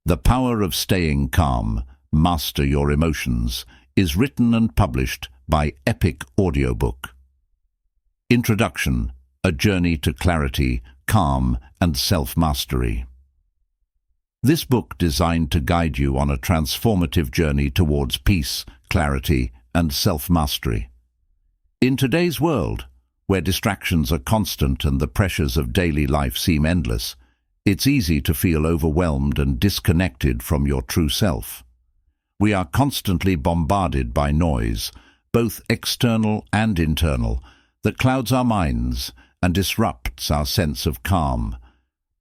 The Power of Staying Calm, Master Your Emotions, is written and published by Epic Audiobook. Introduction: A Journey to Clarity, Calm, and Self-Mastery. This book designed to guide you on a transformative journey towards peace, clarity, and self-mastery. In today's world, where distractions are constant and the pressures of daily life seem endless, it's easy to feel overwhelmed and disconnected from your true self. We are constantly bombarded by noise, both external and internal, that clouds our minds and disrupts our sense of calm.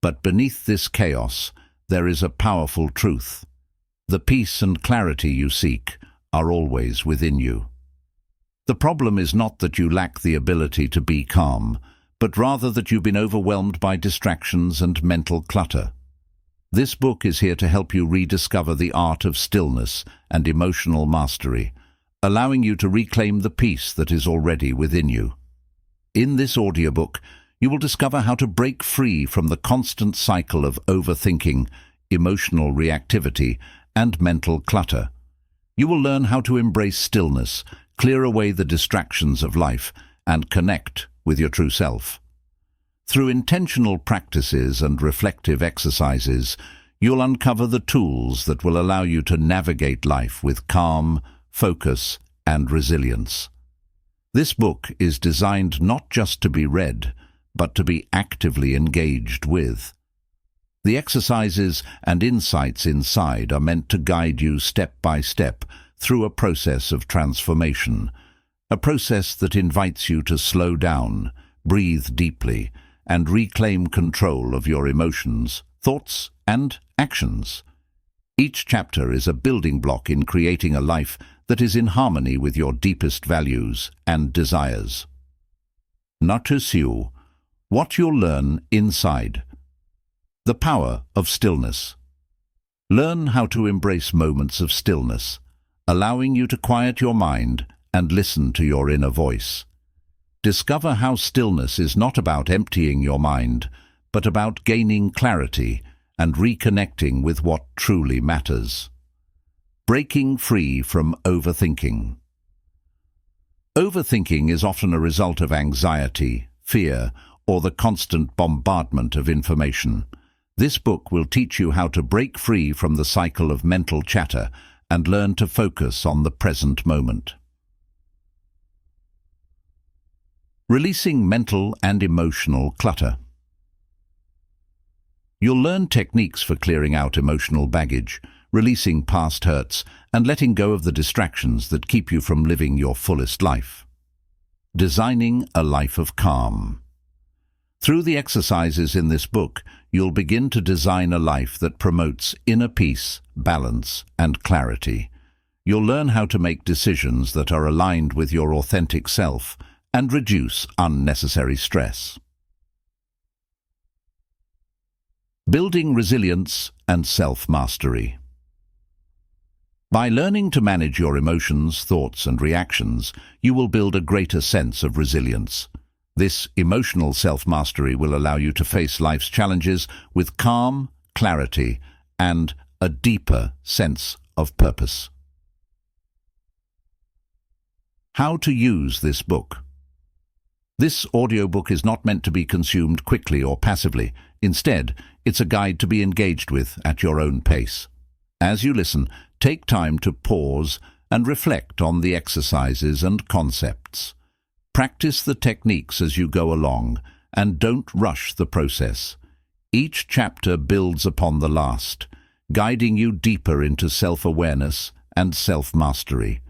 But beneath this chaos, there is a powerful truth. The peace and clarity you seek are always within you. The problem is not that you lack the ability to be calm, but rather that you've been overwhelmed by distractions and mental clutter. This book is here to help you rediscover the art of stillness and emotional mastery, allowing you to reclaim the peace that is already within you. In this audiobook, you will discover how to break free from the constant cycle of overthinking, emotional reactivity, and mental clutter. You will learn how to embrace stillness, clear away the distractions of life, and connect with your true self. Through intentional practices and reflective exercises, you'll uncover the tools that will allow you to navigate life with calm, focus, and resilience. This book is designed not just to be read, but to be actively engaged with. The exercises and insights inside are meant to guide you step by step through a process of transformation, a process that invites you to slow down, breathe deeply, and reclaim control of your emotions, thoughts, and actions. Each chapter is a building block in creating a life that is in harmony with your deepest values and desires. Notice you, what you'll learn inside. The power of stillness. Learn how to embrace moments of stillness, allowing you to quiet your mind and listen to your inner voice. Discover how stillness is not about emptying your mind, but about gaining clarity and reconnecting with what truly matters. Breaking free from overthinking. Overthinking is often a result of anxiety, fear, or the constant bombardment of information. This book will teach you how to break free from the cycle of mental chatter and learn to focus on the present moment. Releasing mental and emotional clutter. You'll learn techniques for clearing out emotional baggage, releasing past hurts, and letting go of the distractions that keep you from living your fullest life. Designing a life of calm. Through the exercises in this book, you'll begin to design a life that promotes inner peace, balance, and clarity. You'll learn how to make decisions that are aligned with your authentic self and reduce unnecessary stress. Building resilience and self-mastery. By learning to manage your emotions, thoughts, and reactions, you will build a greater sense of resilience. This emotional self-mastery will allow you to face life's challenges with calm, clarity, and a deeper sense of purpose. How to use this book. This audiobook is not meant to be consumed quickly or passively. Instead, it's a guide to be engaged with at your own pace. As you listen, take time to pause and reflect on the exercises and concepts. Practice the techniques as you go along, and don't rush the process. Each chapter builds upon the last, guiding you deeper into self-awareness and self-mastery.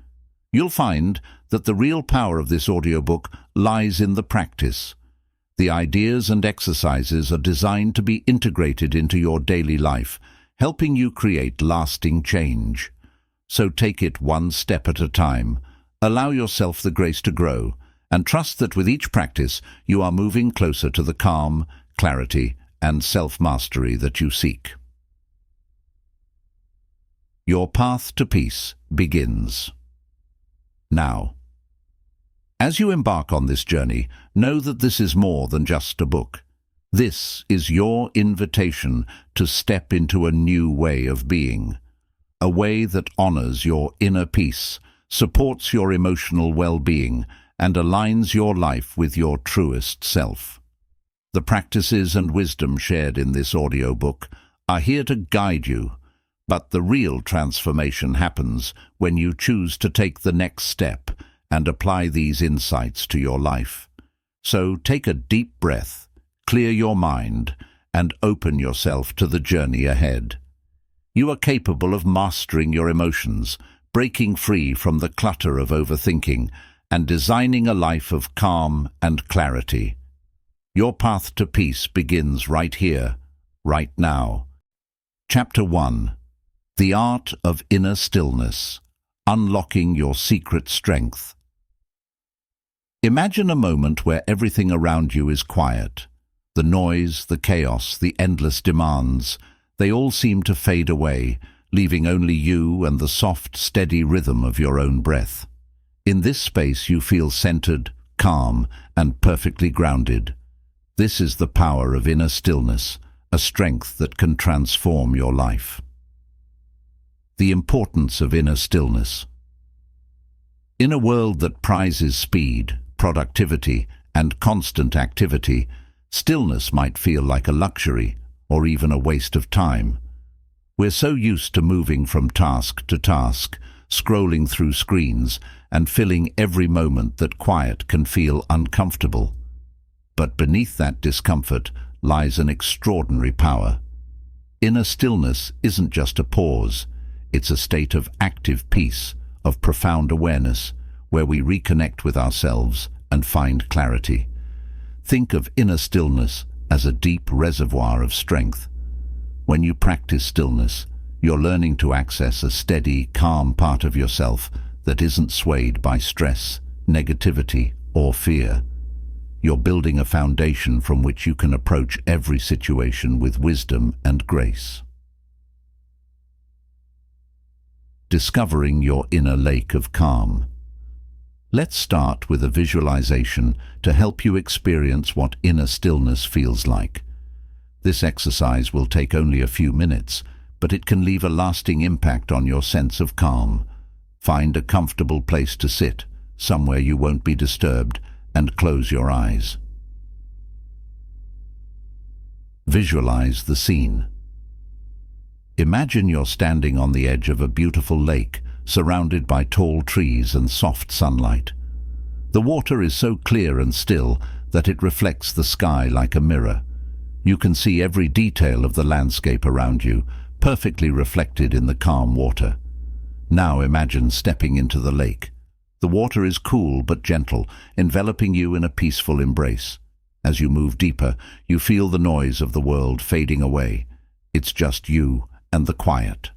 You'll find that the real power of this audiobook lies in the practice. The ideas and exercises are designed to be integrated into your daily life, helping you create lasting change. So take it one step at a time. Allow yourself the grace to grow, and trust that with each practice you are moving closer to the calm, clarity, and self-mastery that you seek. Your path to peace begins now. As you embark on this journey, know that this is more than just a book. This is your invitation to step into a new way of being, a way that honors your inner peace, supports your emotional well-being, and aligns your life with your truest self. The practices and wisdom shared in this audiobook are here to guide you, but the real transformation happens when you choose to take the next step and apply these insights to your life. So take a deep breath, clear your mind, and open yourself to the journey ahead. You are capable of mastering your emotions, breaking free from the clutter of overthinking, and designing a life of calm and clarity. Your path to peace begins right here, right now. Chapter 1. The Art of Inner Stillness. Unlocking your secret strength. Imagine a moment where everything around you is quiet. The noise, the chaos, the endless demands, they all seem to fade away, leaving only you and the soft, steady rhythm of your own breath. In this space you feel centered, calm, and perfectly grounded. This is the power of inner stillness, a strength that can transform your life. The importance of inner stillness. In a world that prizes speed, productivity, and constant activity, stillness might feel like a luxury or even a waste of time. We're so used to moving from task to task, scrolling through screens, and filling every moment that quiet can feel uncomfortable. But beneath that discomfort lies an extraordinary power. Inner stillness isn't just a pause, it's a state of active peace, of profound awareness, where we reconnect with ourselves and find clarity. Think of inner stillness as a deep reservoir of strength. When you practice stillness, you're learning to access a steady, calm part of yourself that isn't swayed by stress, negativity, or fear. You're building a foundation from which you can approach every situation with wisdom and grace. Discovering your inner lake of calm. Let's start with a visualization to help you experience what inner stillness feels like. This exercise will take only a few minutes, but it can leave a lasting impact on your sense of calm. Find a comfortable place to sit, somewhere you won't be disturbed, and close your eyes. Visualize the scene. Imagine you're standing on the edge of a beautiful lake, surrounded by tall trees and soft sunlight. The water is so clear and still that it reflects the sky like a mirror. You can see every detail of the landscape around you, perfectly reflected in the calm water. Now imagine stepping into the lake. The water is cool but gentle, enveloping you in a peaceful embrace. As you move deeper, you feel the noise of the world fading away. It's just you and the quiet.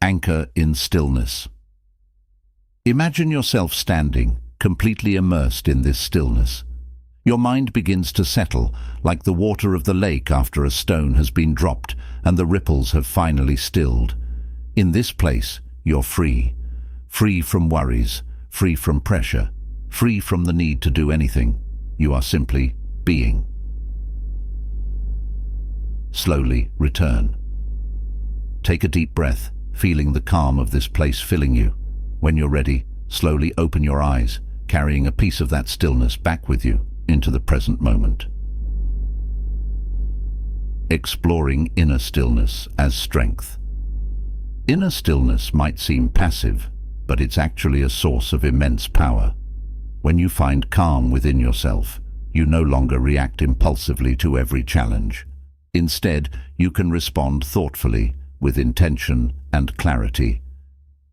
Anchor in stillness. Imagine yourself standing, completely immersed in this stillness. Your mind begins to settle, like the water of the lake after a stone has been dropped and the ripples have finally stilled. In this place, you're free. Free from worries, free from pressure, free from the need to do anything. You are simply being. Slowly return. Take a deep breath, feeling the calm of this place filling you. When you're ready, slowly open your eyes, carrying a piece of that stillness back with you into the present moment. Exploring inner stillness as strength. Inner stillness might seem passive, but it's actually a source of immense power. When you find calm within yourself, you no longer react impulsively to every challenge. Instead, you can respond thoughtfully, with intention and clarity.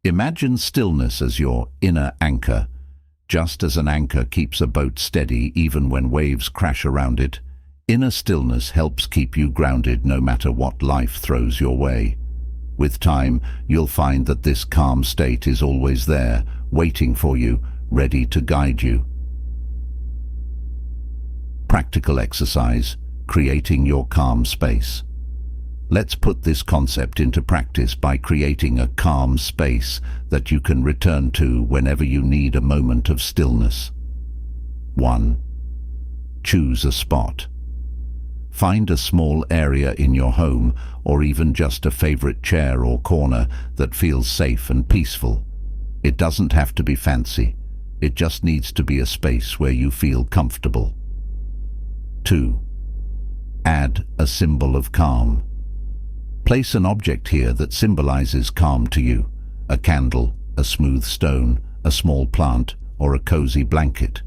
Imagine stillness as your inner anchor. Just as an anchor keeps a boat steady even when waves crash around it, inner stillness helps keep you grounded no matter what life throws your way. With time, you'll find that this calm state is always there, waiting for you, ready to guide you. Practical exercise, creating your calm space. Let's put this concept into practice by creating a calm space that you can return to whenever you need a moment of stillness. 1. choose a spot. Find a small area in your home, or even just a favorite chair or corner that feels safe and peaceful. It doesn't have to be fancy. It just needs to be a space where you feel comfortable. 2. Add a symbol of calm. Place an object here that symbolizes calm to you. A candle, a smooth stone, a small plant, or a cozy blanket.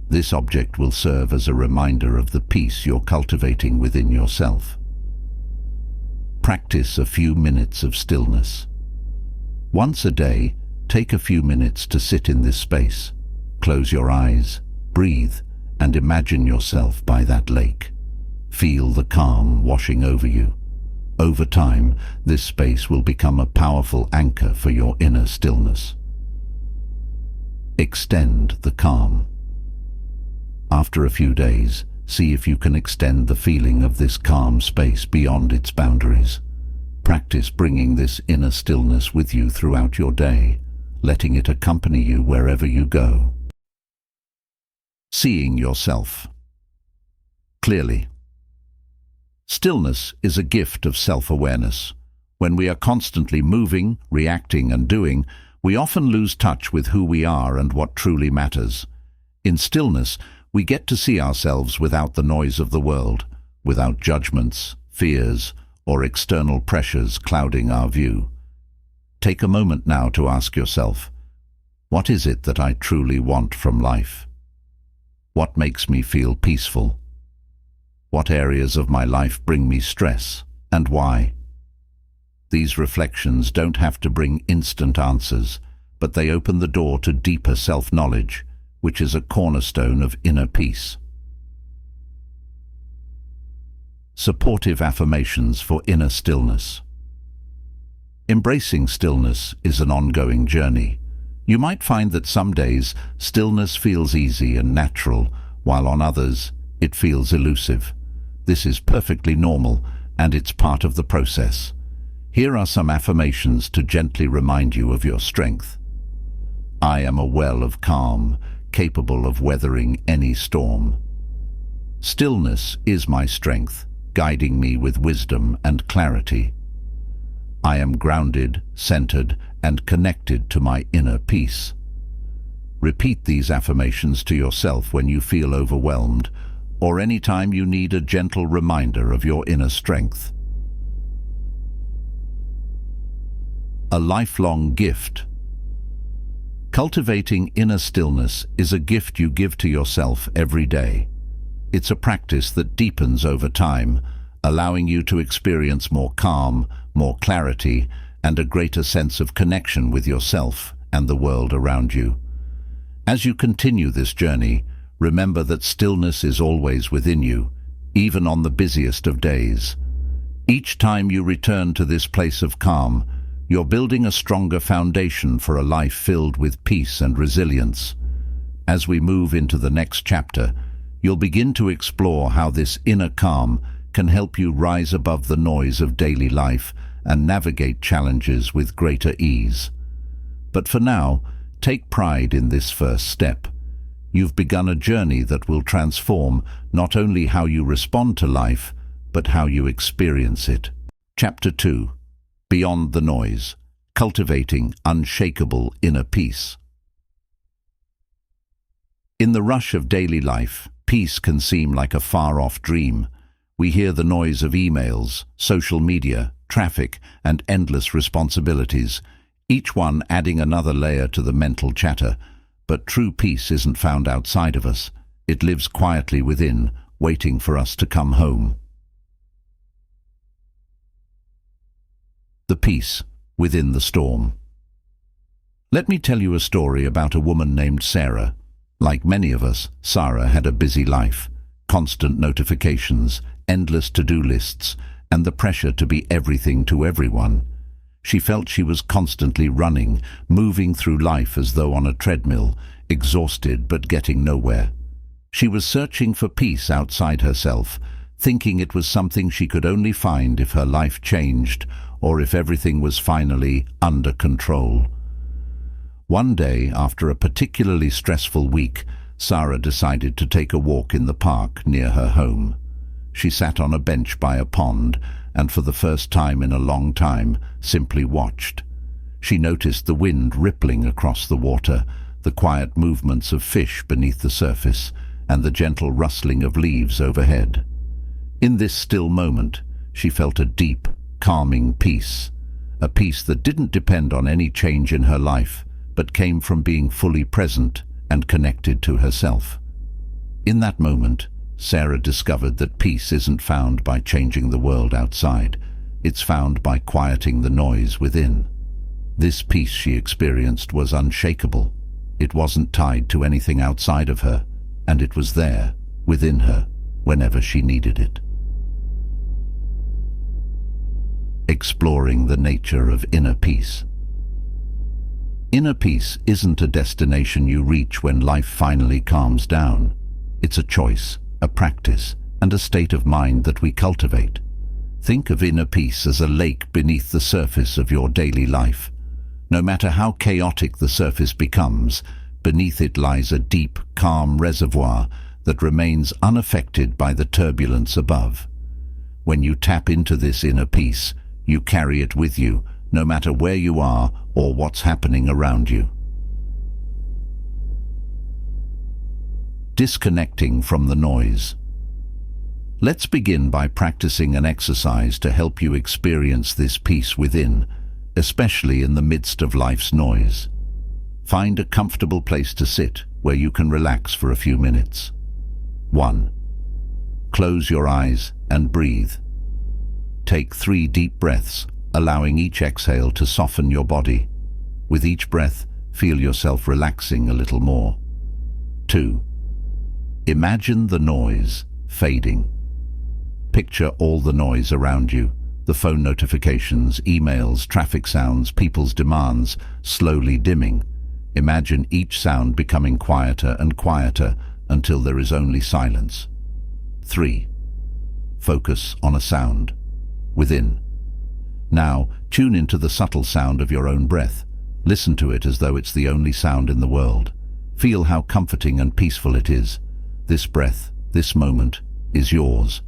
This object will serve as a reminder of the peace you're cultivating within yourself. Practice a few minutes of stillness. Once a day, take a few minutes to sit in this space. Close your eyes, breathe, and imagine yourself by that lake. Feel the calm washing over you. Over time, this space will become a powerful anchor for your inner stillness. Extend the calm. After a few days, see if you can extend the feeling of this calm space beyond its boundaries. Practice bringing this inner stillness with you throughout your day, letting it accompany you wherever you go. Seeing yourself clearly. Stillness is a gift of self-awareness. When we are constantly moving, reacting, and doing, we often lose touch with who we are and what truly matters. In stillness, we get to see ourselves without the noise of the world, without judgments, fears, or external pressures clouding our view. Take a moment now to ask yourself, what is it that I truly want from life? What makes me feel peaceful? What areas of my life bring me stress, and why? These reflections don't have to bring instant answers, but they open the door to deeper self-knowledge, which is a cornerstone of inner peace. Supportive affirmations for inner stillness. Embracing stillness is an ongoing journey. You might find that some days stillness feels easy and natural, while on others it feels elusive. This is perfectly normal, and it's part of the process. Here are some affirmations to gently remind you of your strength. I am a well of calm, capable of weathering any storm. Stillness is my strength, guiding me with wisdom and clarity. I am grounded, centered, and connected to my inner peace. Repeat these affirmations to yourself when you feel overwhelmed, or any time you need a gentle reminder of your inner strength. A lifelong gift. Cultivating inner stillness is a gift you give to yourself every day. It's a practice that deepens over time, allowing you to experience more calm, more clarity, and a greater sense of connection with yourself and the world around you. As you continue this journey, remember that stillness is always within you, even on the busiest of days. Each time you return to this place of calm, you're building a stronger foundation for a life filled with peace and resilience. As we move into the next chapter, you'll begin to explore how this inner calm can help you rise above the noise of daily life and navigate challenges with greater ease. But for now, take pride in this first step. You've begun a journey that will transform not only how you respond to life, but how you experience it. Chapter 2. Beyond the Noise. Cultivating Unshakable Inner Peace. In the rush of daily life, peace can seem like a far-off dream. We hear the noise of emails, social media, traffic, and endless responsibilities, each one adding another layer to the mental chatter. But true peace isn't found outside of us. It lives quietly within, waiting for us to come home. The peace within the storm. Let me tell you a story about a woman named Sarah. Like many of us, Sarah had a busy life, constant notifications, endless to-do lists, and the pressure to be everything to everyone. She felt she was constantly running, moving through life as though on a treadmill, exhausted but getting nowhere. She was searching for peace outside herself, thinking it was something she could only find if her life changed or if everything was finally under control. One day, after a particularly stressful week, Sarah decided to take a walk in the park near her home. She sat on a bench by a pond and for the first time in a long time simply watched. She noticed the wind rippling across the water, the quiet movements of fish beneath the surface, and the gentle rustling of leaves overhead. In this still moment, she felt a deep, calming peace, a peace that didn't depend on any change in her life, but came from being fully present and connected to herself. In that moment, Sarah discovered that peace isn't found by changing the world outside. It's found by quieting the noise within. This peace she experienced was unshakable. It wasn't tied to anything outside of her, and it was there, within her, whenever she needed it. Exploring the nature of inner peace. Inner peace isn't a destination you reach when life finally calms down. It's a choice, a practice, and a state of mind that we cultivate. Think of inner peace as a lake beneath the surface of your daily life. No matter how chaotic the surface becomes, beneath it lies a deep, calm reservoir that remains unaffected by the turbulence above. When you tap into this inner peace, you carry it with you, no matter where you are or what's happening around you. Disconnecting from the noise. Let's begin by practicing an exercise to help you experience this peace within, especially in the midst of life's noise. Find a comfortable place to sit where you can relax for a few minutes. 1. Close your eyes and breathe. Take 3 deep breaths, allowing each exhale to soften your body. With each breath, feel yourself relaxing a little more. 2. Imagine the noise fading. Picture all the noise around you, the phone notifications, emails, traffic sounds, people's demands, slowly dimming. Imagine each sound becoming quieter and quieter until there is only silence. 3. Focus on a sound. Within. Now, tune into the subtle sound of your own breath. Listen to it as though it's the only sound in the world. Feel how comforting and peaceful it is. This breath, this moment, is yours.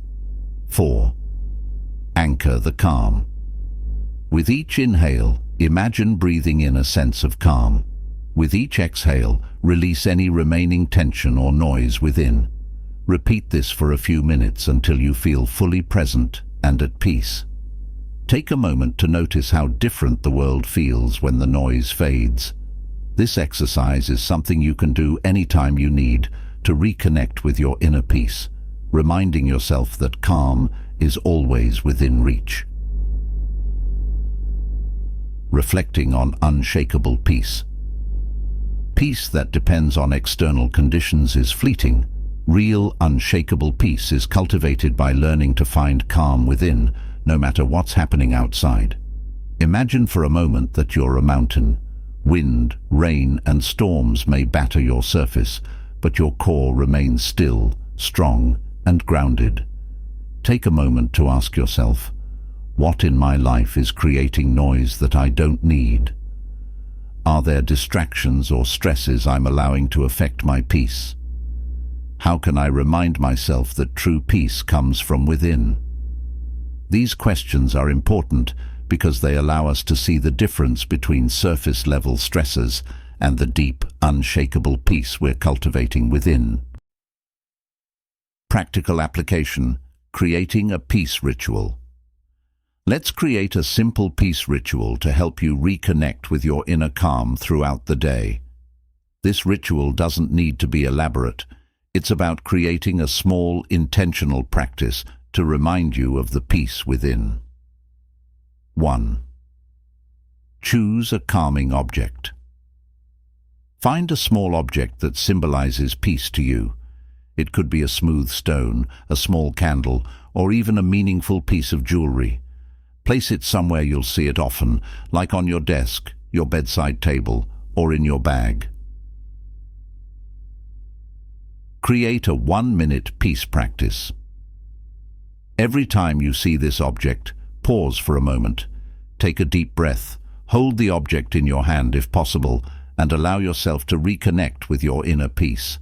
4. Anchor the calm. With each inhale, imagine breathing in a sense of calm. With each exhale, release any remaining tension or noise within. Repeat this for a few minutes until you feel fully present and at peace. Take a moment to notice how different the world feels when the noise fades. This exercise is something you can do anytime you need to reconnect with your inner peace, reminding yourself that calm is always within reach. Reflecting on unshakable peace. Peace that depends on external conditions is fleeting. Real, unshakable peace is cultivated by learning to find calm within, no matter what's happening outside. Imagine for a moment that you're a mountain. Wind, rain, and storms may batter your surface, but your core remains still, strong, and grounded. Take a moment to ask yourself, what in my life is creating noise that I don't need? Are there distractions or stresses I'm allowing to affect my peace? How can I remind myself that true peace comes from within? These questions are important because they allow us to see the difference between surface-level stresses and the deep, unshakable peace we're cultivating within. Practical application: creating a peace ritual. Let's create a simple peace ritual to help you reconnect with your inner calm throughout the day. This ritual doesn't need to be elaborate. It's about creating a small, intentional practice to remind you of the peace within. 1. Choose a calming object. Find a small object that symbolizes peace to you. It could be a smooth stone, a small candle, or even a meaningful piece of jewelry. Place it somewhere you'll see it often, like on your desk, your bedside table, or in your bag. Create a 1-minute peace practice. Every time you see this object, pause for a moment. Take a deep breath. Hold the object in your hand if possible, and allow yourself to reconnect with your inner peace.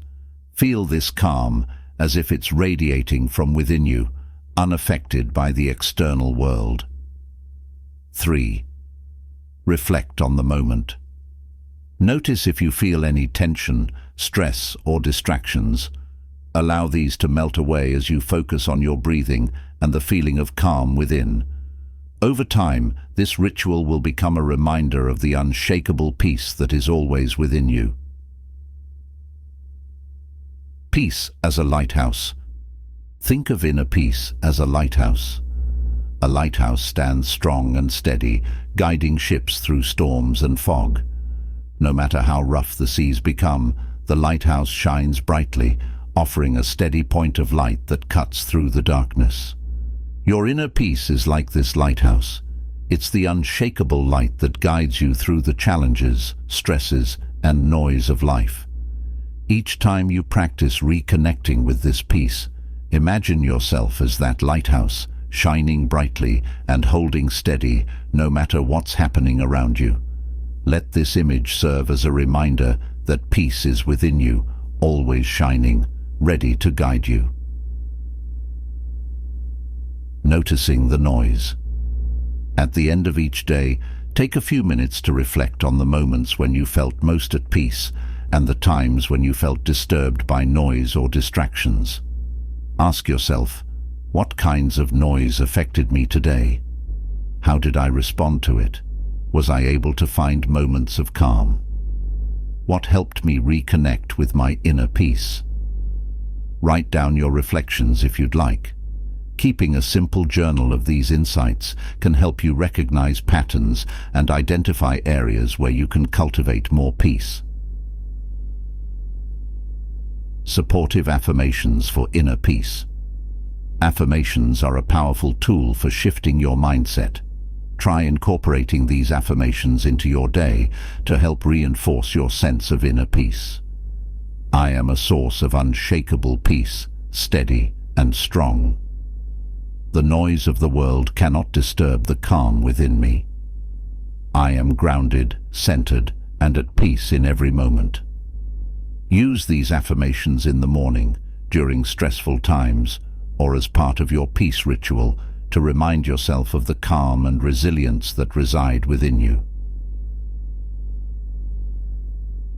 Feel this calm as if it's radiating from within you, unaffected by the external world. 3. Reflect on the moment. Notice if you feel any tension, stress, or distractions. Allow these to melt away as you focus on your breathing and the feeling of calm within. Over time, this ritual will become a reminder of the unshakable peace that is always within you. Peace as a lighthouse. Think of inner peace as a lighthouse. A lighthouse stands strong and steady, guiding ships through storms and fog. No matter how rough the seas become, the lighthouse shines brightly, offering a steady point of light that cuts through the darkness. Your inner peace is like this lighthouse. It's the unshakable light that guides you through the challenges, stresses, and noise of life. Each time you practice reconnecting with this peace, imagine yourself as that lighthouse, shining brightly and holding steady no matter what's happening around you. Let this image serve as a reminder that peace is within you, always shining, ready to guide you. Noticing the noise. At the end of each day, take a few minutes to reflect on the moments when you felt most at peace and the times when you felt disturbed by noise or distractions. Ask yourself, what kinds of noise affected me today? How did I respond to it? Was I able to find moments of calm? What helped me reconnect with my inner peace? Write down your reflections if you'd like. Keeping a simple journal of these insights can help you recognize patterns and identify areas where you can cultivate more peace. Supportive affirmations for inner peace. Affirmations are a powerful tool for shifting your mindset. Try incorporating these affirmations into your day to help reinforce your sense of inner peace. I am a source of unshakable peace, steady and strong. The noise of the world cannot disturb the calm within me. I am grounded, centered, and at peace in every moment. Use these affirmations in the morning, during stressful times, or as part of your peace ritual to remind yourself of the calm and resilience that reside within you.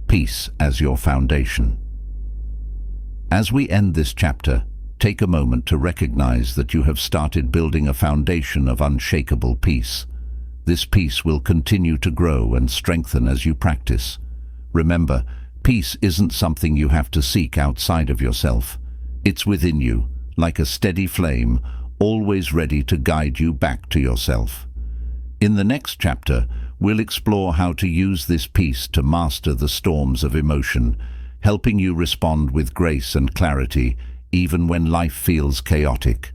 Peace as your foundation. As we end this chapter, take a moment to recognize that you have started building a foundation of unshakable peace. This peace will continue to grow and strengthen as you practice. Remember, peace isn't something you have to seek outside of yourself. It's within you, like a steady flame, always ready to guide you back to yourself. In the next chapter, we'll explore how to use this peace to master the storms of emotion, helping you respond with grace and clarity, even when life feels chaotic.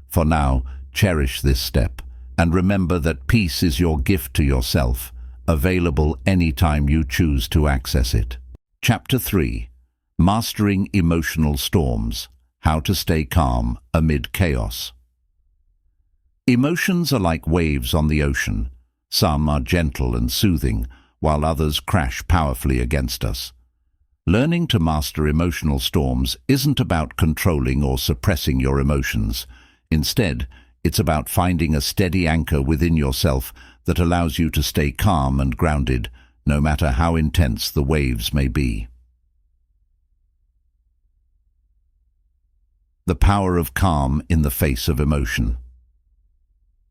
For now, cherish this step, and remember that peace is your gift to yourself, available anytime you choose to access it. Chapter 3. Mastering Emotional Storms. How to Stay Calm Amid Chaos. Emotions are like waves on the ocean. Some are gentle and soothing, while others crash powerfully against us. Learning to master emotional storms isn't about controlling or suppressing your emotions. Instead, it's about finding a steady anchor within yourself that allows you to stay calm and grounded, no matter how intense the waves may be. The power of calm in the face of emotion.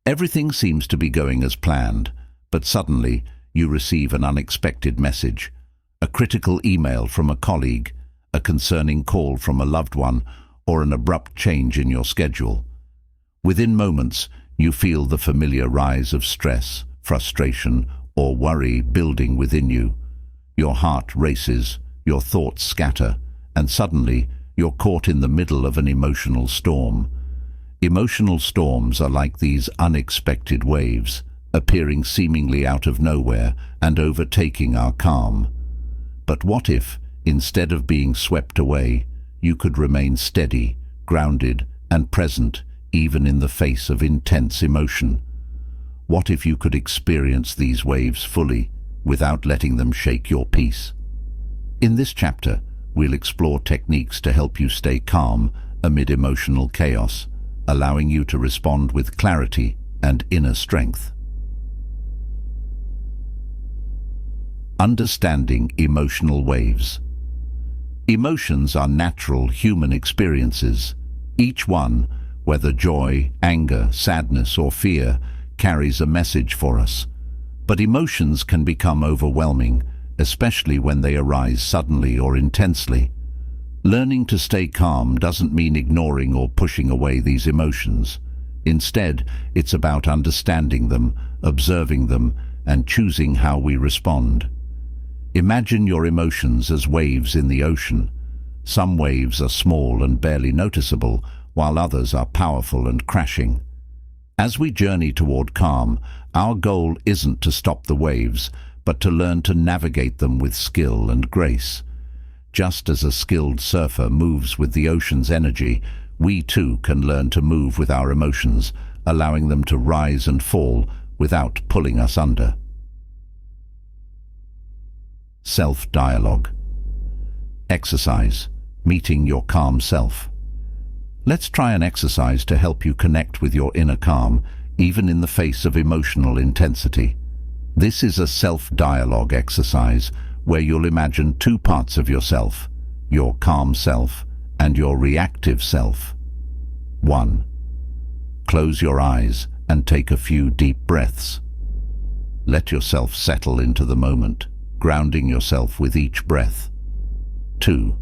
Everything seems to be going as planned, but suddenly you receive an unexpected message, a critical email from a colleague, a concerning call from a loved one, or an abrupt change in your schedule. Within moments, you feel the familiar rise of stress, frustration, or worry building within you. Your heart races, your thoughts scatter, and suddenly you're caught in the middle of an emotional storm. Emotional storms are like these unexpected waves, appearing seemingly out of nowhere and overtaking our calm. But what if, instead of being swept away, you could remain steady, grounded, and present even in the face of intense emotion? What if you could experience these waves fully, without letting them shake your peace? In this chapter, we'll explore techniques to help you stay calm amid emotional chaos, allowing you to respond with clarity and inner strength. Understanding emotional waves. Emotions are natural human experiences. Each one, whether joy, anger, sadness, or fear, carries a message for us. But emotions can become overwhelming, especially when they arise suddenly or intensely. Learning to stay calm doesn't mean ignoring or pushing away these emotions. Instead, it's about understanding them, observing them, and choosing how we respond. Imagine your emotions as waves in the ocean. Some waves are small and barely noticeable, while others are powerful and crashing. As we journey toward calm, our goal isn't to stop the waves, but to learn to navigate them with skill and grace. Just as a skilled surfer moves with the ocean's energy, we too can learn to move with our emotions, allowing them to rise and fall without pulling us under. Self-dialogue. Exercise. Meeting your calm self. Let's try an exercise to help you connect with your inner calm, even in the face of emotional intensity. This is a self-dialogue exercise where you'll imagine two parts of yourself, your calm self and your reactive self. 1. Close your eyes and take a few deep breaths. Let yourself settle into the moment, grounding yourself with each breath. 2.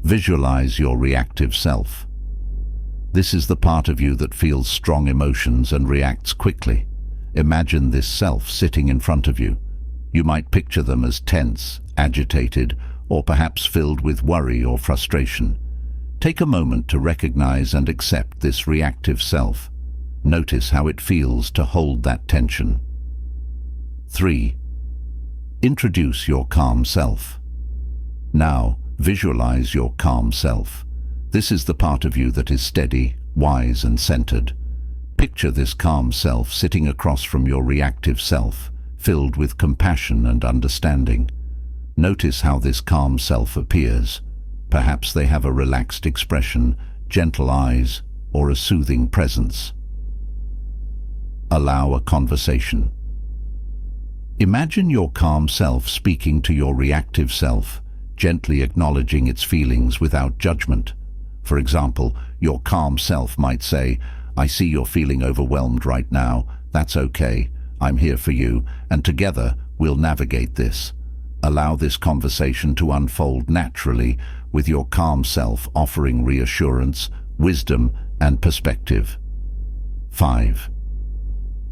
Visualize your reactive self. This is the part of you that feels strong emotions and reacts quickly. Imagine this self sitting in front of you. You might picture them as tense, agitated, or perhaps filled with worry or frustration. Take a moment to recognize and accept this reactive self. Notice how it feels to hold that tension. 3. Introduce your calm self. Now, visualize your calm self. This is the part of you that is steady, wise, and centered. Picture this calm self sitting across from your reactive self, filled with compassion and understanding. Notice how this calm self appears. Perhaps they have a relaxed expression, gentle eyes, or a soothing presence. Allow a conversation. Imagine your calm self speaking to your reactive self, gently acknowledging its feelings without judgment. For example, your calm self might say, "I see you're feeling overwhelmed right now. That's okay. I'm here for you, and together we'll navigate this." Allow this conversation to unfold naturally, with your calm self offering reassurance, wisdom, and perspective. 5.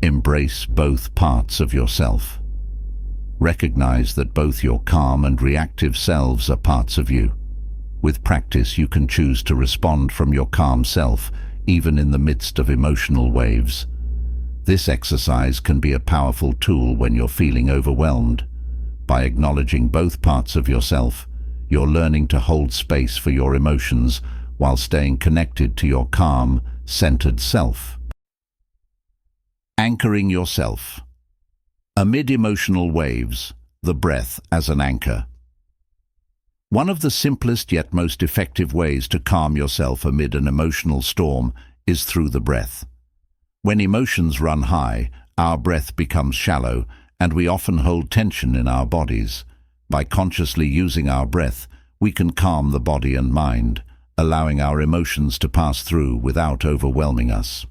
Embrace both parts of yourself. Recognize that both your calm and reactive selves are parts of you. With practice, you can choose to respond from your calm self, even in the midst of emotional waves. This exercise can be a powerful tool when you're feeling overwhelmed. By acknowledging both parts of yourself, you're learning to hold space for your emotions while staying connected to your calm, centered self. Anchoring yourself. Amid emotional waves, the breath as an anchor. One of the simplest yet most effective ways to calm yourself amid an emotional storm is through the breath. When emotions run high, our breath becomes shallow, and we often hold tension in our bodies. By consciously using our breath, we can calm the body and mind, allowing our emotions to pass through without overwhelming us.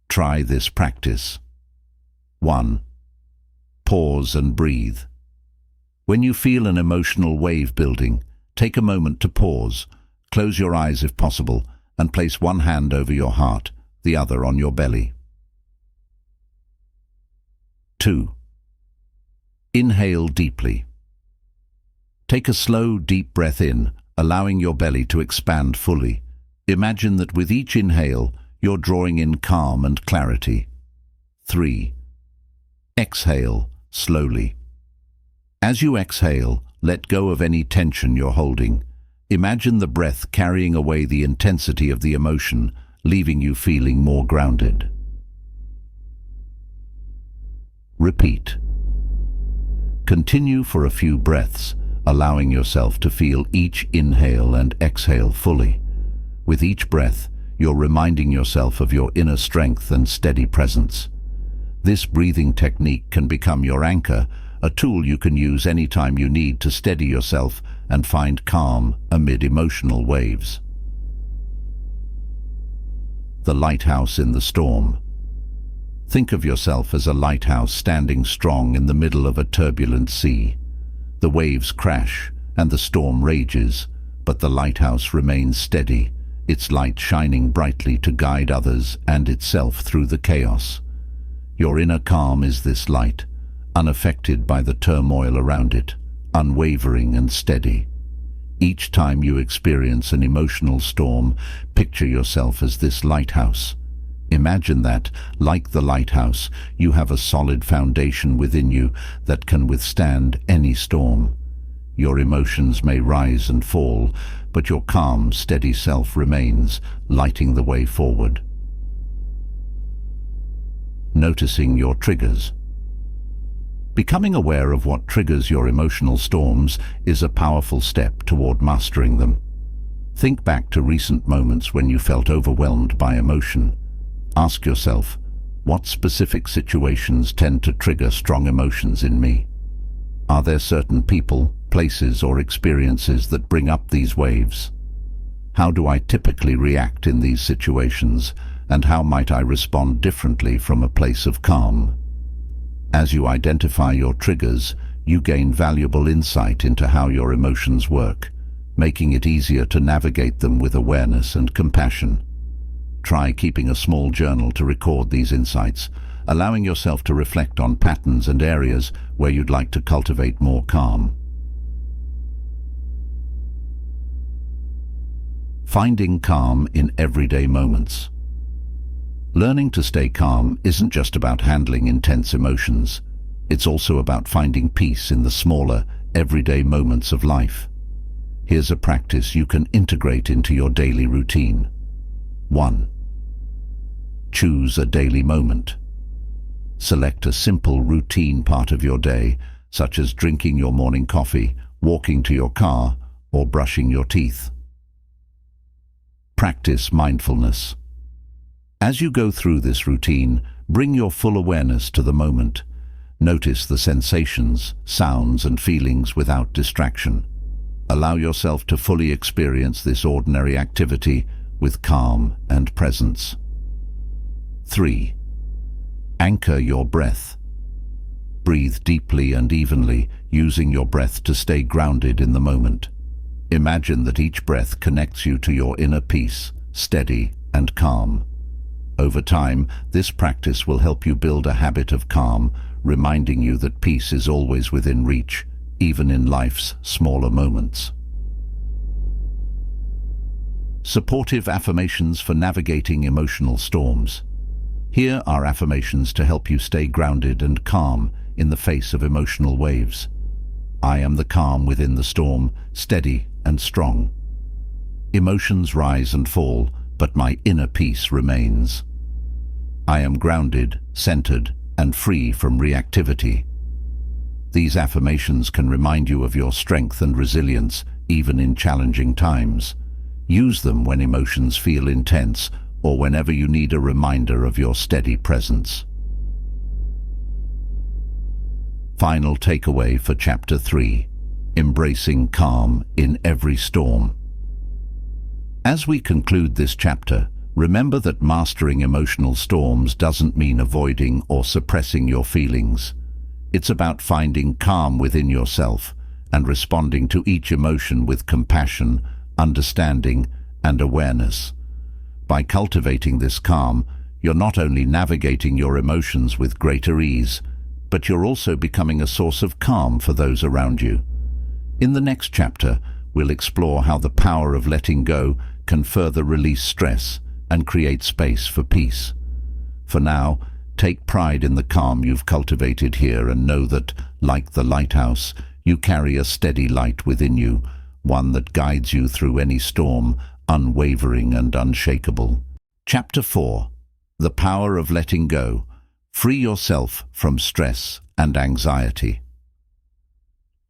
Try this practice. 1. Pause and breathe. When you feel an emotional wave building, take a moment to pause, close your eyes if possible, and place one hand over your heart, the other on your belly. 2. Inhale deeply. Take a slow, deep breath in, allowing your belly to expand fully. Imagine that with each inhale, you're drawing in calm and clarity. 3. Exhale slowly. As you exhale, let go of any tension you're holding. Imagine the breath carrying away the intensity of the emotion, leaving you feeling more grounded. Repeat. Continue for a few breaths, allowing yourself to feel each inhale and exhale fully. With each breath, you're reminding yourself of your inner strength and steady presence. This breathing technique can become your anchor, a tool you can use anytime you need to steady yourself and find calm amid emotional waves. The lighthouse in the storm. Think of yourself as a lighthouse standing strong in the middle of a turbulent sea. The waves crash and the storm rages, but the lighthouse remains steady, its light shining brightly to guide others and itself through the chaos. Your inner calm is this light, unaffected by the turmoil around it, unwavering and steady. Each time you experience an emotional storm, picture yourself as this lighthouse. Imagine that, like the lighthouse, you have a solid foundation within you that can withstand any storm. Your emotions may rise and fall, but your calm, steady self remains, lighting the way forward. Noticing your triggers. Becoming aware of what triggers your emotional storms is a powerful step toward mastering them. Think back to recent moments when you felt overwhelmed by emotion. Ask yourself, what specific situations tend to trigger strong emotions in me? Are there certain people, places, or experiences that bring up these waves? How do I typically react in these situations, and how might I respond differently from a place of calm? As you identify your triggers, you gain valuable insight into how your emotions work, making it easier to navigate them with awareness and compassion. Try keeping a small journal to record these insights, allowing yourself to reflect on patterns and areas where you'd like to cultivate more calm. Finding calm in everyday moments. Learning to stay calm isn't just about handling intense emotions. It's also about finding peace in the smaller, everyday moments of life. Here's a practice you can integrate into your daily routine. 1. Choose a daily moment. Select a simple routine part of your day, such as drinking your morning coffee, walking to your car, or brushing your teeth. Practice mindfulness. As you go through this routine, bring your full awareness to the moment. Notice the sensations, sounds, and feelings without distraction. Allow yourself to fully experience this ordinary activity with calm and presence. 3. Anchor your breath. Breathe deeply and evenly, using your breath to stay grounded in the moment. Imagine that each breath connects you to your inner peace, steady and calm. Over time, this practice will help you build a habit of calm, reminding you that peace is always within reach, even in life's smaller moments. Supportive affirmations for navigating emotional storms. Here are affirmations to help you stay grounded and calm in the face of emotional waves. I am the calm within the storm, steady and strong. Emotions rise and fall, but my inner peace remains. I am grounded, centered, and free from reactivity. These affirmations can remind you of your strength and resilience, even in challenging times. Use them when emotions feel intense or whenever you need a reminder of your steady presence. Final takeaway for Chapter 3: Embracing calm in every storm. As we conclude this chapter, remember that mastering emotional storms doesn't mean avoiding or suppressing your feelings. It's about finding calm within yourself and responding to each emotion with compassion, understanding, and awareness. By cultivating this calm, you're not only navigating your emotions with greater ease, but you're also becoming a source of calm for those around you. In the next chapter, we'll explore how the power of letting go can further release stress and create space for peace. For now, take pride in the calm you've cultivated here and know that, like the lighthouse, you carry a steady light within you, one that guides you through any storm, unwavering and unshakable. Chapter 4: The Power of Letting Go. Free yourself from stress and anxiety.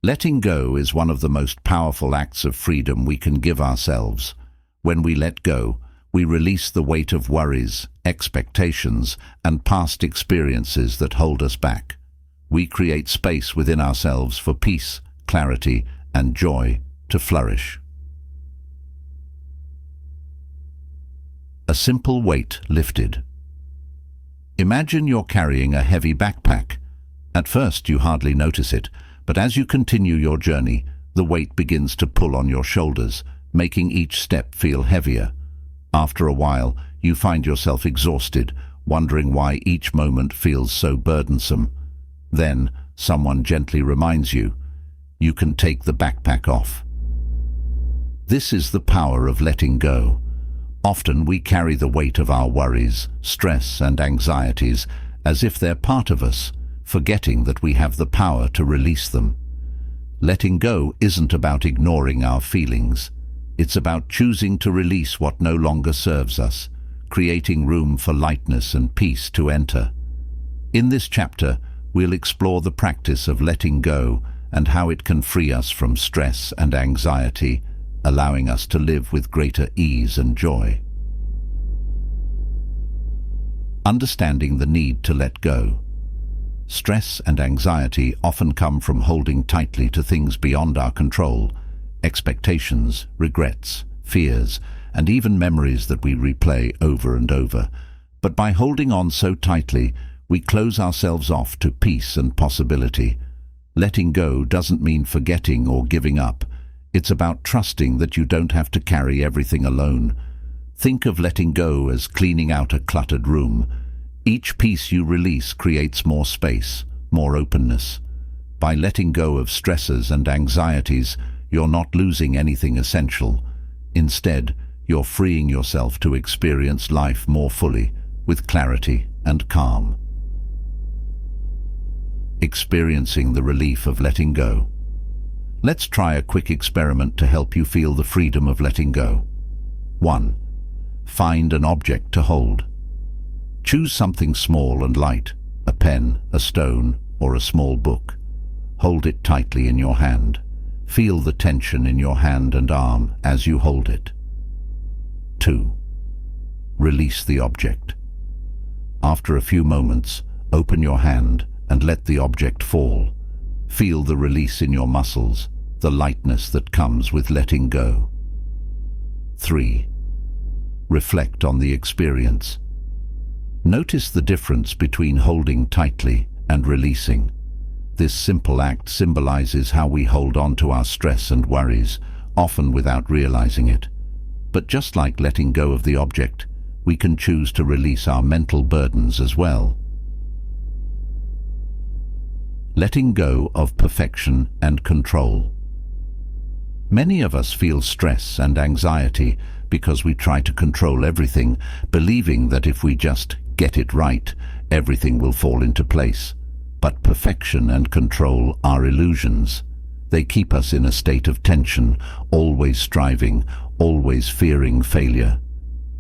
Letting go is one of the most powerful acts of freedom we can give ourselves. When we let go, we release the weight of worries, expectations, and past experiences that hold us back. We create space within ourselves for peace, clarity, and joy to flourish. A simple weight lifted. Imagine you're carrying a heavy backpack. At first you hardly notice it, but as you continue your journey, the weight begins to pull on your shoulders, making each step feel heavier. After a while, you find yourself exhausted, wondering why each moment feels so burdensome. Then, someone gently reminds you, you can take the backpack off. This is the power of letting go. Often we carry the weight of our worries, stress, and anxieties as if they're part of us, forgetting that we have the power to release them. Letting go isn't about ignoring our feelings. It's about choosing to release what no longer serves us, creating room for lightness and peace to enter. In this chapter, we'll explore the practice of letting go and how it can free us from stress and anxiety, allowing us to live with greater ease and joy. Understanding the need to let go. Stress and anxiety often come from holding tightly to things beyond our control, expectations, regrets, fears, and even memories that we replay over and over. But by holding on so tightly, we close ourselves off to peace and possibility. Letting go doesn't mean forgetting or giving up. It's about trusting that you don't have to carry everything alone. Think of letting go as cleaning out a cluttered room. Each piece you release creates more space, more openness. By letting go of stresses and anxieties, you're not losing anything essential. Instead, you're freeing yourself to experience life more fully, with clarity and calm. Experiencing the relief of letting go. Let's try a quick experiment to help you feel the freedom of letting go. 1. Find an object to hold. Choose something small and light, a pen, a stone, or a small book. Hold it tightly in your hand. Feel the tension in your hand and arm as you hold it. 2. Release the object. After a few moments, open your hand and let the object fall. Feel the release in your muscles, the lightness that comes with letting go. 3. Reflect on the experience. Notice the difference between holding tightly and releasing. This simple act symbolizes how we hold on to our stress and worries, often without realizing it. But just like letting go of the object, we can choose to release our mental burdens as well. Letting go of perfection and control. Many of us feel stress and anxiety because we try to control everything, believing that if we just get it right, everything will fall into place. But perfection and control are illusions. They keep us in a state of tension, always striving, always fearing failure.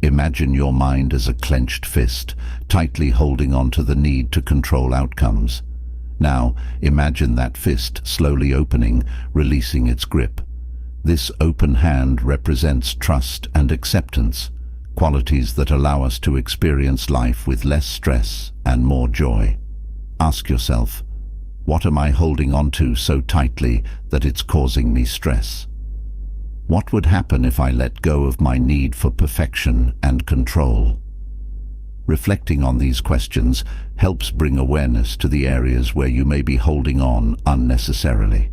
Imagine your mind as a clenched fist, tightly holding on to the need to control outcomes. Now, imagine that fist slowly opening, releasing its grip. This open hand represents trust and acceptance, qualities that allow us to experience life with less stress and more joy. Ask yourself, what am I holding on to so tightly that it's causing me stress? What would happen if I let go of my need for perfection and control? Reflecting on these questions helps bring awareness to the areas where you may be holding on unnecessarily.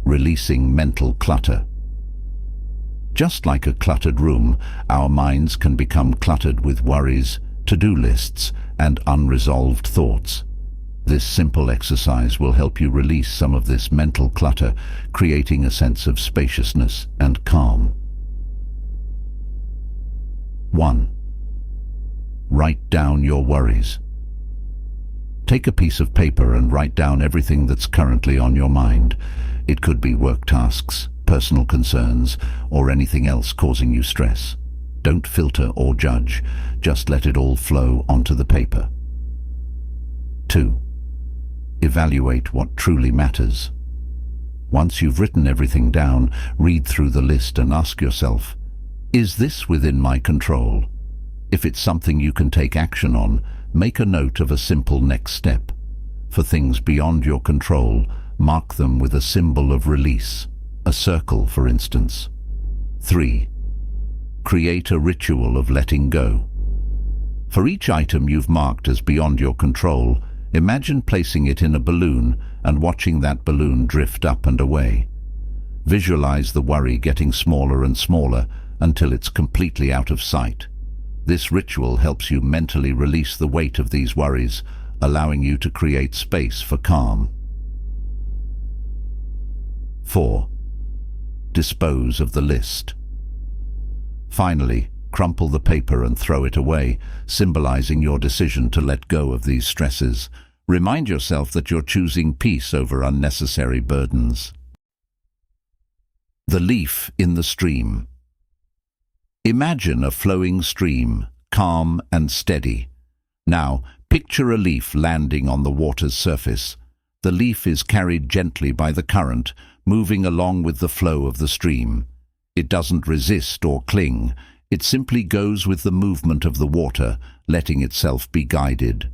Releasing mental clutter. Just like a cluttered room, our minds can become cluttered with worries, to-do lists, and unresolved thoughts. This simple exercise will help you release some of this mental clutter, creating a sense of spaciousness and calm. 1. Write down your worries. Take a piece of paper and write down everything that's currently on your mind. It could be work tasks, personal concerns, or anything else causing you stress. Don't filter or judge, just let it all flow onto the paper. 2. evaluate what truly matters. Once you've written everything down, read through the list and ask yourself, is this within my control? If it's something you can take action on, make a note of a simple next step. For things beyond your control, mark them with a symbol of release, a circle, for instance. 3. Create a ritual of letting go. For each item you've marked as beyond your control, imagine placing it in a balloon and watching that balloon drift up and away. Visualize the worry getting smaller and smaller until it's completely out of sight. This ritual helps you mentally release the weight of these worries, allowing you to create space for calm. 4. Dispose of the list. Finally, crumple the paper and throw it away, symbolizing your decision to let go of these stresses. Remind yourself that you're choosing peace over unnecessary burdens. The leaf in the stream. Imagine a flowing stream, calm and steady. Now, picture a leaf landing on the water's surface. The leaf is carried gently by the current, moving along with the flow of the stream. It doesn't resist or cling. It simply goes with the movement of the water, letting itself be guided.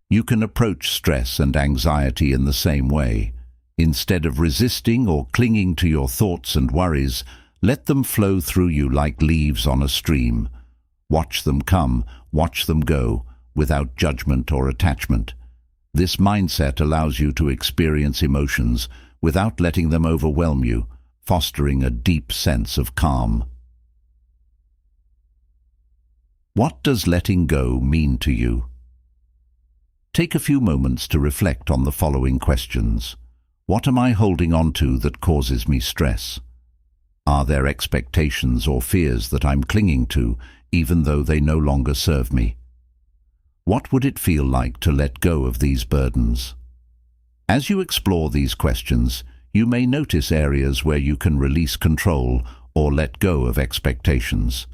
You can approach stress and anxiety in the same way. Instead of resisting or clinging to your thoughts and worries, let them flow through you like leaves on a stream. Watch them come, watch them go, without judgment or attachment. This mindset allows you to experience emotions without letting them overwhelm you, fostering a deep sense of calm. What does letting go mean to you? Take a few moments to reflect on the following questions. What am I holding on to that causes me stress? Are there expectations or fears that I'm clinging to, even though they no longer serve me? What would it feel like to let go of these burdens? As you explore these questions, you may notice areas where you can release control or let go of expectations.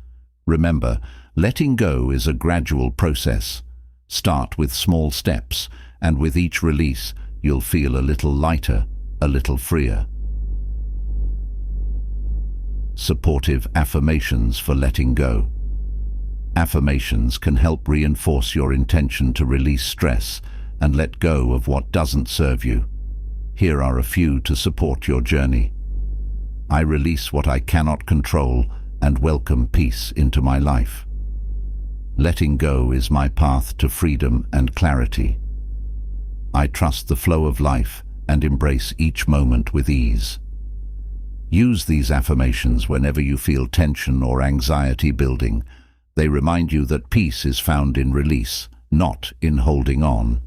Remember, letting go is a gradual process. Start with small steps, and with each release, you'll feel a little lighter, a little freer. Supportive affirmations for letting go. Affirmations can help reinforce your intention to release stress and let go of what doesn't serve you. Here are a few to support your journey. I release what I cannot control and welcome peace into my life. Letting go is my path to freedom and clarity. I trust the flow of life and embrace each moment with ease. Use these affirmations whenever you feel tension or anxiety building. They remind you that peace is found in release, not in holding on.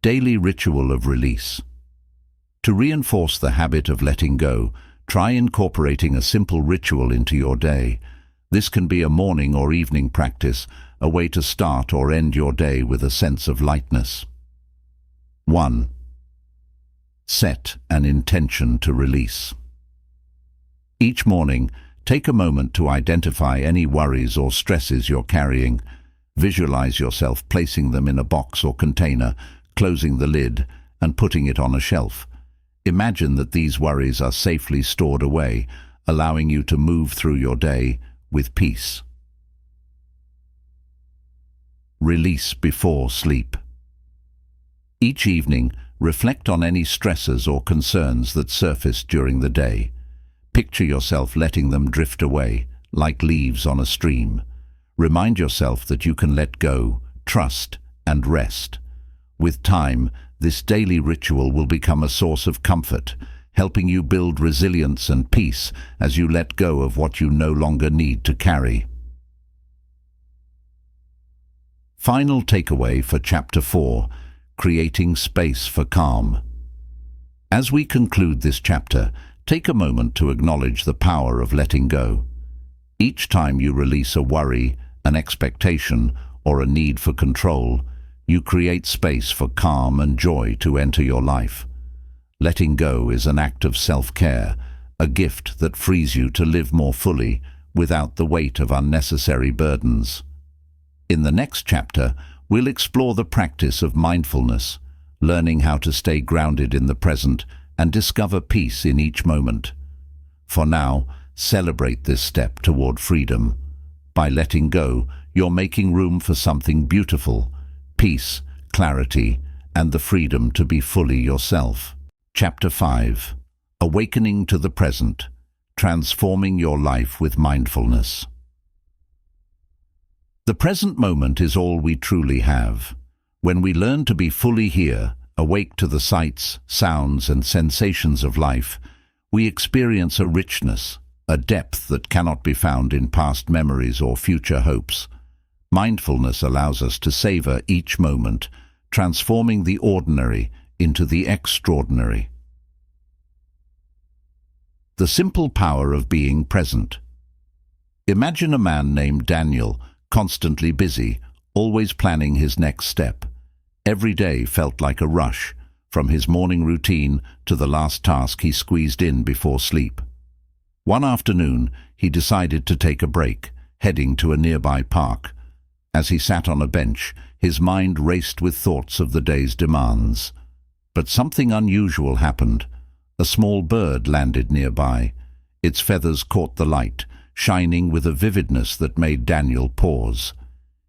Daily ritual of release. To reinforce the habit of letting go, try incorporating a simple ritual into your day. This can be a morning or evening practice, a way to start or end your day with a sense of lightness. 1. Set an intention to release. Each morning, take a moment to identify any worries or stresses you're carrying. Visualize yourself placing them in a box or container, closing the lid, and putting it on a shelf. Imagine that these worries are safely stored away, allowing you to move through your day with peace. Release before sleep. Each evening, reflect on any stresses or concerns that surfaced during the day. Picture yourself letting them drift away, like leaves on a stream. Remind yourself that you can let go, trust, and rest. With time, this daily ritual will become a source of comfort, helping you build resilience and peace as you let go of what you no longer need to carry. Final takeaway for Chapter 4, Creating Space for Calm. As we conclude this chapter, take a moment to acknowledge the power of letting go. Each time you release a worry, an expectation, or a need for control, you create space for calm and joy to enter your life. Letting go is an act of self-care, a gift that frees you to live more fully without the weight of unnecessary burdens. In the next chapter, we'll explore the practice of mindfulness, learning how to stay grounded in the present and discover peace in each moment. For now, celebrate this step toward freedom. By letting go, you're making room for something beautiful: peace, clarity, and the freedom to be fully yourself. Chapter 5. Awakening to the Present. Transforming your life with mindfulness. The present moment is all we truly have. When we learn to be fully here, awake to the sights, sounds, and sensations of life, we experience a richness, a depth that cannot be found in past memories or future hopes. Mindfulness allows us to savor each moment, transforming the ordinary into the extraordinary. The simple power of being present. Imagine a man named Daniel, constantly busy, always planning his next step. Every day felt like a rush, from his morning routine to the last task he squeezed in before sleep. One afternoon, he decided to take a break, heading to a nearby park. As he sat on a bench, his mind raced with thoughts of the day's demands. But something unusual happened. A small bird landed nearby. Its feathers caught the light, shining with a vividness that made Daniel pause.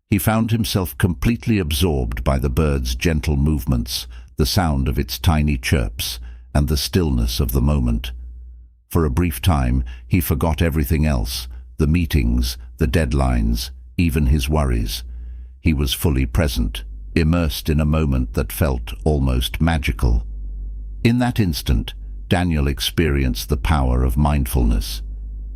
He found himself completely absorbed by the bird's gentle movements, the sound of its tiny chirps, and the stillness of the moment. For a brief time, he forgot everything else: the meetings, the deadlines, even his worries. He was fully present, immersed in a moment that felt almost magical. In that instant, Daniel experienced the power of mindfulness.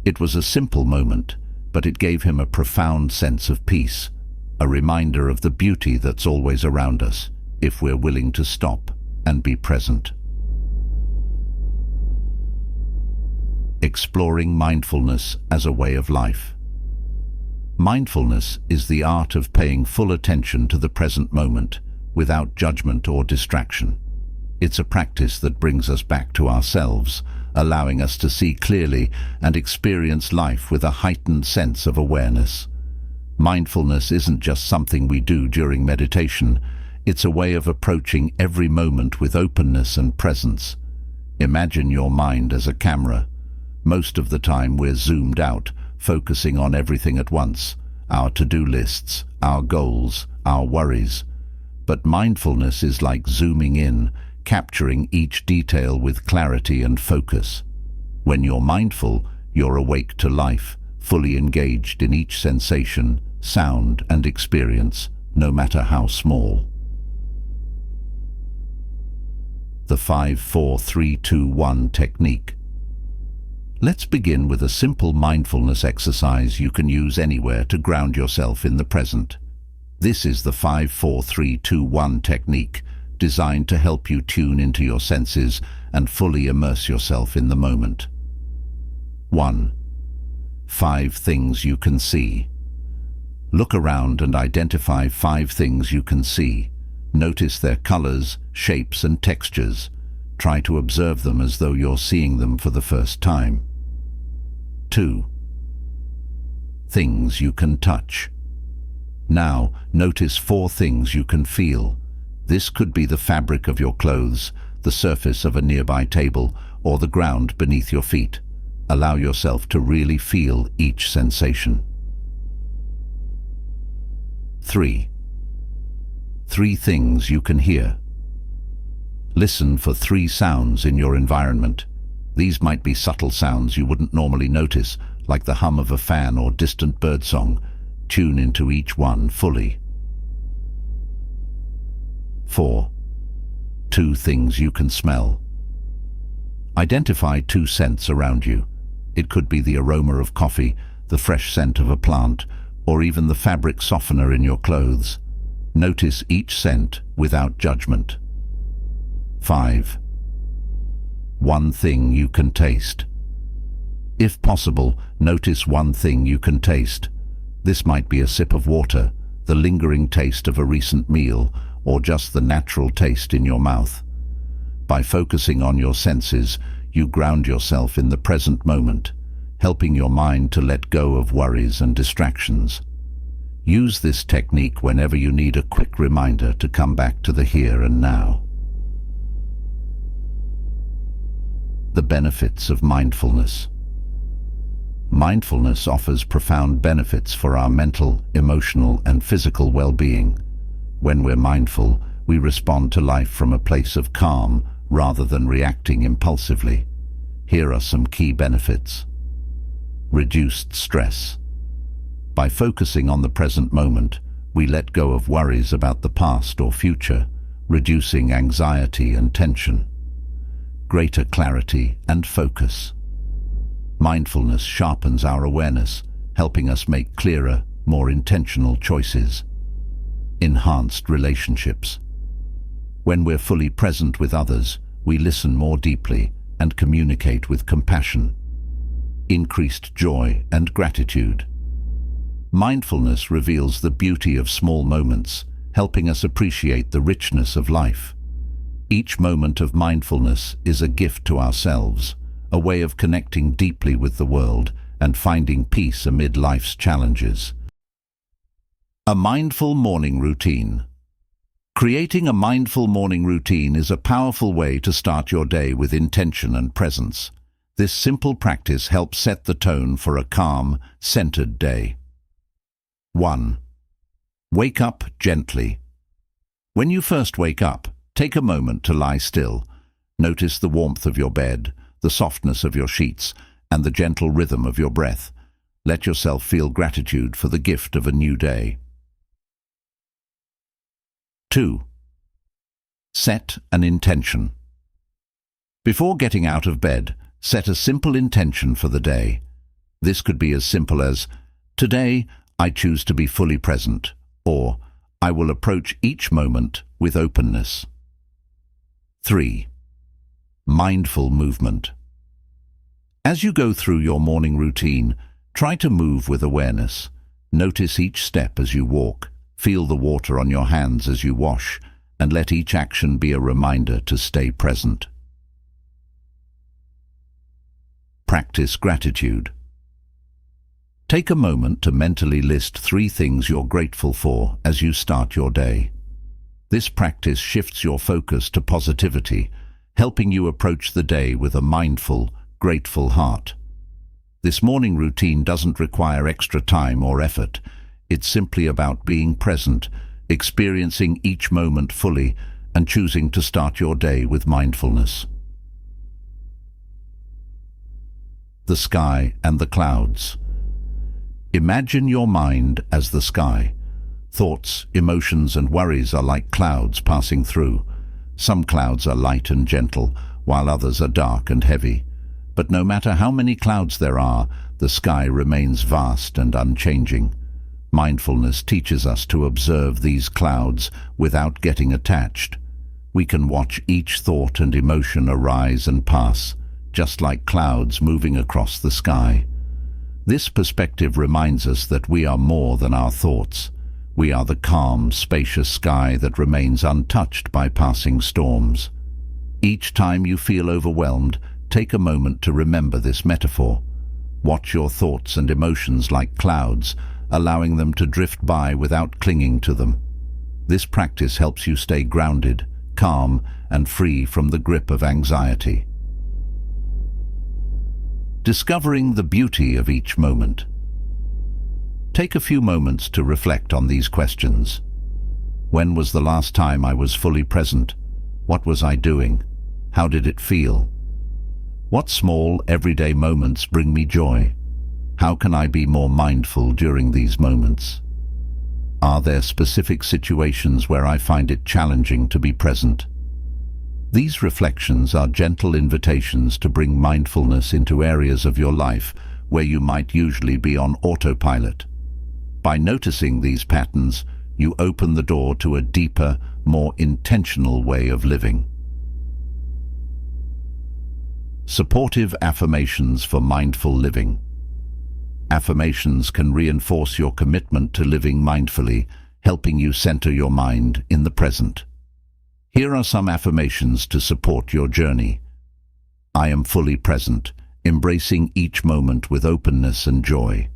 It was a simple moment, but it gave him a profound sense of peace, a reminder of the beauty that's always around us, if we're willing to stop and be present. Exploring mindfulness as a way of life. Mindfulness is the art of paying full attention to the present moment, without judgment or distraction. It's a practice that brings us back to ourselves, allowing us to see clearly and experience life with a heightened sense of awareness. Mindfulness isn't just something we do during meditation. It's a way of approaching every moment with openness and presence. Imagine your mind as a camera. Most of the time we're zoomed out, focusing on everything at once: our to-do lists, our goals, our worries. But mindfulness is like zooming in, capturing each detail with clarity and focus. When you're mindful, you're awake to life, fully engaged in each sensation, sound, and experience, no matter how small. The 5-4-3-2-1 technique. Let's begin with a simple mindfulness exercise you can use anywhere to ground yourself in the present. This is the 5-4-3-2-1 technique, designed to help you tune into your senses and fully immerse yourself in the moment. 1. 5 things you can see. Look around and identify 5 things you can see. Notice their colors, shapes, and textures. Try to observe them as though you're seeing them for the first time. 2. Things you can touch. Now, notice 4 things you can feel. This could be the fabric of your clothes, the surface of a nearby table, or the ground beneath your feet. Allow yourself to really feel each sensation. 3. 3 things you can hear. Listen for 3 sounds in your environment. These might be subtle sounds you wouldn't normally notice, like the hum of a fan or distant birdsong. Tune into each one fully. 4. 2 things you can smell. Identify 2 scents around you. It could be the aroma of coffee, the fresh scent of a plant, or even the fabric softener in your clothes. Notice each scent without judgment. 5. 1 thing you can taste. If possible, notice 1 thing you can taste. This might be a sip of water, the lingering taste of a recent meal, or just the natural taste in your mouth. By focusing on your senses, you ground yourself in the present moment, helping your mind to let go of worries and distractions. Use this technique whenever you need a quick reminder to come back to the here and now. The benefits of mindfulness. Mindfulness offers profound benefits for our mental, emotional, and physical well-being. When we're mindful, we respond to life from a place of calm rather than reacting impulsively. Here are some key benefits. Reduced stress. By focusing on the present moment, we let go of worries about the past or future, reducing anxiety and tension. Greater clarity and focus. Mindfulness sharpens our awareness, helping us make clearer, more intentional choices. Enhanced relationships. When we're fully present with others, we listen more deeply and communicate with compassion. Increased joy and gratitude. Mindfulness reveals the beauty of small moments, helping us appreciate the richness of life. Each moment of mindfulness is a gift to ourselves, a way of connecting deeply with the world and finding peace amid life's challenges. A mindful morning routine. Creating a mindful morning routine is a powerful way to start your day with intention and presence. This simple practice helps set the tone for a calm, centered day. 1. Wake up gently. When you first wake up, take a moment to lie still. Notice the warmth of your bed, the softness of your sheets, and the gentle rhythm of your breath. Let yourself feel gratitude for the gift of a new day. 2. Set an intention. Before getting out of bed, set a simple intention for the day. This could be as simple as, "Today, I choose to be fully present," or "I will approach each moment with openness." 3. Mindful movement. As you go through your morning routine, try to move with awareness. Notice each step as you walk, feel the water on your hands as you wash, and let each action be a reminder to stay present. Practice gratitude. Take a moment to mentally list 3 things you're grateful for as you start your day. This practice shifts your focus to positivity, helping you approach the day with a mindful, grateful heart. This morning routine doesn't require extra time or effort. It's simply about being present, experiencing each moment fully, and choosing to start your day with mindfulness. The sky and the clouds. Imagine your mind as the sky. Thoughts, emotions, and worries are like clouds passing through. Some clouds are light and gentle, while others are dark and heavy. But no matter how many clouds there are, the sky remains vast and unchanging. Mindfulness teaches us to observe these clouds without getting attached. We can watch each thought and emotion arise and pass, just like clouds moving across the sky. This perspective reminds us that we are more than our thoughts. We are the calm, spacious sky that remains untouched by passing storms. Each time you feel overwhelmed, take a moment to remember this metaphor. Watch your thoughts and emotions like clouds, allowing them to drift by without clinging to them. This practice helps you stay grounded, calm, and free from the grip of anxiety. Discovering the beauty of each moment. Take a few moments to reflect on these questions. When was the last time I was fully present? What was I doing? How did it feel? What small, everyday moments bring me joy? How can I be more mindful during these moments? Are there specific situations where I find it challenging to be present? These reflections are gentle invitations to bring mindfulness into areas of your life where you might usually be on autopilot. By noticing these patterns, you open the door to a deeper, more intentional way of living. Supportive affirmations for mindful living. Affirmations can reinforce your commitment to living mindfully, helping you center your mind in the present. Here are some affirmations to support your journey. I am fully present, embracing each moment with openness and joy.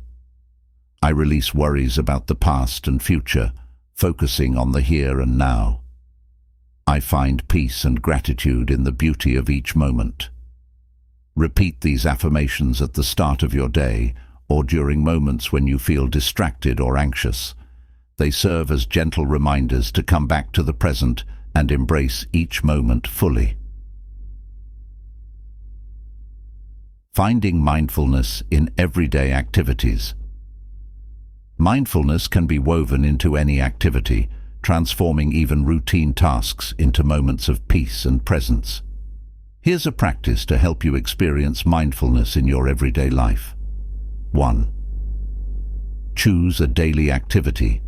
I release worries about the past and future, focusing on the here and now. I find peace and gratitude in the beauty of each moment. Repeat these affirmations at the start of your day or during moments when you feel distracted or anxious. They serve as gentle reminders to come back to the present and embrace each moment fully. Finding mindfulness in everyday activities. Mindfulness can be woven into any activity, transforming even routine tasks into moments of peace and presence. Here's a practice to help you experience mindfulness in your everyday life. 1. Choose a daily activity.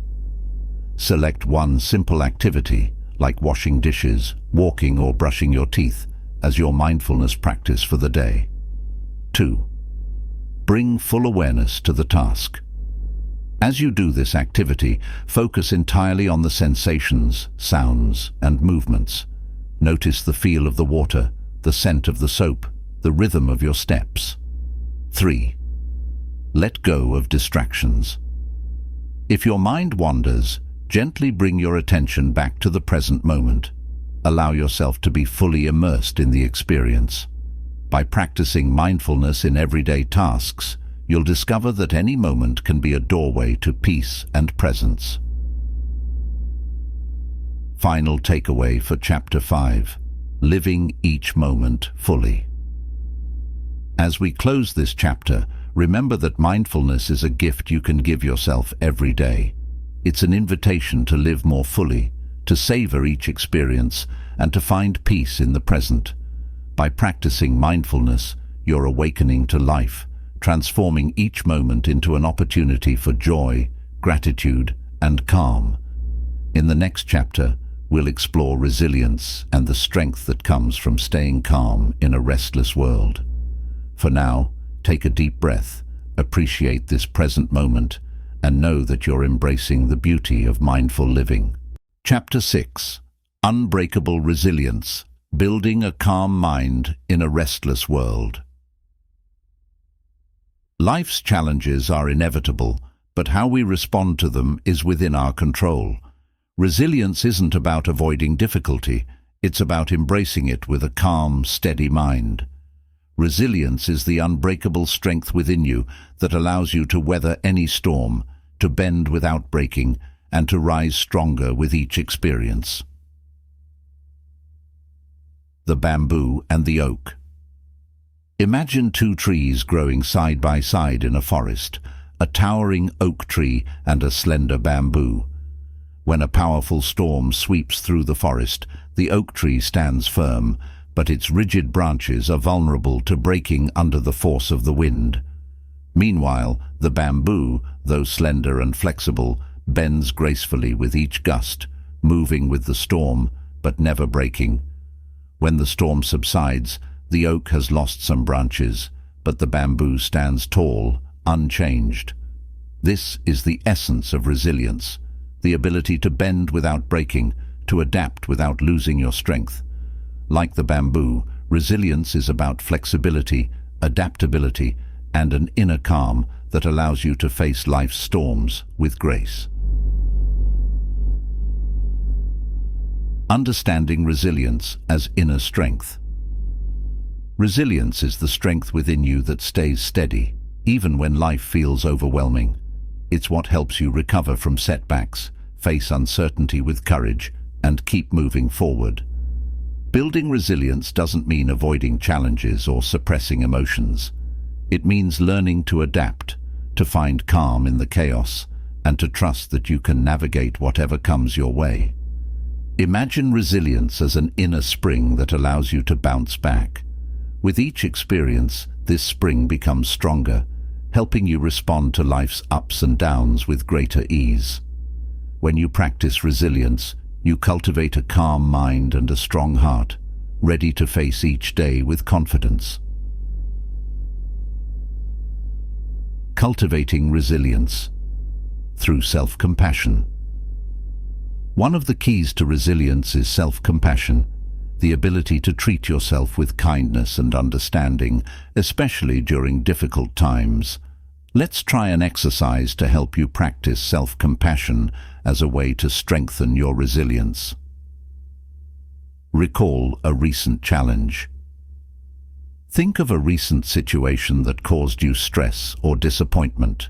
Select one simple activity, like washing dishes, walking or brushing your teeth, as your mindfulness practice for the day. 2. Bring full awareness to the task. As you do this activity, focus entirely on the sensations, sounds, and movements. Notice the feel of the water, the scent of the soap, the rhythm of your steps. 3. Let go of distractions. If your mind wanders, gently bring your attention back to the present moment. Allow yourself to be fully immersed in the experience. By practicing mindfulness in everyday tasks, you'll discover that any moment can be a doorway to peace and presence. Final takeaway for Chapter 5: Living each moment fully. As we close this chapter, remember that mindfulness is a gift you can give yourself every day. It's an invitation to live more fully, to savor each experience, and to find peace in the present. By practicing mindfulness, you're awakening to life, transforming each moment into an opportunity for joy, gratitude, and calm. In the next chapter, we'll explore resilience and the strength that comes from staying calm in a restless world. For now, take a deep breath, appreciate this present moment, and know that you're embracing the beauty of mindful living. Chapter 6: Unbreakable Resilience: Building a Calm Mind in a Restless World. Life's challenges are inevitable, but how we respond to them is within our control. Resilience isn't about avoiding difficulty, it's about embracing it with a calm, steady mind. Resilience is the unbreakable strength within you that allows you to weather any storm, to bend without breaking, and to rise stronger with each experience. The bamboo and the oak. Imagine two trees growing side by side in a forest, a towering oak tree and a slender bamboo. When a powerful storm sweeps through the forest, the oak tree stands firm, but its rigid branches are vulnerable to breaking under the force of the wind. Meanwhile, the bamboo, though slender and flexible, bends gracefully with each gust, moving with the storm, but never breaking. When the storm subsides, the oak has lost some branches, but the bamboo stands tall, unchanged. This is the essence of resilience, the ability to bend without breaking, to adapt without losing your strength. Like the bamboo, resilience is about flexibility, adaptability, and an inner calm that allows you to face life's storms with grace. Understanding resilience as inner strength. Resilience is the strength within you that stays steady, even when life feels overwhelming. It's what helps you recover from setbacks, face uncertainty with courage, and keep moving forward. Building resilience doesn't mean avoiding challenges or suppressing emotions. It means learning to adapt, to find calm in the chaos, and to trust that you can navigate whatever comes your way. Imagine resilience as an inner spring that allows you to bounce back. With each experience, this spring becomes stronger, helping you respond to life's ups and downs with greater ease. When you practice resilience, you cultivate a calm mind and a strong heart, ready to face each day with confidence. Cultivating resilience through self-compassion. One of the keys to resilience is self-compassion, the ability to treat yourself with kindness and understanding, especially during difficult times. Let's try an exercise to help you practice self-compassion as a way to strengthen your resilience. Recall a recent challenge. Think of a recent situation that caused you stress or disappointment.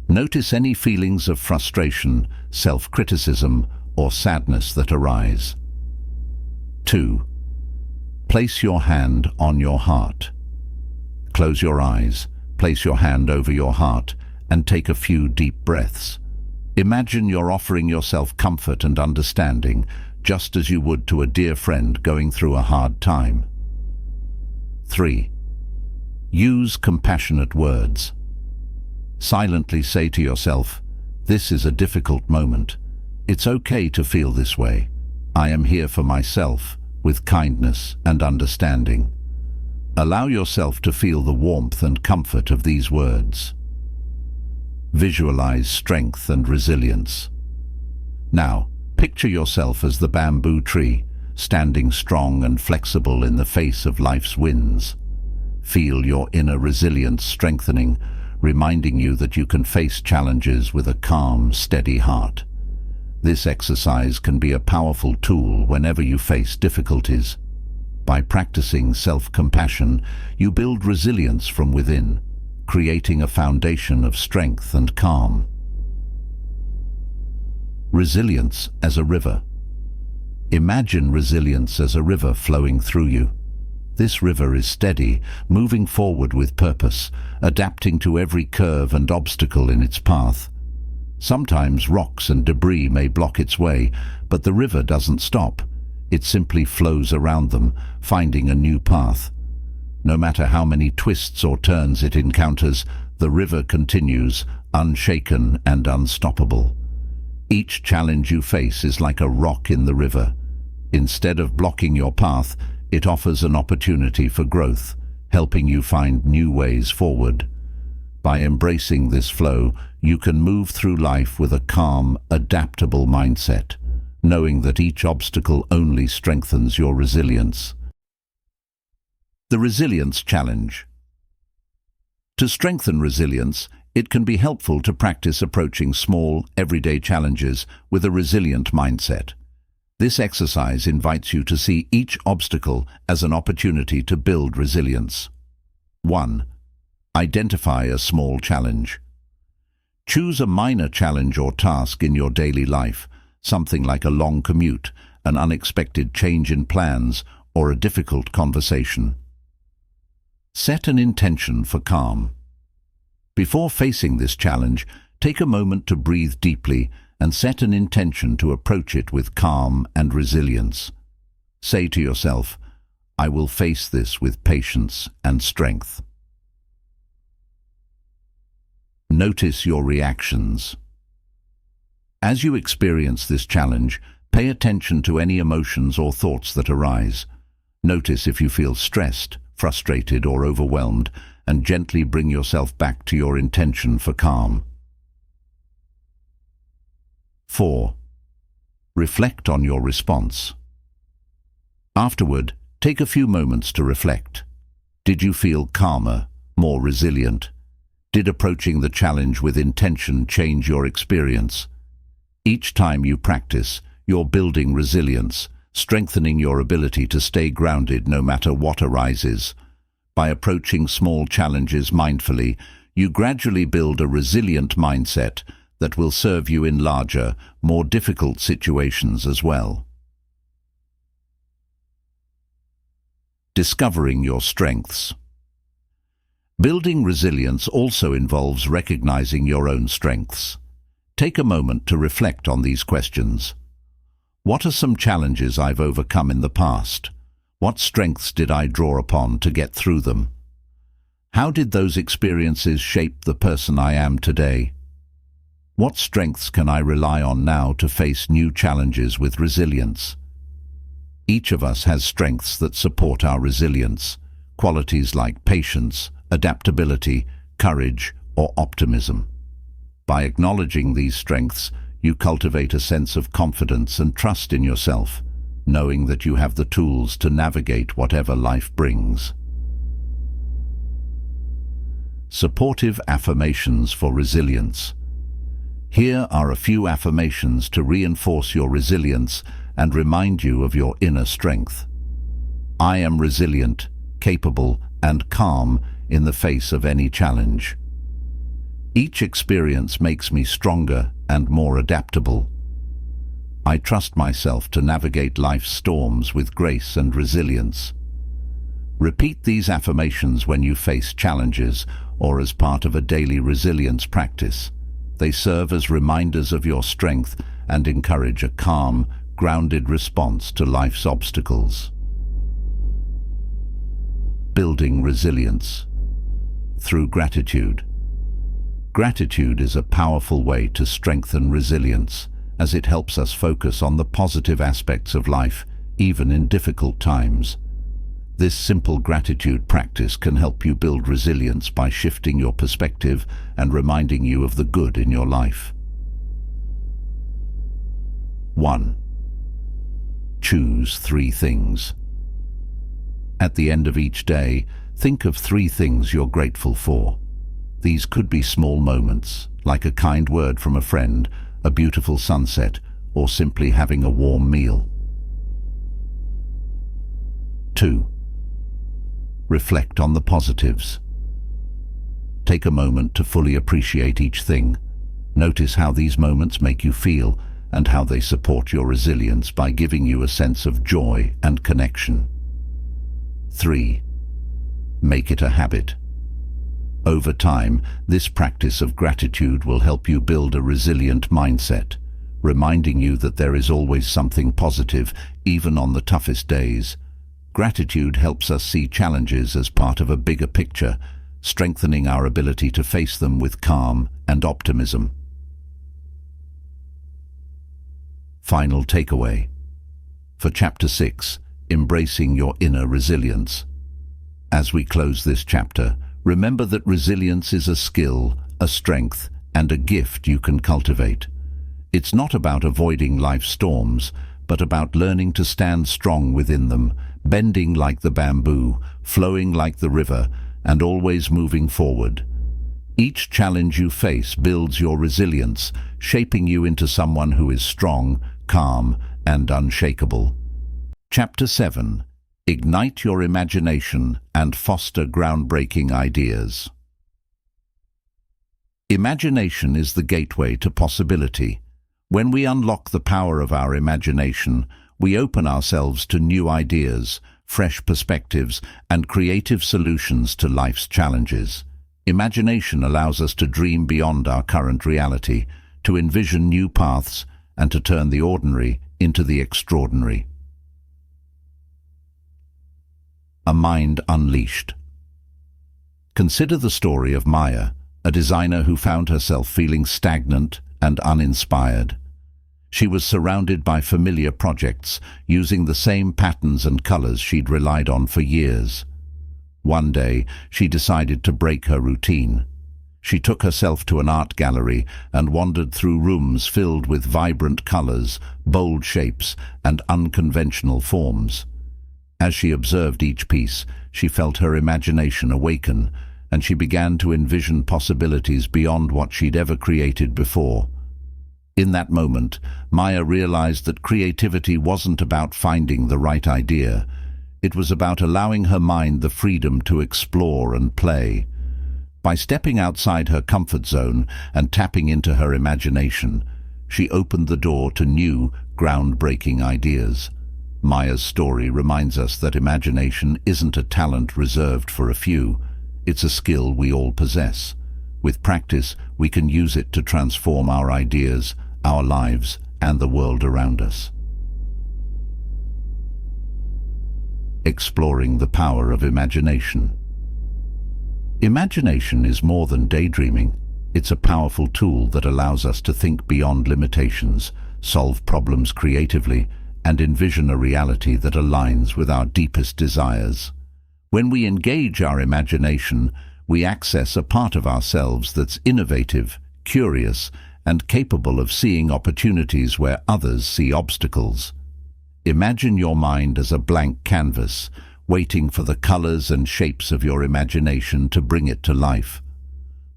Notice any feelings of frustration, self-criticism, or sadness that arise. 2. Place your hand on your heart. Close your eyes, place your hand over your heart, and take a few deep breaths. Imagine you're offering yourself comfort and understanding, just as you would to a dear friend going through a hard time. 3. Use compassionate words. Silently say to yourself, "This is a difficult moment. It's okay to feel this way. I am here for myself," with kindness and understanding. Allow yourself to feel the warmth and comfort of these words. Visualize strength and resilience. Now, picture yourself as the bamboo tree, standing strong and flexible in the face of life's winds. Feel your inner resilience strengthening, reminding you that you can face challenges with a calm, steady heart. This exercise can be a powerful tool whenever you face difficulties. By practicing self-compassion, you build resilience from within, creating a foundation of strength and calm. Resilience as a river. Imagine resilience as a river flowing through you. This river is steady, moving forward with purpose, adapting to every curve and obstacle in its path. Sometimes rocks and debris may block its way, but the river doesn't stop. It simply flows around them, finding a new path. No matter how many twists or turns it encounters, the river continues, unshaken and unstoppable. Each challenge you face is like a rock in the river. Instead of blocking your path, it offers an opportunity for growth, helping you find new ways forward. By embracing this flow, you can move through life with a calm, adaptable mindset, knowing that each obstacle only strengthens your resilience. The Resilience Challenge. To strengthen resilience, it can be helpful to practice approaching small, everyday challenges with a resilient mindset. This exercise invites you to see each obstacle as an opportunity to build resilience. 1. Identify a small challenge. Choose a minor challenge or task in your daily life, something like a long commute, an unexpected change in plans, or a difficult conversation. Set an intention for calm. Before facing this challenge, take a moment to breathe deeply and set an intention to approach it with calm and resilience. Say to yourself, "I will face this with patience and strength." Notice your reactions. As you experience this challenge, pay attention to any emotions or thoughts that arise. Notice if you feel stressed, frustrated, or overwhelmed, and gently bring yourself back to your intention for calm. 4. Reflect on your response. Afterward, take a few moments to reflect. Did you feel calmer, more resilient? Did approaching the challenge with intention change your experience? Each time you practice, you're building resilience, strengthening your ability to stay grounded no matter what arises. By approaching small challenges mindfully, you gradually build a resilient mindset that will serve you in larger, more difficult situations as well. Discovering your strengths. Building resilience also involves recognizing your own strengths. Take a moment to reflect on these questions. What are some challenges I've overcome in the past? What strengths did I draw upon to get through them? How did those experiences shape the person I am today? What strengths can I rely on now to face new challenges with resilience? Each of us has strengths that support our resilience, qualities like patience, adaptability, courage, or optimism. By acknowledging these strengths, you cultivate a sense of confidence and trust in yourself, knowing that you have the tools to navigate whatever life brings. Supportive affirmations for resilience. Here are a few affirmations to reinforce your resilience and remind you of your inner strength. I am resilient, capable, and calm in the face of any challenge. Each experience makes me stronger and more adaptable. I trust myself to navigate life's storms with grace and resilience. Repeat these affirmations when you face challenges or as part of a daily resilience practice. They serve as reminders of your strength and encourage a calm, grounded response to life's obstacles. Building resilience through gratitude. Gratitude is a powerful way to strengthen resilience, as it helps us focus on the positive aspects of life, even in difficult times. This simple gratitude practice can help you build resilience by shifting your perspective and reminding you of the good in your life. 1. Choose 3 things. At the end of each day, think of 3 things you're grateful for. These could be small moments, like a kind word from a friend, a beautiful sunset, or simply having a warm meal. 2. Reflect on the positives. Take a moment to fully appreciate each thing. Notice how these moments make you feel and how they support your resilience by giving you a sense of joy and connection. 3. Make it a habit. Over time, this practice of gratitude will help you build a resilient mindset, reminding you that there is always something positive, even on the toughest days. Gratitude helps us see challenges as part of a bigger picture, strengthening our ability to face them with calm and optimism. Final takeaway. For Chapter 6, Embracing Your Inner Resilience. As we close this chapter, remember that resilience is a skill, a strength, and a gift you can cultivate. It's not about avoiding life's storms, but about learning to stand strong within them, bending like the bamboo, flowing like the river, and always moving forward. Each challenge you face builds your resilience, shaping you into someone who is strong, calm, and unshakable. Chapter 7. Ignite your imagination and foster groundbreaking ideas. Imagination is the gateway to possibility. When we unlock the power of our imagination, we open ourselves to new ideas, fresh perspectives, and creative solutions to life's challenges. Imagination allows us to dream beyond our current reality, to envision new paths, and to turn the ordinary into the extraordinary. A Mind Unleashed. Consider the story of Maya, a designer who found herself feeling stagnant and uninspired. She was surrounded by familiar projects, using the same patterns and colors she'd relied on for years. One day, she decided to break her routine. She took herself to an art gallery and wandered through rooms filled with vibrant colors, bold shapes, and unconventional forms. As she observed each piece, she felt her imagination awaken, and she began to envision possibilities beyond what she'd ever created before. In that moment, Maya realized that creativity wasn't about finding the right idea. It was about allowing her mind the freedom to explore and play. By stepping outside her comfort zone and tapping into her imagination, she opened the door to new, groundbreaking ideas. Maya's story reminds us that imagination isn't a talent reserved for a few. It's a skill we all possess. With practice, we can use it to transform our ideas, our lives, and the world around us. Exploring the power of imagination. Imagination is more than daydreaming. It's a powerful tool that allows us to think beyond limitations, solve problems creatively, and envision a reality that aligns with our deepest desires. When we engage our imagination, we access a part of ourselves that's innovative, curious, and capable of seeing opportunities where others see obstacles. Imagine your mind as a blank canvas, waiting for the colors and shapes of your imagination to bring it to life.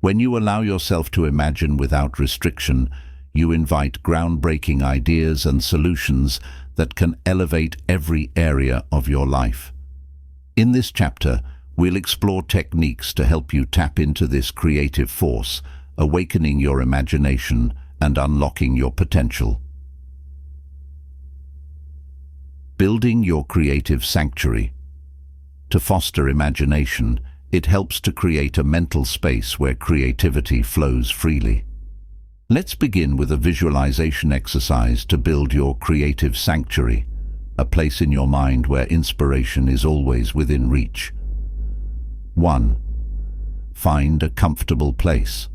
When you allow yourself to imagine without restriction, you invite groundbreaking ideas and solutions that can elevate every area of your life. In this chapter, we'll explore techniques to help you tap into this creative force, awakening your imagination and unlocking your potential. Building your creative sanctuary. To foster imagination, it helps to create a mental space where creativity flows freely. Let's begin with a visualization exercise to build your creative sanctuary, a place in your mind where inspiration is always within reach. 1. Find a comfortable place.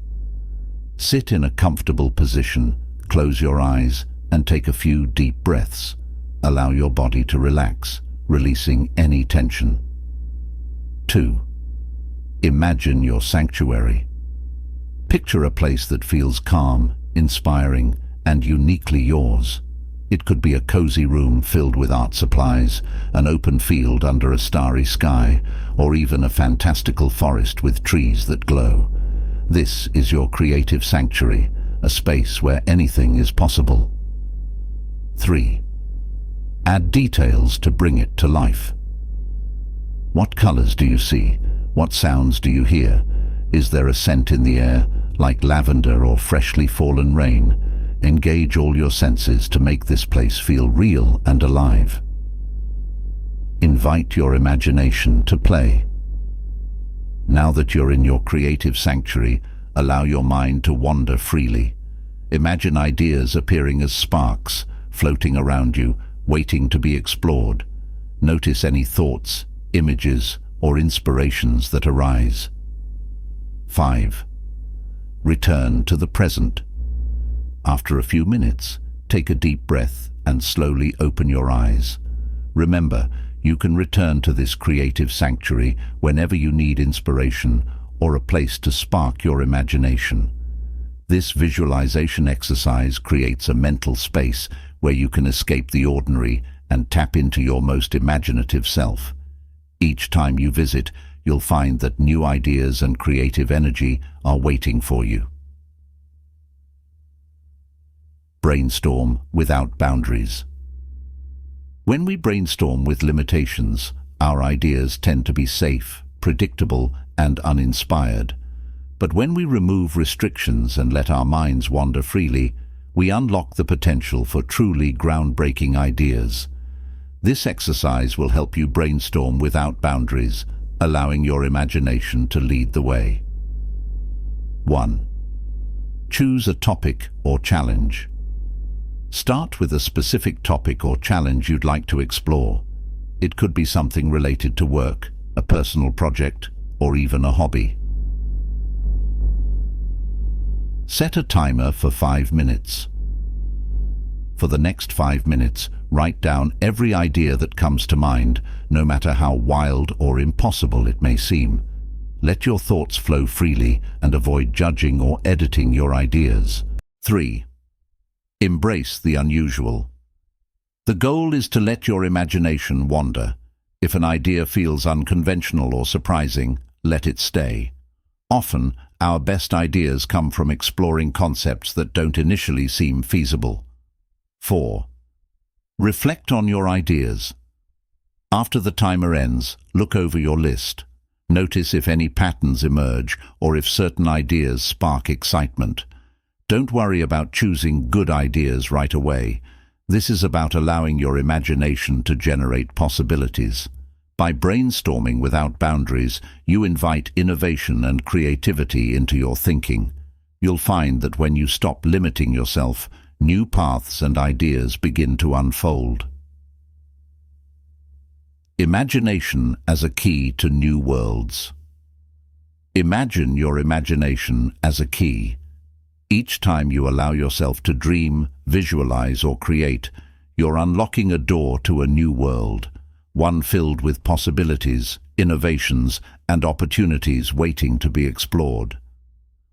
Sit in a comfortable position, close your eyes, and take a few deep breaths. Allow your body to relax, releasing any tension. 2. Imagine your sanctuary. Picture a place that feels calm, inspiring, and uniquely yours. It could be a cozy room filled with art supplies, an open field under a starry sky, or even a fantastical forest with trees that glow. This is your creative sanctuary, a space where anything is possible. 3. Add details to bring it to life. What colors do you see? What sounds do you hear? Is there a scent in the air, like lavender or freshly fallen rain? Engage all your senses to make this place feel real and alive. Invite your imagination to play. Now that you're in your creative sanctuary, allow your mind to wander freely. Imagine ideas appearing as sparks, floating around you, waiting to be explored. Notice any thoughts, images, or inspirations that arise. 5. Return to the present. After a few minutes, take a deep breath and slowly open your eyes. Remember, you can return to this creative sanctuary whenever you need inspiration or a place to spark your imagination. This visualization exercise creates a mental space where you can escape the ordinary and tap into your most imaginative self. Each time you visit, you'll find that new ideas and creative energy are waiting for you. Brainstorm without boundaries. When we brainstorm with limitations, our ideas tend to be safe, predictable, and uninspired. But when we remove restrictions and let our minds wander freely, we unlock the potential for truly groundbreaking ideas. This exercise will help you brainstorm without boundaries, allowing your imagination to lead the way. 1. Choose a topic or challenge. Start with a specific topic or challenge you'd like to explore. It could be something related to work, a personal project, or even a hobby. Set a timer for 5 minutes. For the next 5 minutes, write down every idea that comes to mind, no matter how wild or impossible it may seem. Let your thoughts flow freely and avoid judging or editing your ideas. 3. Embrace the unusual. The goal is to let your imagination wander. If an idea feels unconventional or surprising, let it stay. Often, our best ideas come from exploring concepts that don't initially seem feasible. 4. Reflect on your ideas. After the timer ends, look over your list. Notice if any patterns emerge or if certain ideas spark excitement. Don't worry about choosing good ideas right away. This is about allowing your imagination to generate possibilities. By brainstorming without boundaries, you invite innovation and creativity into your thinking. You'll find that when you stop limiting yourself, new paths and ideas begin to unfold. Imagination as a key to new worlds. Imagine your imagination as a key. Each time you allow yourself to dream, visualize, or create, you're unlocking a door to a new world, one filled with possibilities, innovations, and opportunities waiting to be explored.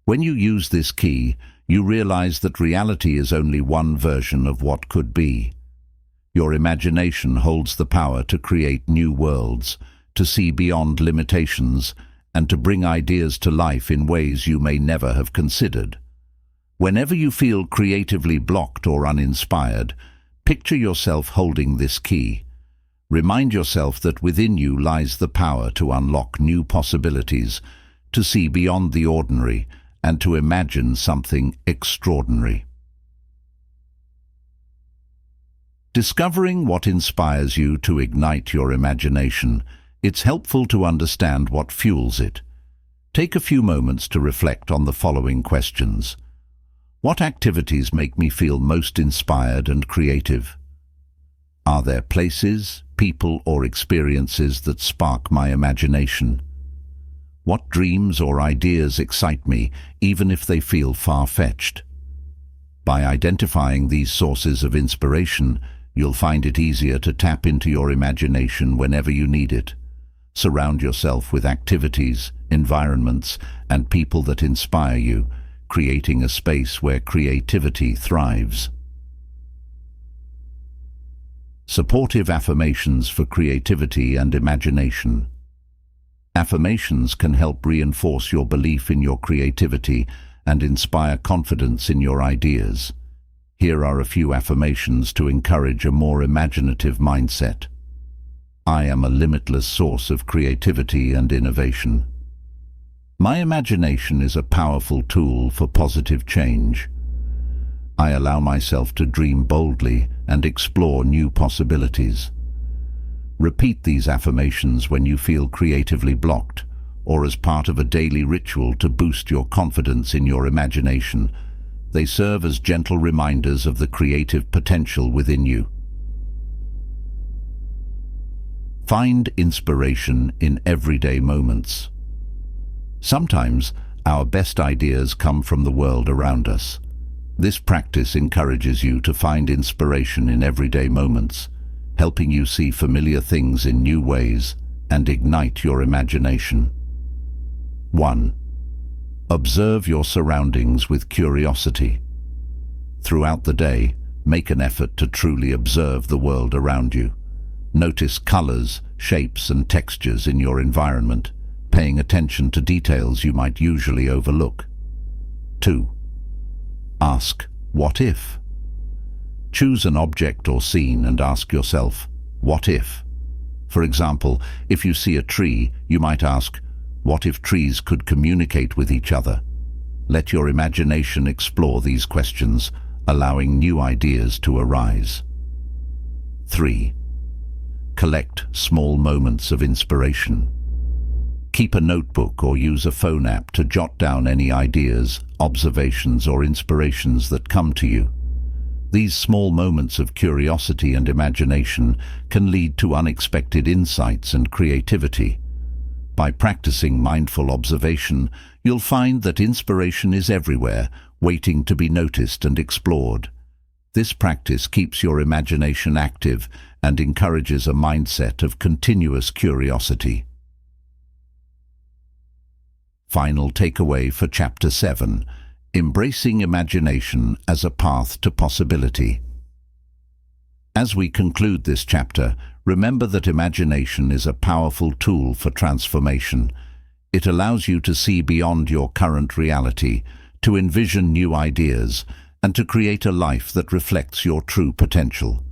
When you use this key, you realize that reality is only one version of what could be. Your imagination holds the power to create new worlds, to see beyond limitations, and to bring ideas to life in ways you may never have considered. Whenever you feel creatively blocked or uninspired, picture yourself holding this key. Remind yourself that within you lies the power to unlock new possibilities, to see beyond the ordinary, and to imagine something extraordinary. Discovering what inspires you to ignite your imagination, it's helpful to understand what fuels it. Take a few moments to reflect on the following questions. What activities make me feel most inspired and creative? Are there places, people, or experiences that spark my imagination? What dreams or ideas excite me, even if they feel far-fetched? By identifying these sources of inspiration, you'll find it easier to tap into your imagination whenever you need it. Surround yourself with activities, environments, and people that inspire you, creating a space where creativity thrives. Supportive affirmations for creativity and imagination. Affirmations can help reinforce your belief in your creativity and inspire confidence in your ideas. Here are a few affirmations to encourage a more imaginative mindset. I am a limitless source of creativity and innovation. My imagination is a powerful tool for positive change. I allow myself to dream boldly and explore new possibilities. Repeat these affirmations when you feel creatively blocked, or as part of a daily ritual to boost your confidence in your imagination. They serve as gentle reminders of the creative potential within you. Find inspiration in everyday moments. Sometimes our best ideas come from the world around us. This practice encourages you to find inspiration in everyday moments, helping you see familiar things in new ways and ignite your imagination. 1. Observe your surroundings with curiosity. Throughout the day, make an effort to truly observe the world around you. Notice colors, shapes, and textures in your environment, paying attention to details you might usually overlook. 2. Ask, what if? Choose an object or scene and ask yourself, what if? For example, if you see a tree, you might ask, what if trees could communicate with each other? Let your imagination explore these questions, allowing new ideas to arise. 3. Collect small moments of inspiration. Keep a notebook or use a phone app to jot down any ideas, observations, or inspirations that come to you. These small moments of curiosity and imagination can lead to unexpected insights and creativity. By practicing mindful observation, you'll find that inspiration is everywhere, waiting to be noticed and explored. This practice keeps your imagination active and encourages a mindset of continuous curiosity. Final takeaway for Chapter 7: Embracing imagination as a path to possibility. As we conclude this chapter, remember that imagination is a powerful tool for transformation. It allows you to see beyond your current reality, to envision new ideas, and to create a life that reflects your true potential.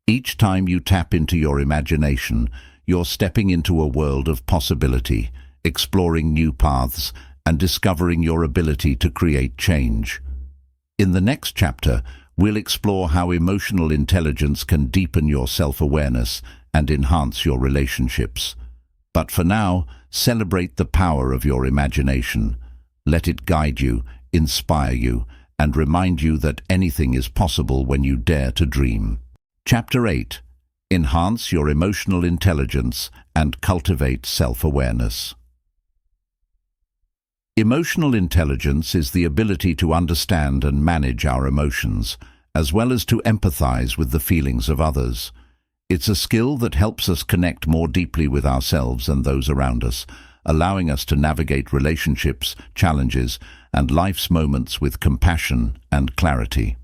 Each time you tap into your imagination, you're stepping into a world of possibility, exploring new paths, and discovering your ability to create change. In the next chapter, we'll explore how emotional intelligence can deepen your self-awareness and enhance your relationships. But for now, celebrate the power of your imagination. Let it guide you, inspire you, and remind you that anything is possible when you dare to dream. Chapter 8: Enhance your emotional intelligence and cultivate self-awareness. Emotional intelligence is the ability to understand and manage our emotions, as well as to empathize with the feelings of others. It's a skill that helps us connect more deeply with ourselves and those around us, allowing us to navigate relationships, challenges, and life's moments with compassion and clarity.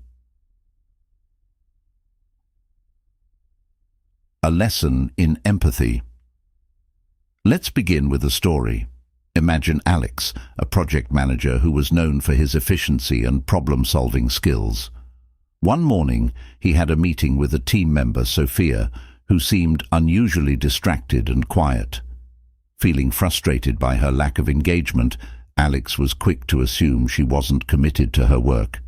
A lesson in empathy. Let's begin with a story. Imagine Alex, a project manager who was known for his efficiency and problem-solving skills. One morning, he had a meeting with a team member, Sophia, who seemed unusually distracted and quiet. Feeling frustrated by her lack of engagement, Alex was quick to assume she wasn't committed to her work.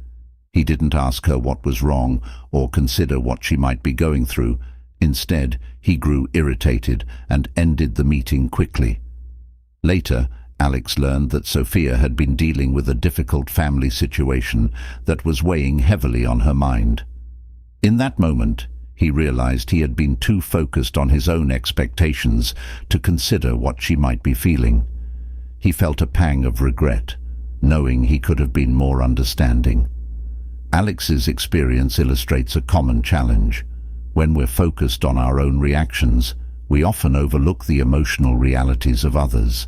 He didn't ask her what was wrong or consider what she might be going through. Instead, he grew irritated and ended the meeting quickly. Later, Alex learned that Sophia had been dealing with a difficult family situation that was weighing heavily on her mind. In that moment, he realized he had been too focused on his own expectations to consider what she might be feeling. He felt a pang of regret, knowing he could have been more understanding. Alex's experience illustrates a common challenge. When we're focused on our own reactions, we often overlook the emotional realities of others.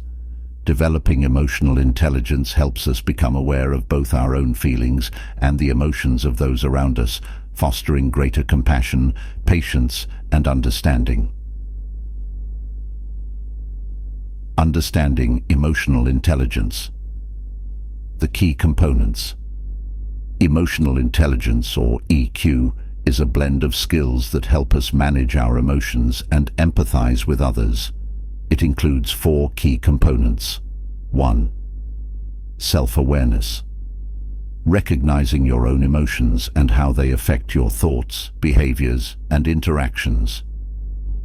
Developing emotional intelligence helps us become aware of both our own feelings and the emotions of those around us, fostering greater compassion, patience, and understanding. Understanding emotional intelligence. The key components. Emotional intelligence, or EQ, is a blend of skills that help us manage our emotions and empathize with others. It includes 4 key components. 1. Self-awareness. Recognizing your own emotions and how they affect your thoughts, behaviors, and interactions.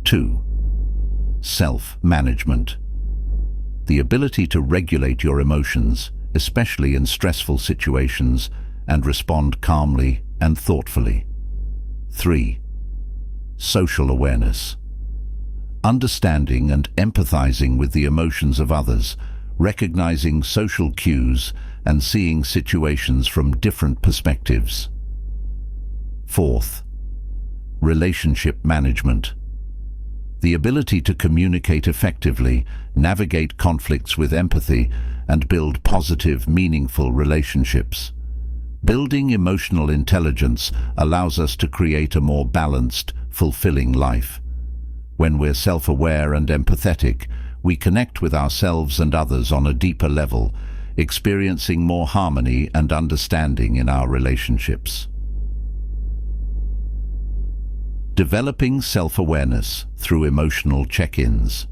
2. Self-management. The ability to regulate your emotions, especially in stressful situations, and respond calmly and thoughtfully. 3. Social awareness. Understanding and empathizing with the emotions of others, recognizing social cues and seeing situations from different perspectives. 4th, relationship management. The ability to communicate effectively, navigate conflicts with empathy, and build positive, meaningful relationships. Building emotional intelligence allows us to create a more balanced, fulfilling life. When we're self-aware and empathetic, we connect with ourselves and others on a deeper level, experiencing more harmony and understanding in our relationships. Developing self-awareness through emotional check-ins.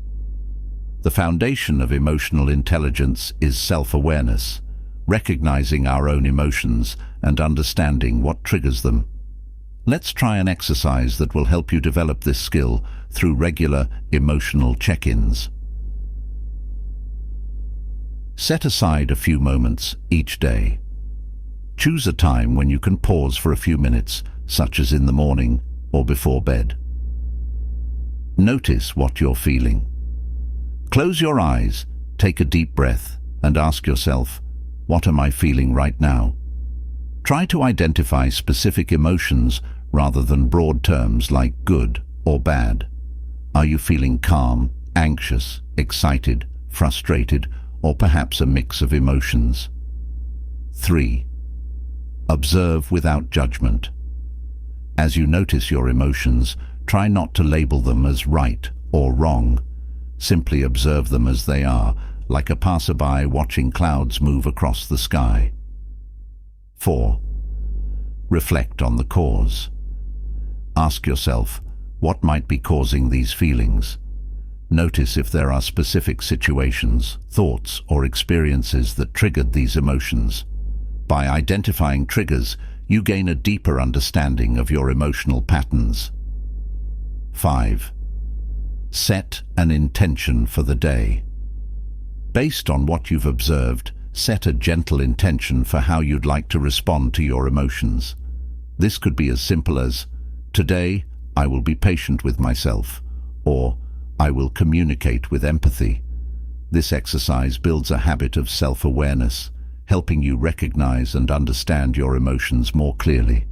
The foundation of emotional intelligence is self-awareness, recognizing our own emotions and understanding what triggers them. Let's try an exercise that will help you develop this skill through regular emotional check-ins. Set aside a few moments each day. Choose a time when you can pause for a few minutes, such as in the morning or before bed. Notice what you're feeling. Close your eyes, take a deep breath, and ask yourself, what am I feeling right now? Try to identify specific emotions rather than broad terms like good or bad. Are you feeling calm, anxious, excited, frustrated, or perhaps a mix of emotions? 3. Observe without judgment. As you notice your emotions, try not to label them as right or wrong. Simply observe them as they are, like a passerby watching clouds move across the sky. 4. Reflect on the cause. Ask yourself, what might be causing these feelings? Notice if there are specific situations, thoughts, or experiences that triggered these emotions. By identifying triggers, you gain a deeper understanding of your emotional patterns. 5. Set an intention for the day. Based on what you've observed, set a gentle intention for how you'd like to respond to your emotions. This could be as simple as, today, I will be patient with myself, or I will communicate with empathy. This exercise builds a habit of self-awareness, helping you recognize and understand your emotions more clearly.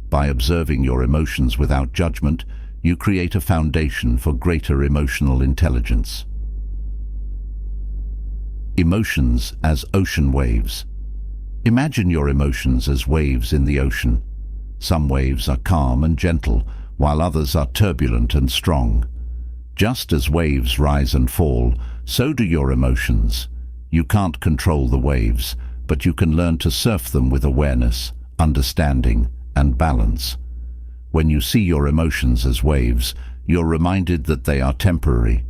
By observing your emotions without judgment, you create a foundation for greater emotional intelligence. Emotions as ocean waves. Imagine your emotions as waves in the ocean. Some waves are calm and gentle, while others are turbulent and strong. Just as waves rise and fall, so do your emotions. You can't control the waves, but you can learn to surf them with awareness, understanding, and balance. When you see your emotions as waves, you're reminded that they are temporary.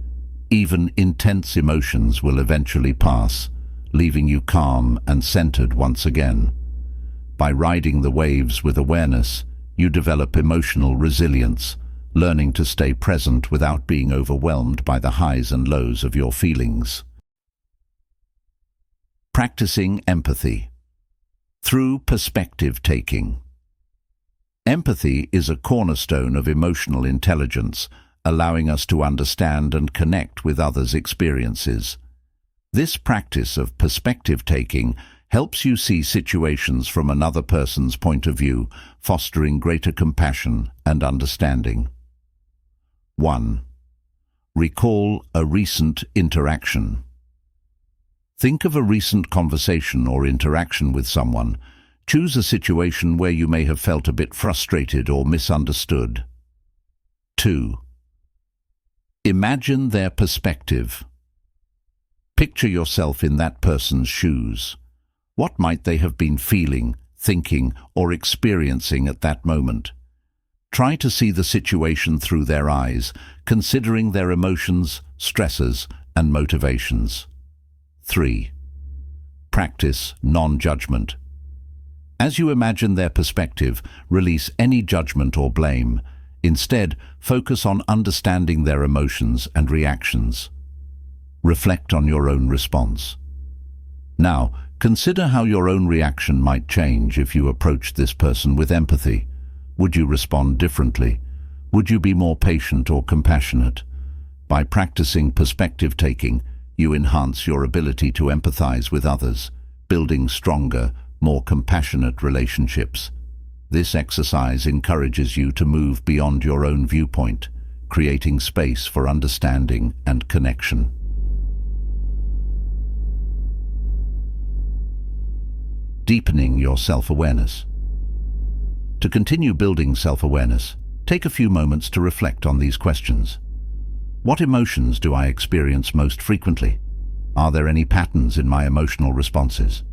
Even intense emotions will eventually pass, leaving you calm and centered once again. By riding the waves with awareness, you develop emotional resilience, learning to stay present without being overwhelmed by the highs and lows of your feelings. Practicing empathy. Through perspective taking. Empathy is a cornerstone of emotional intelligence, allowing us to understand and connect with others' experiences. This practice of perspective taking helps you see situations from another person's point of view, fostering greater compassion and understanding. 1. Recall a recent interaction. Think of a recent conversation or interaction with someone. Choose a situation where you may have felt a bit frustrated or misunderstood. 2. Imagine their perspective. Picture yourself in that person's shoes. What might they have been feeling, thinking, or experiencing at that moment? Try to see the situation through their eyes, considering their emotions, stresses, and motivations. 3. Practice non-judgment. As you imagine their perspective, release any judgment or blame. Instead, focus on understanding their emotions and reactions. Reflect on your own response. Now, consider how your own reaction might change if you approached this person with empathy. Would you respond differently? Would you be more patient or compassionate? By practicing perspective taking, you enhance your ability to empathize with others, building stronger, more compassionate relationships. This exercise encourages you to move beyond your own viewpoint, creating space for understanding and connection. Deepening your self-awareness. To continue building self-awareness, take a few moments to reflect on these questions. What emotions do I experience most frequently? Are there any patterns in my emotional responses?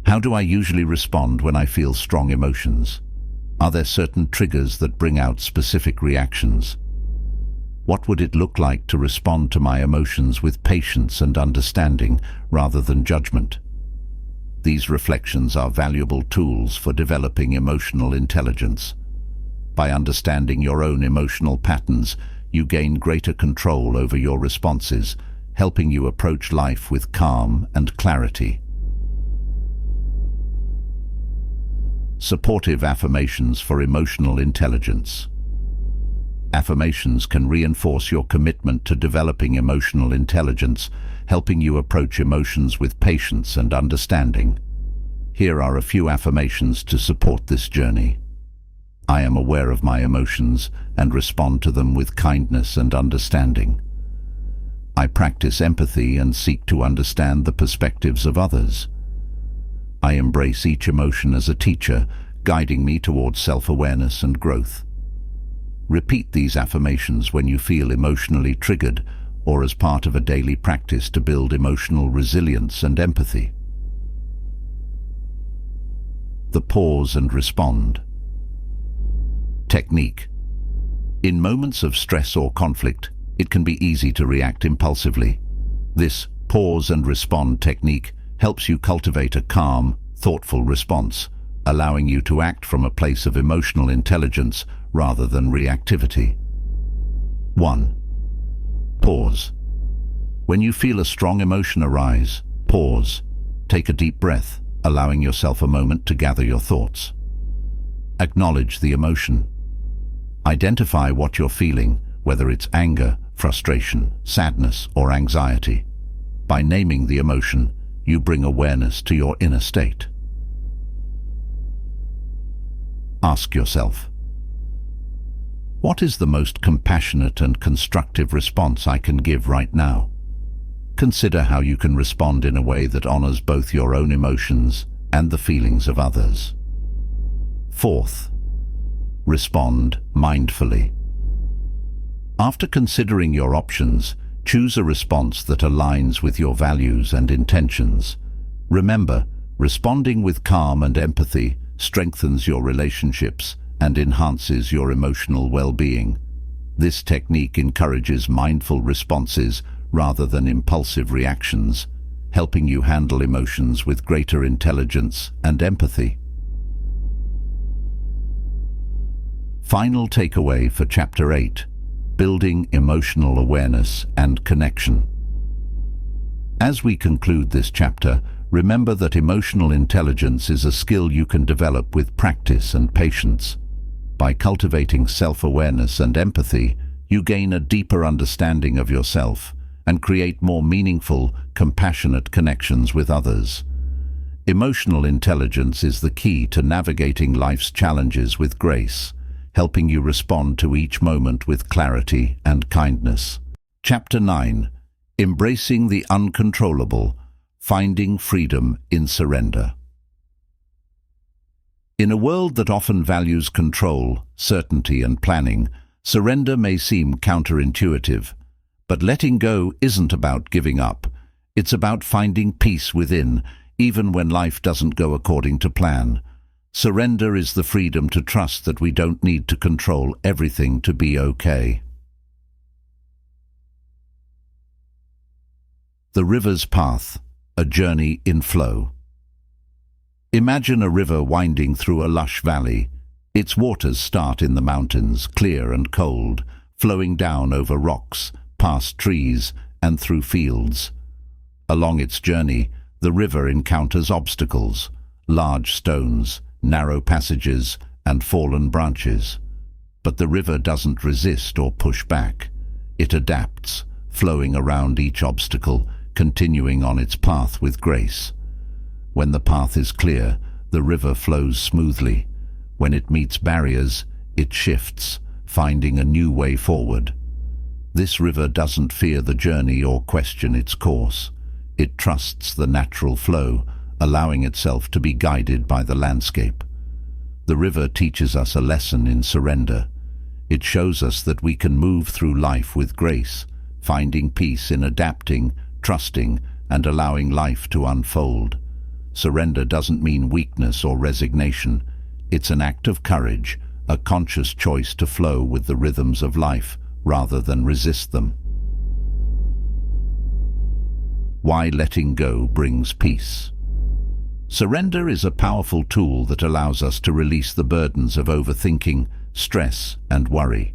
How do I usually respond when I feel strong emotions? Are there certain triggers that bring out specific reactions? What would it look like to respond to my emotions with patience and understanding rather than judgment? These reflections are valuable tools for developing emotional intelligence. By understanding your own emotional patterns, you gain greater control over your responses, helping you approach life with calm and clarity. Supportive affirmations for emotional intelligence. Affirmations can reinforce your commitment to developing emotional intelligence, helping you approach emotions with patience and understanding. Here are a few affirmations to support this journey. I am aware of my emotions and respond to them with kindness and understanding. I practice empathy and seek to understand the perspectives of others. I embrace each emotion as a teacher, guiding me towards self-awareness and growth. Repeat these affirmations when you feel emotionally triggered or as part of a daily practice to build emotional resilience and empathy. The pause and respond. Technique. In moments of stress or conflict, it can be easy to react impulsively. This pause and respond technique helps you cultivate a calm, thoughtful response, allowing you to act from a place of emotional intelligence rather than reactivity. 1. Pause. When you feel a strong emotion arise, pause. Take a deep breath, allowing yourself a moment to gather your thoughts. Acknowledge the emotion. Identify what you're feeling, whether it's anger, frustration, sadness, or anxiety. By naming the emotion, you bring awareness to your inner state. Ask yourself, what is the most compassionate and constructive response I can give right now? Consider how you can respond in a way that honors both your own emotions and the feelings of others. 4th, respond mindfully. After considering your options, Choose a response that aligns with your values and intentions. Remember, responding with calm and empathy strengthens your relationships and enhances your emotional well-being. This technique encourages mindful responses rather than impulsive reactions, helping you handle emotions with greater intelligence and empathy. Final takeaway for Chapter 8: Building Emotional Awareness and Connection. As we conclude this chapter, remember that emotional intelligence is a skill you can develop with practice and patience. By cultivating self-awareness and empathy, you gain a deeper understanding of yourself and create more meaningful, compassionate connections with others. Emotional intelligence is the key to navigating life's challenges with grace, helping you respond to each moment with clarity and kindness. Chapter 9: Embracing the Uncontrollable, Finding Freedom in Surrender. In a world that often values control, certainty, and planning, surrender may seem counterintuitive. But letting go isn't about giving up. It's about finding peace within, even when life doesn't go according to plan. Surrender is the freedom to trust that we don't need to control everything to be okay. The River's Path, a Journey in Flow. Imagine a river winding through a lush valley. Its waters start in the mountains, clear and cold, flowing down over rocks, past trees, and through fields. Along its journey, the river encounters obstacles: large stones, narrow passages, and fallen branches. But the river doesn't resist or push back. It adapts, flowing around each obstacle, continuing on its path with grace. When the path is clear, the river flows smoothly. When it meets barriers, it shifts, finding a new way forward. This river doesn't fear the journey or question its course. It trusts the natural flow, allowing itself to be guided by the landscape. The river teaches us a lesson in surrender. It shows us that we can move through life with grace, finding peace in adapting, trusting, and allowing life to unfold. Surrender doesn't mean weakness or resignation. It's an act of courage, a conscious choice to flow with the rhythms of life rather than resist them. Why letting go brings peace. Surrender is a powerful tool that allows us to release the burdens of overthinking, stress, and worry.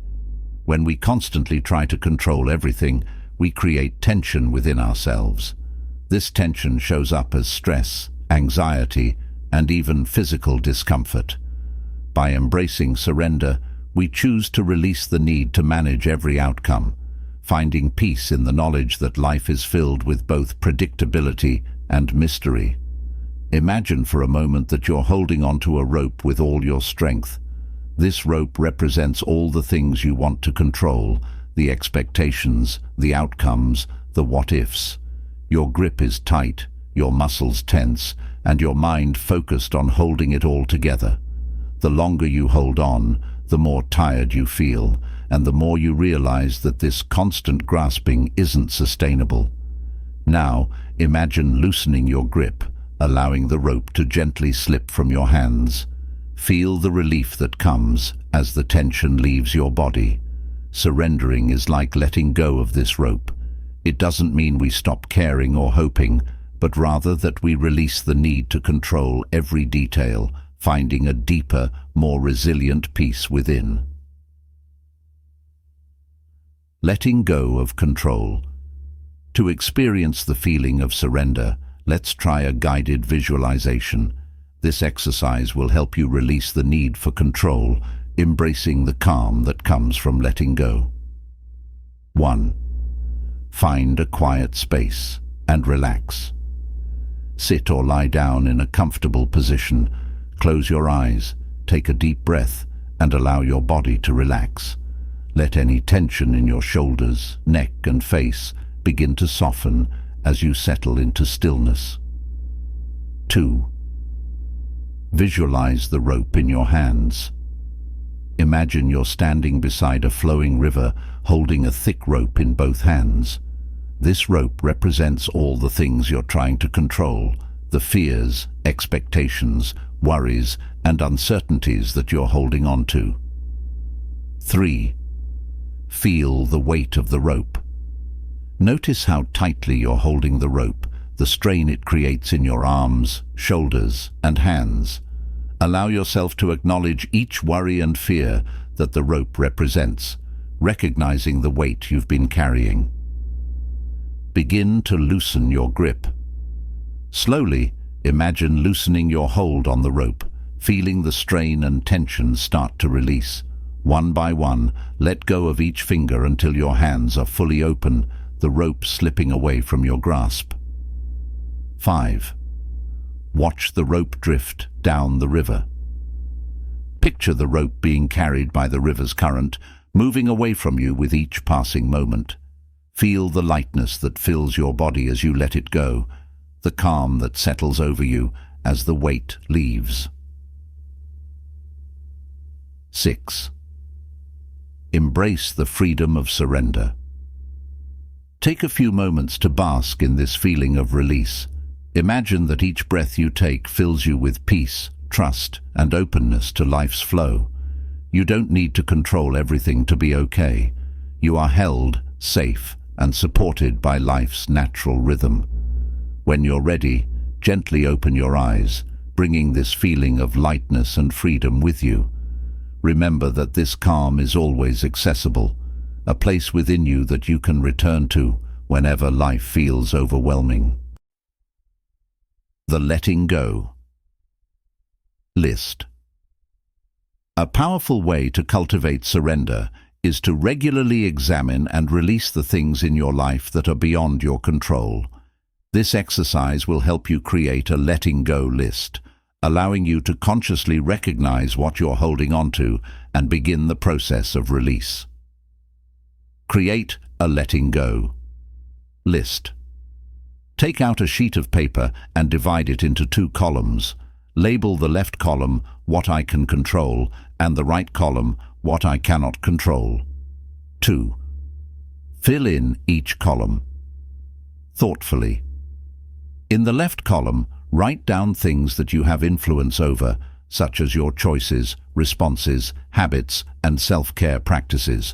When we constantly try to control everything, we create tension within ourselves. This tension shows up as stress, anxiety, and even physical discomfort. By embracing surrender, we choose to release the need to manage every outcome, finding peace in the knowledge that life is filled with both predictability and mystery. Imagine for a moment that you're holding onto a rope with all your strength. This rope represents all the things you want to control, the expectations, the outcomes, the what-ifs. Your grip is tight, your muscles tense, and your mind focused on holding it all together. The longer you hold on, the more tired you feel, and the more you realize that this constant grasping isn't sustainable. Now, imagine loosening your grip, allowing the rope to gently slip from your hands. Feel the relief that comes as the tension leaves your body. Surrendering is like letting go of this rope. It doesn't mean we stop caring or hoping, but rather that we release the need to control every detail, finding a deeper, more resilient peace within. Letting go of control. To experience the feeling of surrender, let's try a guided visualization. This exercise will help you release the need for control, embracing the calm that comes from letting go. 1. Find a quiet space and relax. Sit or lie down in a comfortable position. Close your eyes, take a deep breath, and allow your body to relax. Let any tension in your shoulders, neck, and face begin to soften as you settle into stillness. 2. Visualize the rope in your hands. Imagine you're standing beside a flowing river, holding a thick rope in both hands. This rope represents all the things you're trying to control, the fears, expectations, worries, and uncertainties that you're holding on to. 3. Feel the weight of the rope. Notice how tightly you're holding the rope, the strain it creates in your arms, shoulders, and hands. Allow yourself to acknowledge each worry and fear that the rope represents, recognizing the weight you've been carrying. Begin to loosen your grip. Slowly, imagine loosening your hold on the rope, feeling the strain and tension start to release. One by one, let go of each finger until your hands are fully open, the rope slipping away from your grasp. 5. Watch the rope drift down the river. Picture the rope being carried by the river's current, moving away from you with each passing moment. Feel the lightness that fills your body as you let it go, the calm that settles over you as the weight leaves. 6. Embrace the freedom of surrender. Take a few moments to bask in this feeling of release. Imagine that each breath you take fills you with peace, trust, and openness to life's flow. You don't need to control everything to be okay. You are held, safe, and supported by life's natural rhythm. When you're ready, gently open your eyes, bringing this feeling of lightness and freedom with you. Remember that this calm is always accessible, a place within you that you can return to whenever life feels overwhelming. The letting go list. A powerful way to cultivate surrender is to regularly examine and release the things in your life that are beyond your control. This exercise will help you create a letting go list, allowing you to consciously recognize what you're holding on to and begin the process of release. Create a letting go list. Take out a sheet of paper and divide it into 2 columns. Label the left column, what I can control, and the right column, what I cannot control. 2. Fill in each column thoughtfully. In the left column, write down things that you have influence over, such as your choices, responses, habits, and self-care practices.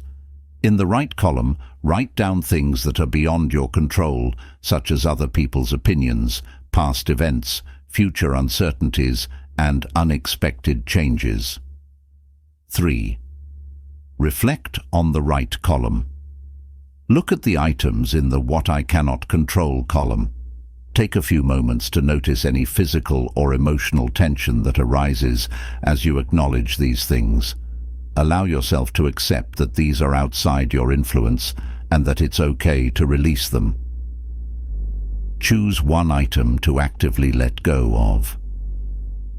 In the right column, write down things that are beyond your control, such as other people's opinions, past events, future uncertainties, and unexpected changes. 3. Reflect on the right column. Look at the items in the What I Cannot Control column. Take a few moments to notice any physical or emotional tension that arises as you acknowledge these things. Allow yourself to accept that these are outside your influence and that it's okay to release them. Choose one item to actively let go of.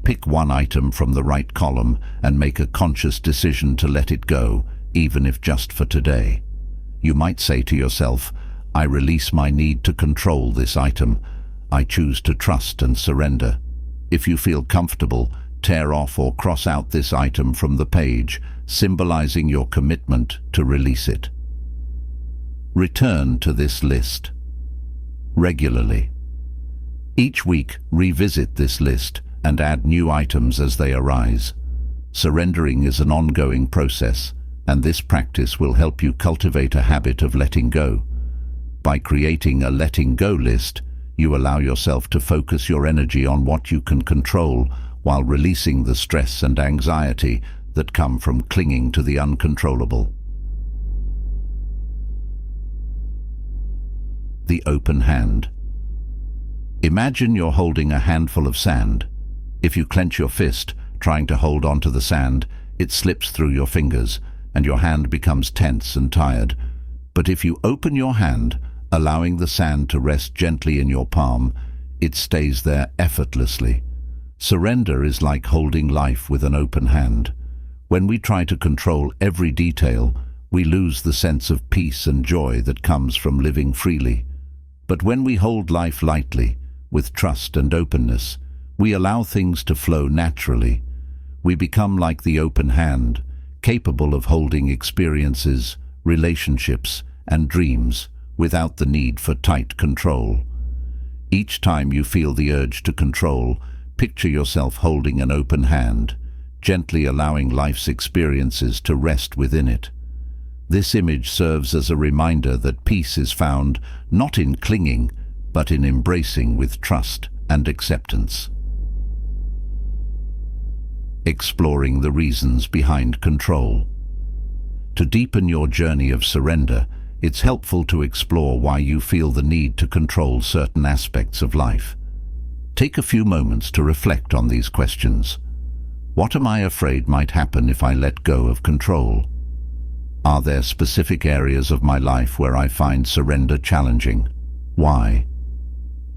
Pick one item from the right column and make a conscious decision to let it go, even if just for today. You might say to yourself, I release my need to control this item. I choose to trust and surrender. If you feel comfortable, tear off or cross out this item from the page, symbolizing your commitment to release it. Return to this list regularly. Each week, revisit this list and add new items as they arise. Surrendering is an ongoing process, and this practice will help you cultivate a habit of letting go. By creating a letting go list, you allow yourself to focus your energy on what you can control while releasing the stress and anxiety that come from clinging to the uncontrollable. The open hand. Imagine you're holding a handful of sand. If you clench your fist, trying to hold on to the sand, it slips through your fingers, and your hand becomes tense and tired. But if you open your hand, allowing the sand to rest gently in your palm, it stays there effortlessly. Surrender is like holding life with an open hand. When we try to control every detail, we lose the sense of peace and joy that comes from living freely. But when we hold life lightly, with trust and openness, we allow things to flow naturally. We become like the open hand, capable of holding experiences, relationships, and dreams without the need for tight control. Each time you feel the urge to control, picture yourself holding an open hand, gently allowing life's experiences to rest within it. This image serves as a reminder that peace is found not in clinging, but in embracing with trust and acceptance. Exploring the reasons behind control. To deepen your journey of surrender, it's helpful to explore why you feel the need to control certain aspects of life. Take a few moments to reflect on these questions. What am I afraid might happen if I let go of control? Are there specific areas of my life where I find surrender challenging? Why?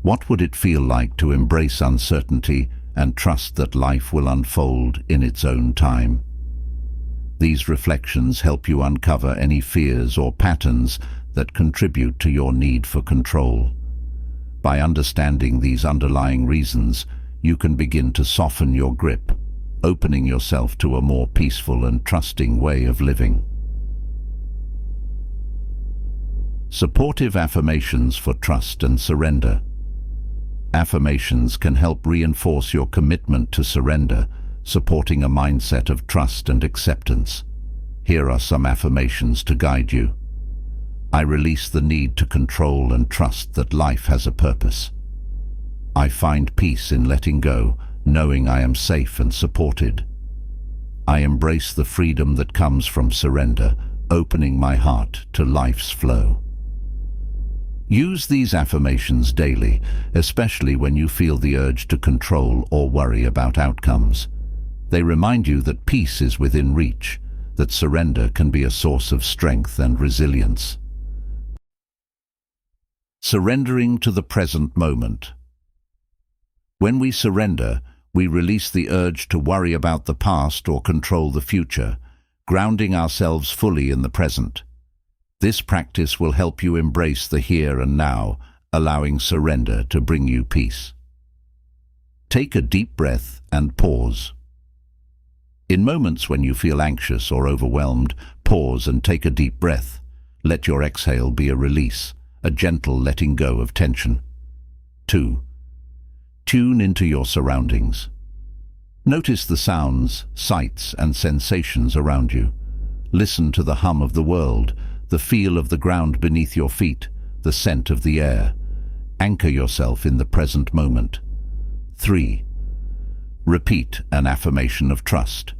What would it feel like to embrace uncertainty and trust that life will unfold in its own time? These reflections help you uncover any fears or patterns that contribute to your need for control. By understanding these underlying reasons, you can begin to soften your grip, opening yourself to a more peaceful and trusting way of living. Supportive affirmations for trust and surrender. Affirmations can help reinforce your commitment to surrender, supporting a mindset of trust and acceptance. Here are some affirmations to guide you. I release the need to control and trust that life has a purpose. I find peace in letting go, knowing I am safe and supported. I embrace the freedom that comes from surrender, opening my heart to life's flow. Use these affirmations daily, especially when you feel the urge to control or worry about outcomes. They remind you that peace is within reach, that surrender can be a source of strength and resilience. Surrendering to the present moment. When we surrender, we release the urge to worry about the past or control the future, grounding ourselves fully in the present. This practice will help you embrace the here and now, allowing surrender to bring you peace. Take a deep breath and pause. In moments when you feel anxious or overwhelmed, pause and take a deep breath. Let your exhale be a release, a gentle letting go of tension. 2. Tune into your surroundings. Notice the sounds, sights, and sensations around you. Listen to the hum of the world, the feel of the ground beneath your feet, the scent of the air. Anchor yourself in the present moment. 3. Repeat an affirmation of trust.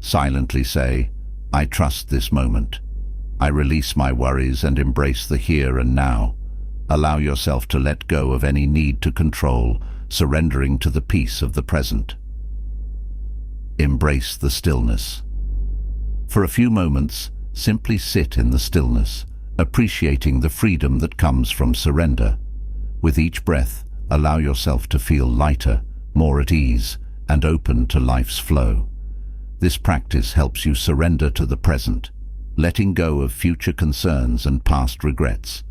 Silently say, I trust this moment. I release my worries and embrace the here and now. Allow yourself to let go of any need to control, surrendering to the peace of the present. Embrace the stillness. For a few moments, simply sit in the stillness, appreciating the freedom that comes from surrender. With each breath, allow yourself to feel lighter, more at ease, and open to life's flow. This practice helps you surrender to the present, letting go of future concerns and past regrets.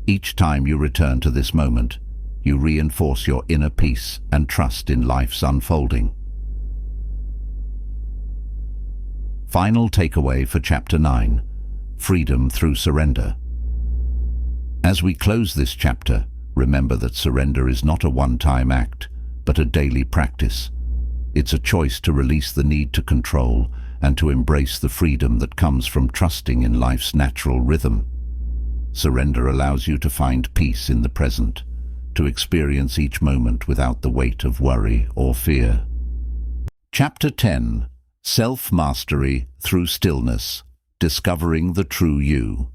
Each time you return to this moment, you reinforce your inner peace and trust in life's unfolding. Final takeaway for Chapter 9: Freedom through Surrender. As we close this chapter, remember that surrender is not a one-time act, but a daily practice. It's a choice to release the need to control and to embrace the freedom that comes from trusting in life's natural rhythm. Surrender allows you to find peace in the present, to experience each moment without the weight of worry or fear. Chapter 10: Self-Mastery Through Stillness, Discovering the True You.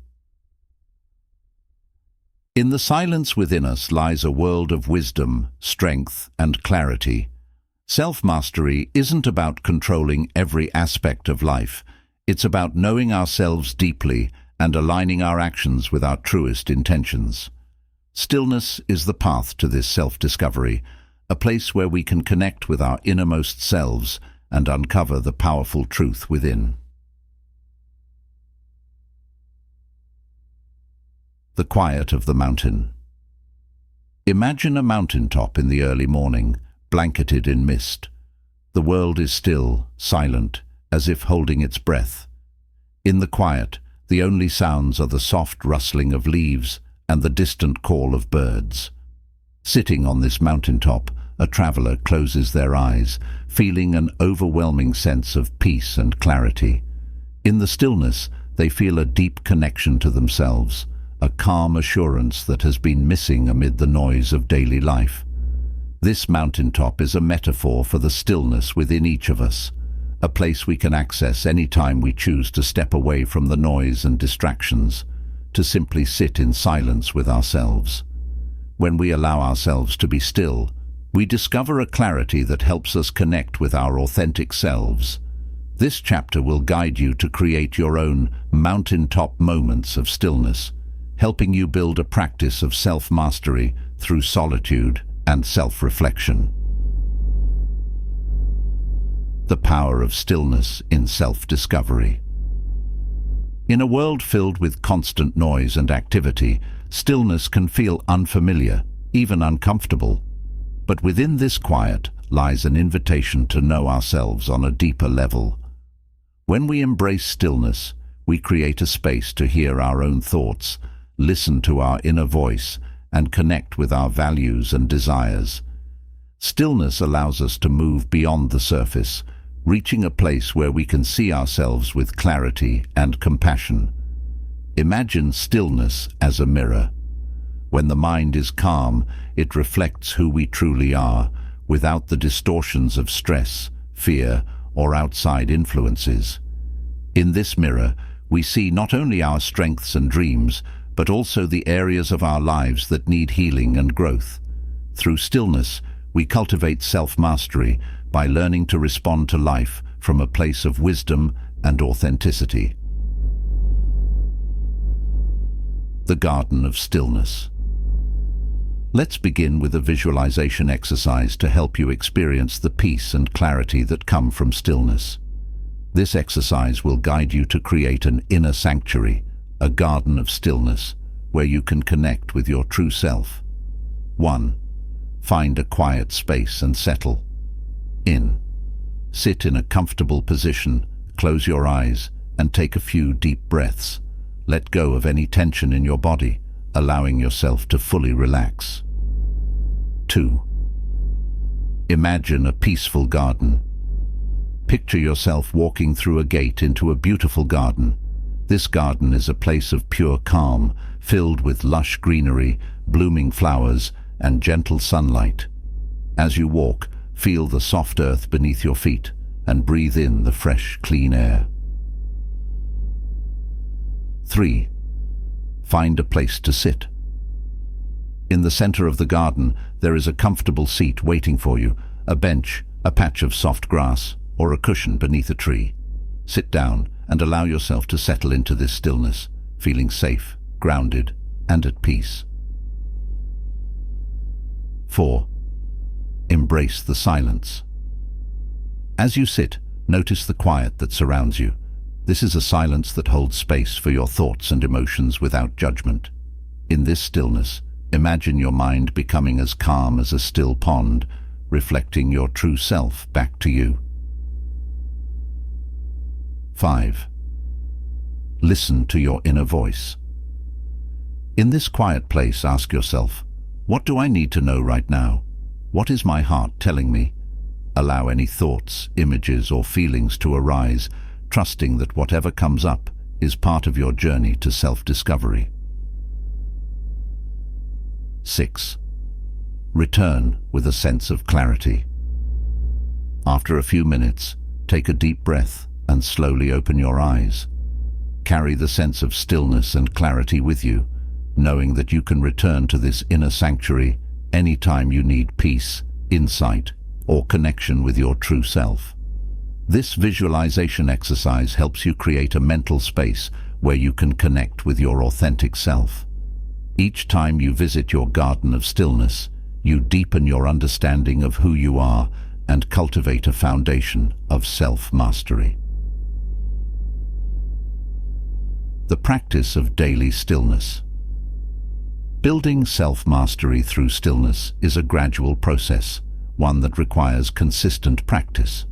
In the silence within us lies a world of wisdom, strength, and clarity. Self-mastery isn't about controlling every aspect of life. It's about knowing ourselves deeply and aligning our actions with our truest intentions. Stillness is the path to this self-discovery, a place where we can connect with our innermost selves and uncover the powerful truth within. The quiet of the mountain. Imagine a mountaintop in the early morning, blanketed in mist. The world is still, silent, as if holding its breath. In the quiet, The only sounds are the soft rustling of leaves and the distant call of birds. Sitting on this mountaintop, a traveler closes their eyes, feeling an overwhelming sense of peace and clarity. In the stillness, they feel a deep connection to themselves, a calm assurance that has been missing amid the noise of daily life. This mountaintop is a metaphor for the stillness within each of us, a place we can access any time we choose to step away from the noise and distractions, to simply sit in silence with ourselves. When we allow ourselves to be still, we discover a clarity that helps us connect with our authentic selves. This chapter will guide you to create your own mountaintop moments of stillness, helping you build a practice of self-mastery through solitude and self-reflection. The power of stillness in self-discovery. In a world filled with constant noise and activity, stillness can feel unfamiliar, even uncomfortable. But within this quiet lies an invitation to know ourselves on a deeper level. When we embrace stillness, we create a space to hear our own thoughts, listen to our inner voice, and connect with our values and desires. Stillness allows us to move beyond the surface, reaching a place where we can see ourselves with clarity and compassion. Imagine stillness as a mirror. When the mind is calm, it reflects who we truly are, without the distortions of stress, fear, or outside influences. In this mirror, we see not only our strengths and dreams, but also the areas of our lives that need healing and growth. Through stillness, we cultivate self-mastery by learning to respond to life from a place of wisdom and authenticity. The Garden of Stillness. Let's begin with a visualization exercise to help you experience the peace and clarity that come from stillness. This exercise will guide you to create an inner sanctuary, a garden of stillness, where you can connect with your true self. 1. Find a quiet space and settle in. Sit in a comfortable position, close your eyes, and take a few deep breaths. Let go of any tension in your body, allowing yourself to fully relax. 2. Imagine a peaceful garden. Picture yourself walking through a gate into a beautiful garden. This garden is a place of pure calm, filled with lush greenery, blooming flowers, and gentle sunlight. As you walk, feel the soft earth beneath your feet and breathe in the fresh, clean air. 3. Find a place to sit. In the center of the garden, there is a comfortable seat waiting for you, a bench, a patch of soft grass, or a cushion beneath a tree. Sit down and allow yourself to settle into this stillness, feeling safe, grounded, and at peace. 4. Embrace the silence. As you sit, notice the quiet that surrounds you. This is a silence that holds space for your thoughts and emotions without judgment. In this stillness, imagine your mind becoming as calm as a still pond, reflecting your true self back to you. 5. Listen to your inner voice. In this quiet place, ask yourself, what do I need to know right now? What is my heart telling me? Allow any thoughts, images, or feelings to arise, trusting that whatever comes up is part of your journey to self-discovery. 6. Return with a sense of clarity. After a few minutes, take a deep breath and slowly open your eyes. Carry the sense of stillness and clarity with you, knowing that you can return to this inner sanctuary anytime you need peace, insight, or connection with your true self. This visualization exercise helps you create a mental space where you can connect with your authentic self. Each time you visit your garden of stillness, you deepen your understanding of who you are and cultivate a foundation of self-mastery. The practice of daily stillness. Building self-mastery through stillness is a gradual process, one that requires consistent practice.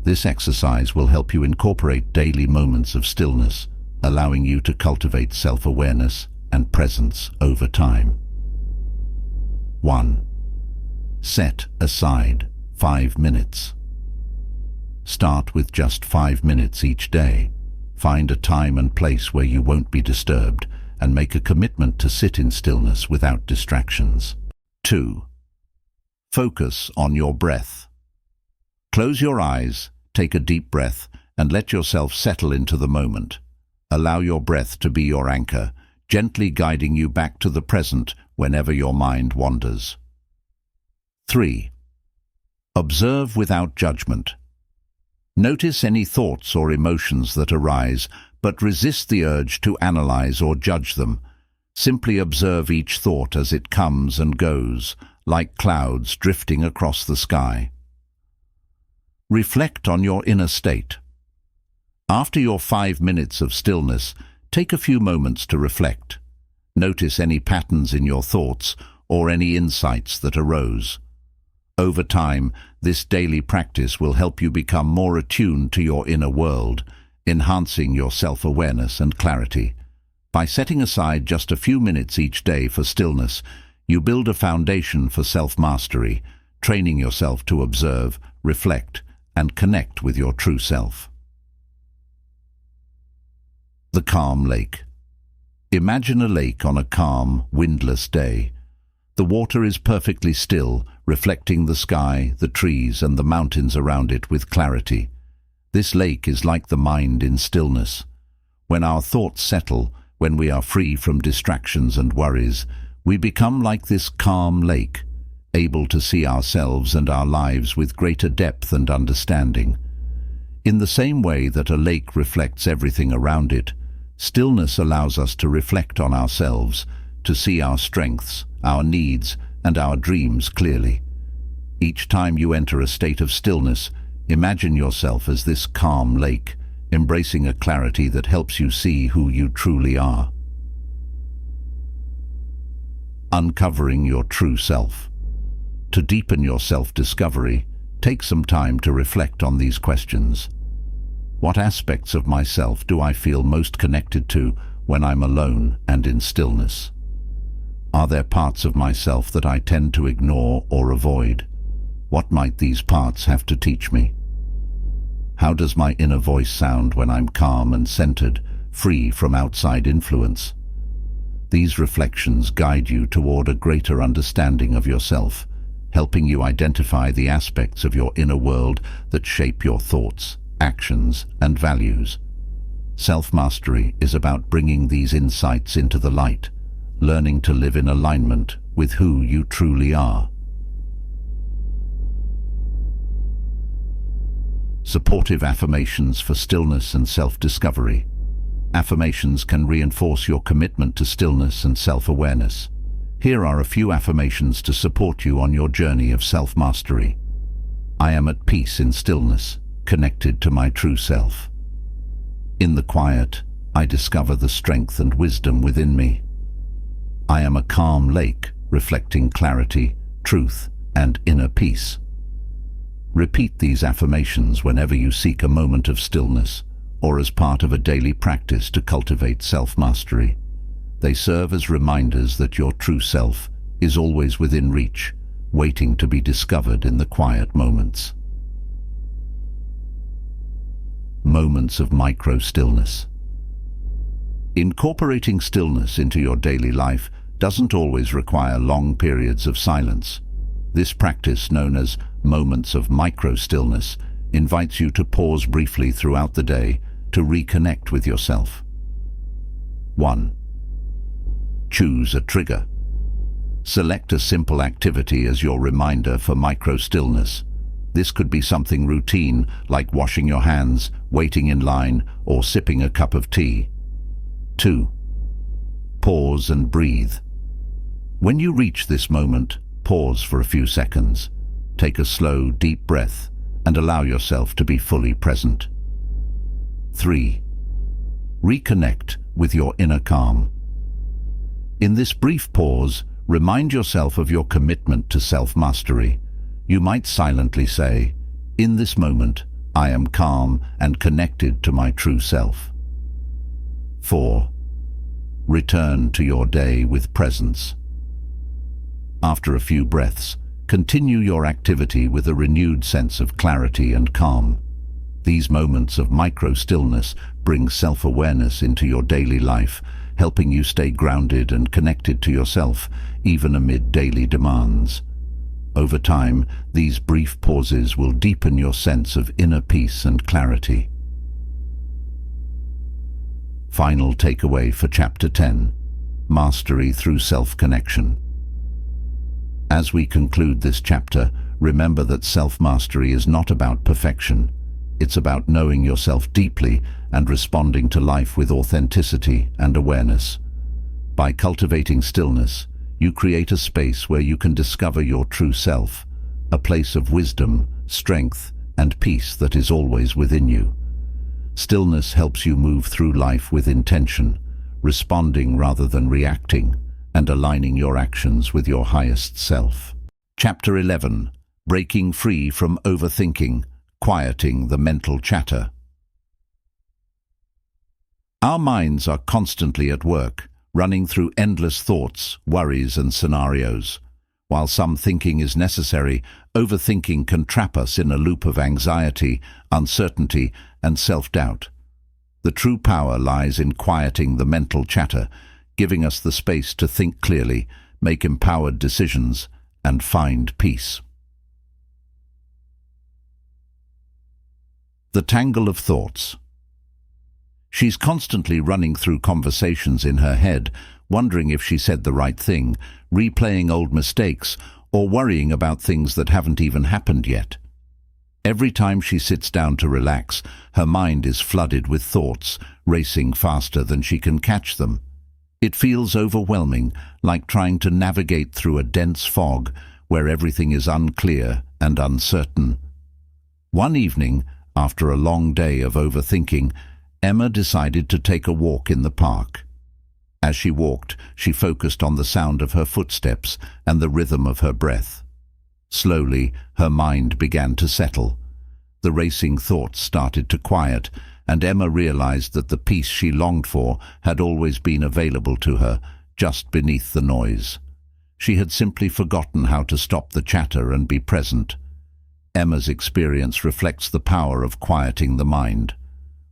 This exercise will help you incorporate daily moments of stillness, allowing you to cultivate self-awareness and presence over time. 1. Set aside 5 minutes. Start with just 5 minutes each day. Find a time and place where you won't be disturbed and make a commitment to sit in stillness without distractions. 2. Focus on your breath. Close your eyes, take a deep breath, and let yourself settle into the moment. Allow your breath to be your anchor, gently guiding you back to the present whenever your mind wanders. 3. Observe without judgment. Notice any thoughts or emotions that arise, but resist the urge to analyze or judge them. Simply observe each thought as it comes and goes, like clouds drifting across the sky. Reflect on your inner state. After your 5 minutes of stillness, take a few moments to reflect. Notice any patterns in your thoughts or any insights that arose. Over time, this daily practice will help you become more attuned to your inner world, enhancing your self-awareness and clarity. By setting aside just a few minutes each day for stillness, you build a foundation for self-mastery, training yourself to observe, reflect, and connect with your true self. The calm lake. Imagine a lake on a calm, windless day. The water is perfectly still, reflecting the sky, the trees, and the mountains around it with clarity. This lake is like the mind in stillness. When our thoughts settle, when we are free from distractions and worries, we become like this calm lake, able to see ourselves and our lives with greater depth and understanding. In the same way that a lake reflects everything around it, stillness allows us to reflect on ourselves, to see our strengths, our needs, and our dreams clearly. Each time you enter a state of stillness, imagine yourself as this calm lake, embracing a clarity that helps you see who you truly are. Uncovering your true self. To deepen your self-discovery, take some time to reflect on these questions. What aspects of myself do I feel most connected to when I'm alone and in stillness? Are there parts of myself that I tend to ignore or avoid? What might these parts have to teach me? How does my inner voice sound when I'm calm and centered, free from outside influence? These reflections guide you toward a greater understanding of yourself, helping you identify the aspects of your inner world that shape your thoughts, actions, and values. Self-mastery is about bringing these insights into the light, learning to live in alignment with who you truly are. Supportive affirmations for stillness and self-discovery. Affirmations can reinforce your commitment to stillness and self-awareness. Here are a few affirmations to support you on your journey of self-mastery. I am at peace in stillness, connected to my true self. In the quiet, I discover the strength and wisdom within me. I am a calm lake, reflecting clarity, truth, and inner peace. Repeat these affirmations whenever you seek a moment of stillness, or as part of a daily practice to cultivate self-mastery. They serve as reminders that your true self is always within reach, waiting to be discovered in the quiet moments. Moments of micro-stillness. Incorporating stillness into your daily life doesn't always require long periods of silence. This practice, known as moments of micro-stillness, invites you to pause briefly throughout the day to reconnect with yourself. 1. Choose a trigger. Select a simple activity as your reminder for micro-stillness. This could be something routine, like washing your hands, waiting in line, or sipping a cup of tea. 2. Pause and breathe. When you reach this moment, pause for a few seconds. Take a slow, deep breath and allow yourself to be fully present. 3. Reconnect with your inner calm. In this brief pause, remind yourself of your commitment to self-mastery. You might silently say, "In this moment, I am calm and connected to my true self." 4. Return to your day with presence. After a few breaths, continue your activity with a renewed sense of clarity and calm. These moments of micro-stillness bring self-awareness into your daily life, helping you stay grounded and connected to yourself, even amid daily demands. Over time, these brief pauses will deepen your sense of inner peace and clarity. Final takeaway for Chapter 10: Mastery through Self-Connection. As we conclude this chapter, remember that self-mastery is not about perfection. It's about knowing yourself deeply and responding to life with authenticity and awareness. By cultivating stillness, you create a space where you can discover your true self, a place of wisdom, strength, and peace that is always within you. Stillness helps you move through life with intention, responding rather than reacting, and aligning your actions with your highest self. Chapter 11: Breaking Free from Overthinking, Quieting the Mental Chatter. Our minds are constantly at work, running through endless thoughts, worries, and scenarios. While some thinking is necessary, overthinking can trap us in a loop of anxiety, uncertainty, and self-doubt. The true power lies in quieting the mental chatter, giving us the space to think clearly, make empowered decisions, and find peace. The tangle of thoughts. She's constantly running through conversations in her head, wondering if she said the right thing, replaying old mistakes, or worrying about things that haven't even happened yet. Every time she sits down to relax, her mind is flooded with thoughts, racing faster than she can catch them. It feels overwhelming, like trying to navigate through a dense fog where everything is unclear and uncertain. One evening, after a long day of overthinking, Emma decided to take a walk in the park. As she walked, she focused on the sound of her footsteps and the rhythm of her breath. Slowly, her mind began to settle. The racing thoughts started to quiet, and Emma realized that the peace she longed for had always been available to her, just beneath the noise. She had simply forgotten how to stop the chatter and be present. Emma's experience reflects the power of quieting the mind.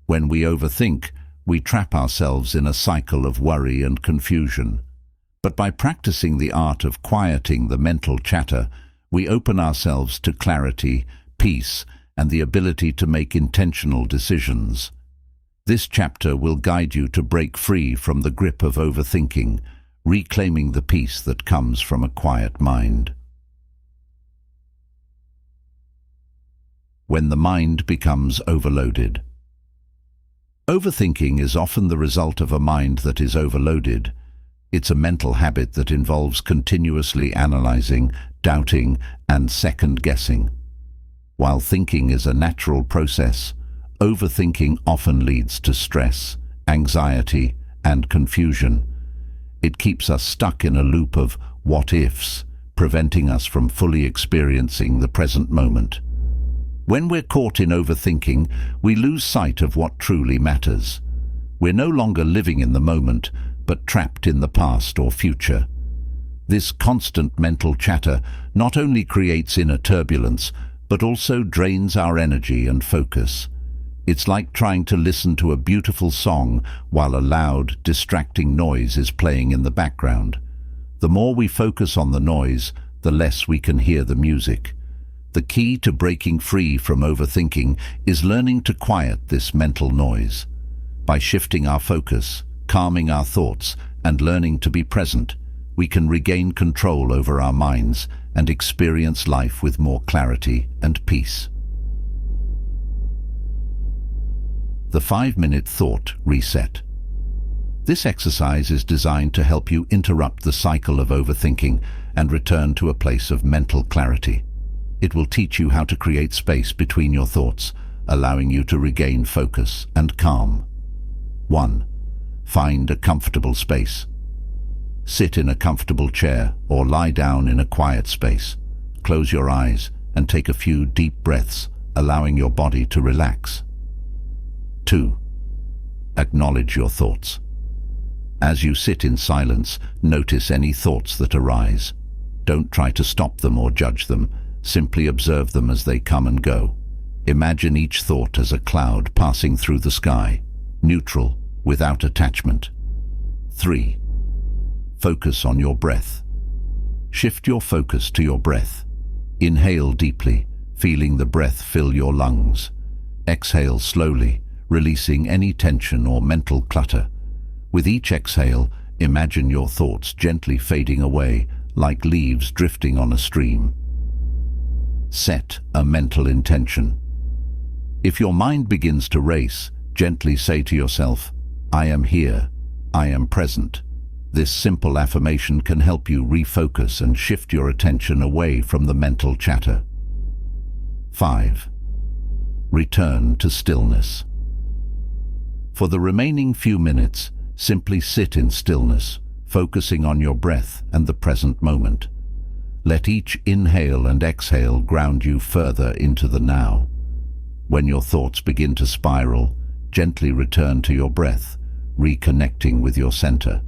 When we overthink, we trap ourselves in a cycle of worry and confusion. But by practicing the art of quieting the mental chatter, we open ourselves to clarity, peace, and the ability to make intentional decisions. This chapter will guide you to break free from the grip of overthinking, reclaiming the peace that comes from a quiet mind. When the mind becomes overloaded. Overthinking is often the result of a mind that is overloaded. It's a mental habit that involves continuously analyzing, doubting, and second-guessing. While thinking is a natural process, overthinking often leads to stress, anxiety, and confusion. It keeps us stuck in a loop of what-ifs, preventing us from fully experiencing the present moment. When we're caught in overthinking, we lose sight of what truly matters. We're no longer living in the moment, but trapped in the past or future. This constant mental chatter not only creates inner turbulence, but also drains our energy and focus. It's like trying to listen to a beautiful song while a loud, distracting noise is playing in the background. The more we focus on the noise, the less we can hear the music. The key to breaking free from overthinking is learning to quiet this mental noise. By shifting our focus, calming our thoughts, and learning to be present, we can regain control over our minds and experience life with more clarity and peace. The 5-minute thought reset. This exercise is designed to help you interrupt the cycle of overthinking and return to a place of mental clarity. It will teach you how to create space between your thoughts, allowing you to regain focus and calm. 1. Find a comfortable space. Sit in a comfortable chair or lie down in a quiet space. Close your eyes and take a few deep breaths, allowing your body to relax. 2. acknowledge your thoughts. As you sit in silence, notice any thoughts that arise. Don't try to stop them or judge them. Simply observe them as they come and go. Imagine each thought as a cloud passing through the sky, neutral, without attachment. 3. Focus on your breath. Shift your focus to your breath. Inhale deeply, feeling the breath fill your lungs. Exhale slowly, releasing any tension or mental clutter. With each exhale, imagine your thoughts gently fading away, like leaves drifting on a stream. Set a mental intention. If your mind begins to race, gently say to yourself, "I am here, I am present." This simple affirmation can help you refocus and shift your attention away from the mental chatter. 5. Return to stillness. For the remaining few minutes, simply sit in stillness, focusing on your breath and the present moment. Let each inhale and exhale ground you further into the now. When your thoughts begin to spiral, gently return to your breath, reconnecting with your center.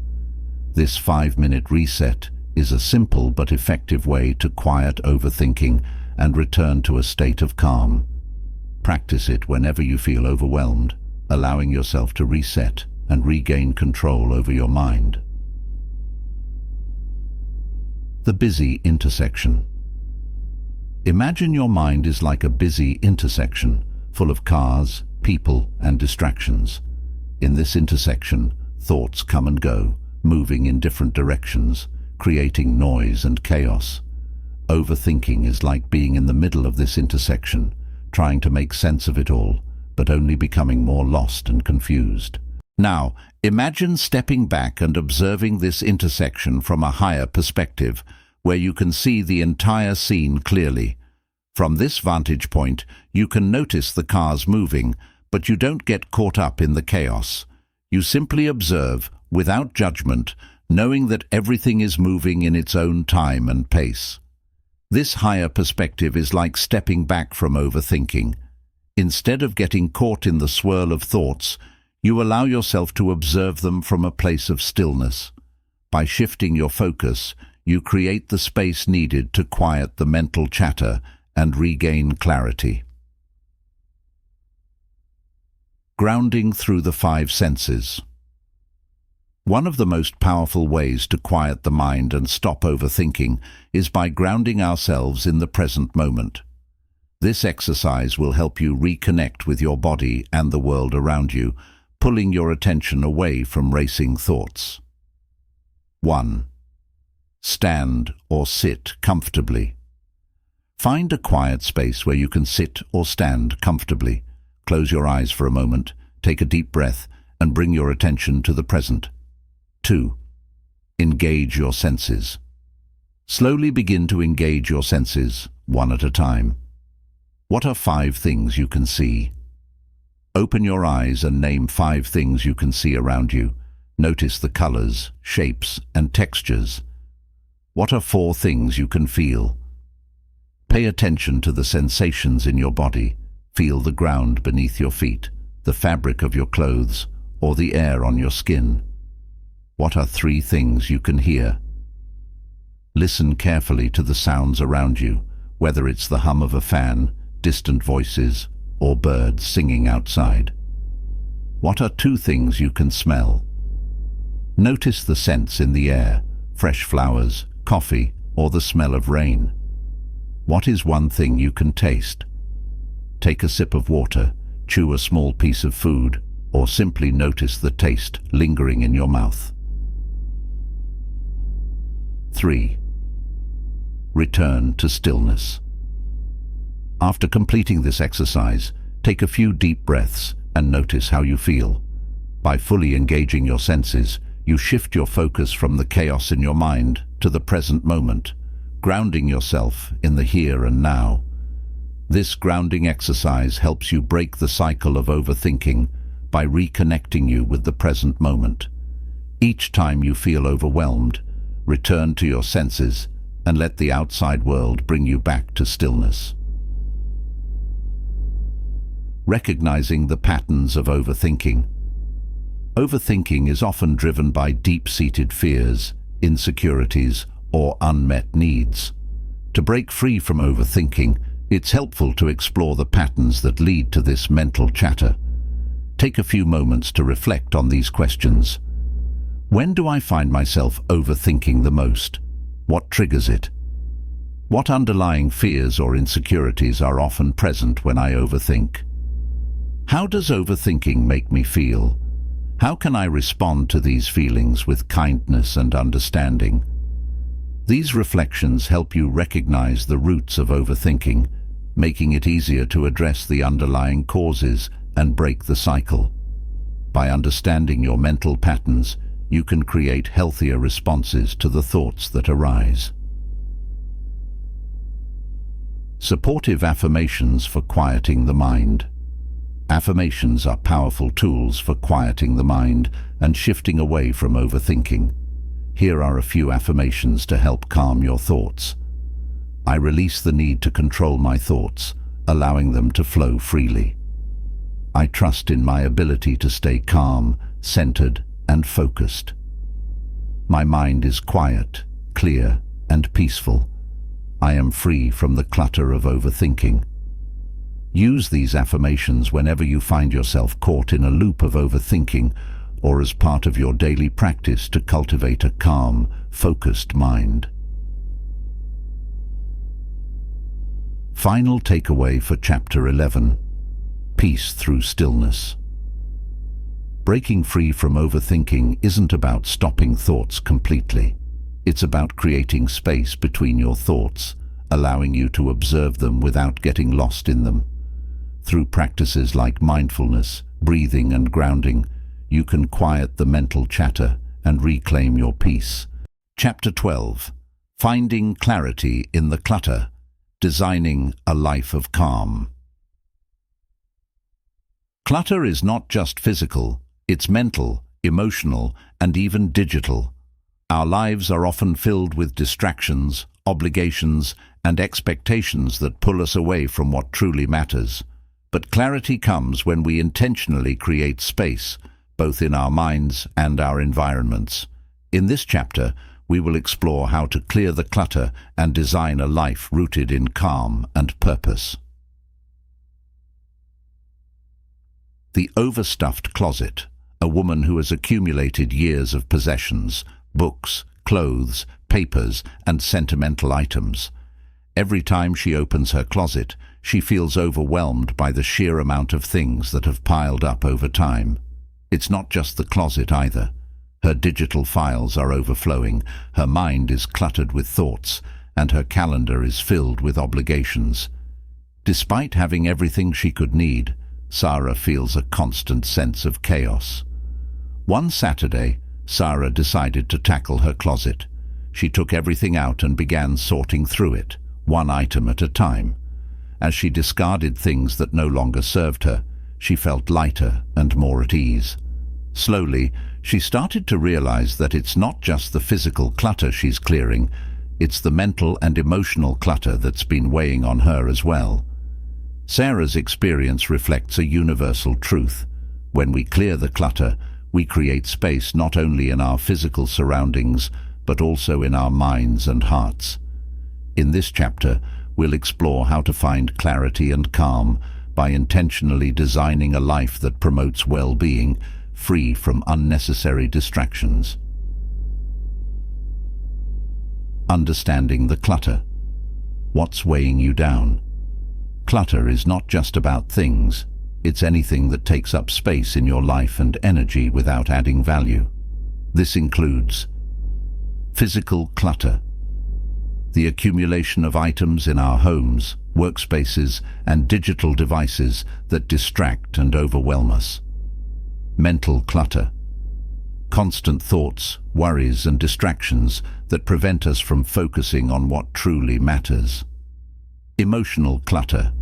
This 5-minute reset is a simple but effective way to quiet overthinking and return to a state of calm. Practice it whenever you feel overwhelmed, allowing yourself to reset and regain control over your mind. The busy intersection. Imagine your mind is like a busy intersection, full of cars, people, and distractions. In this intersection, thoughts come and go, moving in different directions, creating noise and chaos. Overthinking is like being in the middle of this intersection, trying to make sense of it all, but only becoming more lost and confused. Now, imagine stepping back and observing this intersection from a higher perspective, where you can see the entire scene clearly. From this vantage point, you can notice the cars moving, but you don't get caught up in the chaos. You simply observe, without judgment, knowing that everything is moving in its own time and pace. This higher perspective is like stepping back from overthinking. Instead of getting caught in the swirl of thoughts, you allow yourself to observe them from a place of stillness. By shifting your focus, you create the space needed to quiet the mental chatter and regain clarity. Grounding through the 5 senses. One of the most powerful ways to quiet the mind and stop overthinking is by grounding ourselves in the present moment. This exercise will help you reconnect with your body and the world around you, pulling your attention away from racing thoughts. 1. Stand or sit comfortably. Find a quiet space where you can sit or stand comfortably. Close your eyes for a moment, take a deep breath, and bring your attention to the present. 2. Engage your senses. Slowly begin to engage your senses, one at a time. What are 5 things you can see? Open your eyes and name 5 things you can see around you. Notice the colors, shapes, and textures. What are 4 things you can feel? Pay attention to the sensations in your body. Feel the ground beneath your feet, the fabric of your clothes, or the air on your skin. What are 3 things you can hear? Listen carefully to the sounds around you, whether it's the hum of a fan, distant voices, or birds singing outside. What are 2 things you can smell? Notice the scents in the air, fresh flowers, coffee, or the smell of rain. What is 1 thing you can taste? Take a sip of water, chew a small piece of food, or simply notice the taste lingering in your mouth. 3. Return to stillness. After completing this exercise, take a few deep breaths and notice how you feel. By fully engaging your senses, you shift your focus from the chaos in your mind to the present moment, grounding yourself in the here and now. This grounding exercise helps you break the cycle of overthinking by reconnecting you with the present moment. Each time you feel overwhelmed, return to your senses and let the outside world bring you back to stillness. Recognizing the patterns of overthinking. Overthinking is often driven by deep-seated fears, insecurities, or unmet needs. To break free from overthinking, it's helpful to explore the patterns that lead to this mental chatter. Take a few moments to reflect on these questions. When do I find myself overthinking the most? What triggers it? What underlying fears or insecurities are often present when I overthink? How does overthinking make me feel? How can I respond to these feelings with kindness and understanding? These reflections help you recognize the roots of overthinking, making it easier to address the underlying causes and break the cycle. By understanding your mental patterns, you can create healthier responses to the thoughts that arise. Supportive affirmations for quieting the mind. Affirmations are powerful tools for quieting the mind and shifting away from overthinking. Here are a few affirmations to help calm your thoughts. I release the need to control my thoughts, allowing them to flow freely. I trust in my ability to stay calm, centered, and focused. My mind is quiet, clear, and peaceful. I am free from the clutter of overthinking. Use these affirmations whenever you find yourself caught in a loop of overthinking or as part of your daily practice to cultivate a calm, focused mind. Final takeaway for Chapter 11. Peace through stillness. Breaking free from overthinking isn't about stopping thoughts completely. It's about creating space between your thoughts, allowing you to observe them without getting lost in them. Through practices like mindfulness, breathing, and grounding, you can quiet the mental chatter and reclaim your peace. Chapter 12. Finding clarity in the clutter. Designing a life of calm. Clutter is not just physical, it's mental, emotional, and even digital. Our lives are often filled with distractions, obligations, and expectations that pull us away from what truly matters. But clarity comes when we intentionally create space, both in our minds and our environments. In this chapter, we will explore how to clear the clutter and design a life rooted in calm and purpose. The overstuffed closet, a woman who has accumulated years of possessions, books, clothes, papers, and sentimental items. Every time she opens her closet, she feels overwhelmed by the sheer amount of things that have piled up over time. It's not just the closet either. Her digital files are overflowing, her mind is cluttered with thoughts, and her calendar is filled with obligations. Despite having everything she could need, Sarah feels a constant sense of chaos. One Saturday, Sarah decided to tackle her closet. She took everything out and began sorting through it, one item at a time. As she discarded things that no longer served her, she felt lighter and more at ease. Slowly, she started to realize that it's not just the physical clutter she's clearing, it's the mental and emotional clutter that's been weighing on her as well. Sarah's experience reflects a universal truth. When we clear the clutter, we create space not only in our physical surroundings, but also in our minds and hearts. In this chapter, we'll explore how to find clarity and calm by intentionally designing a life that promotes well-being, free from unnecessary distractions. Understanding the clutter. What's weighing you down? Clutter is not just about things. It's anything that takes up space in your life and energy without adding value. This includes physical clutter, the accumulation of items in our homes, workspaces, and digital devices that distract and overwhelm us. Mental clutter, constant thoughts, worries, and distractions that prevent us from focusing on what truly matters. Emotional clutter,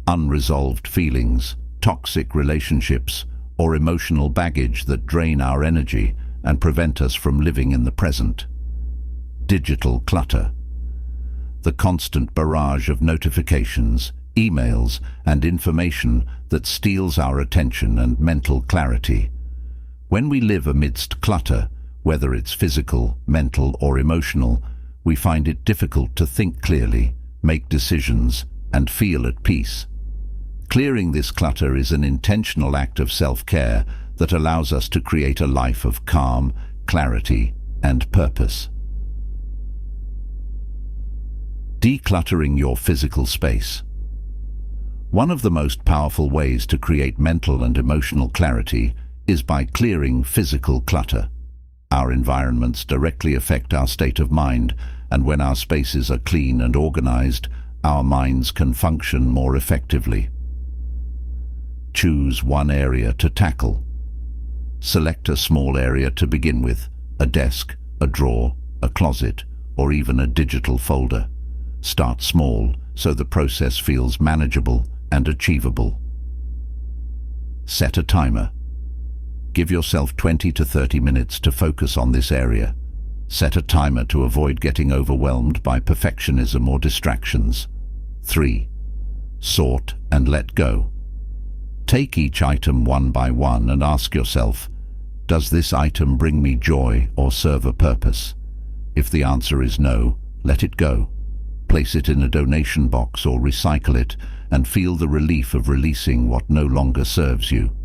unresolved feelings, toxic relationships, or emotional baggage that drain our energy and prevent us from living in the present. Digital clutter, the constant barrage of notifications, emails, and information that steals our attention and mental clarity. When we live amidst clutter, whether it's physical, mental, or emotional, we find it difficult to think clearly, make decisions, and feel at peace. Clearing this clutter is an intentional act of self-care that allows us to create a life of calm, clarity, and purpose. Decluttering your physical space. One of the most powerful ways to create mental and emotional clarity is by clearing physical clutter. Our environments directly affect our state of mind, and when our spaces are clean and organized, our minds can function more effectively. Choose one area to tackle. Select a small area to begin with, a desk, a drawer, a closet, or even a digital folder. Start small so the process feels manageable and achievable. Set a timer. Give yourself 20 to 30 minutes to focus on this area. Set a timer to avoid getting overwhelmed by perfectionism or distractions. 3. Sort and let go. Take each item one by one and ask yourself, does this item bring me joy or serve a purpose? If the answer is no, let it go. Place it in a donation box or recycle it and feel the relief of releasing what no longer serves you.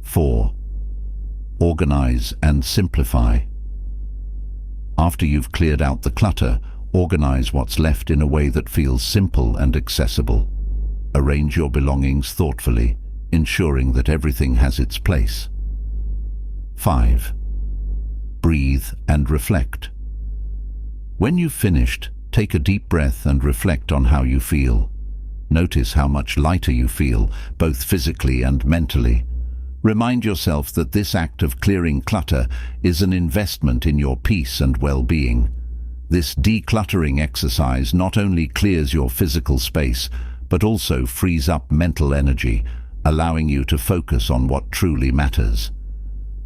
4. Organize and simplify. After you've cleared out the clutter, organize what's left in a way that feels simple and accessible. Arrange your belongings thoughtfully, ensuring that everything has its place. 5. Breathe and reflect. When you've finished, take a deep breath and reflect on how you feel. Notice how much lighter you feel, both physically and mentally. Remind yourself that this act of clearing clutter is an investment in your peace and well-being. This decluttering exercise not only clears your physical space, but also frees up mental energy, allowing you to focus on what truly matters.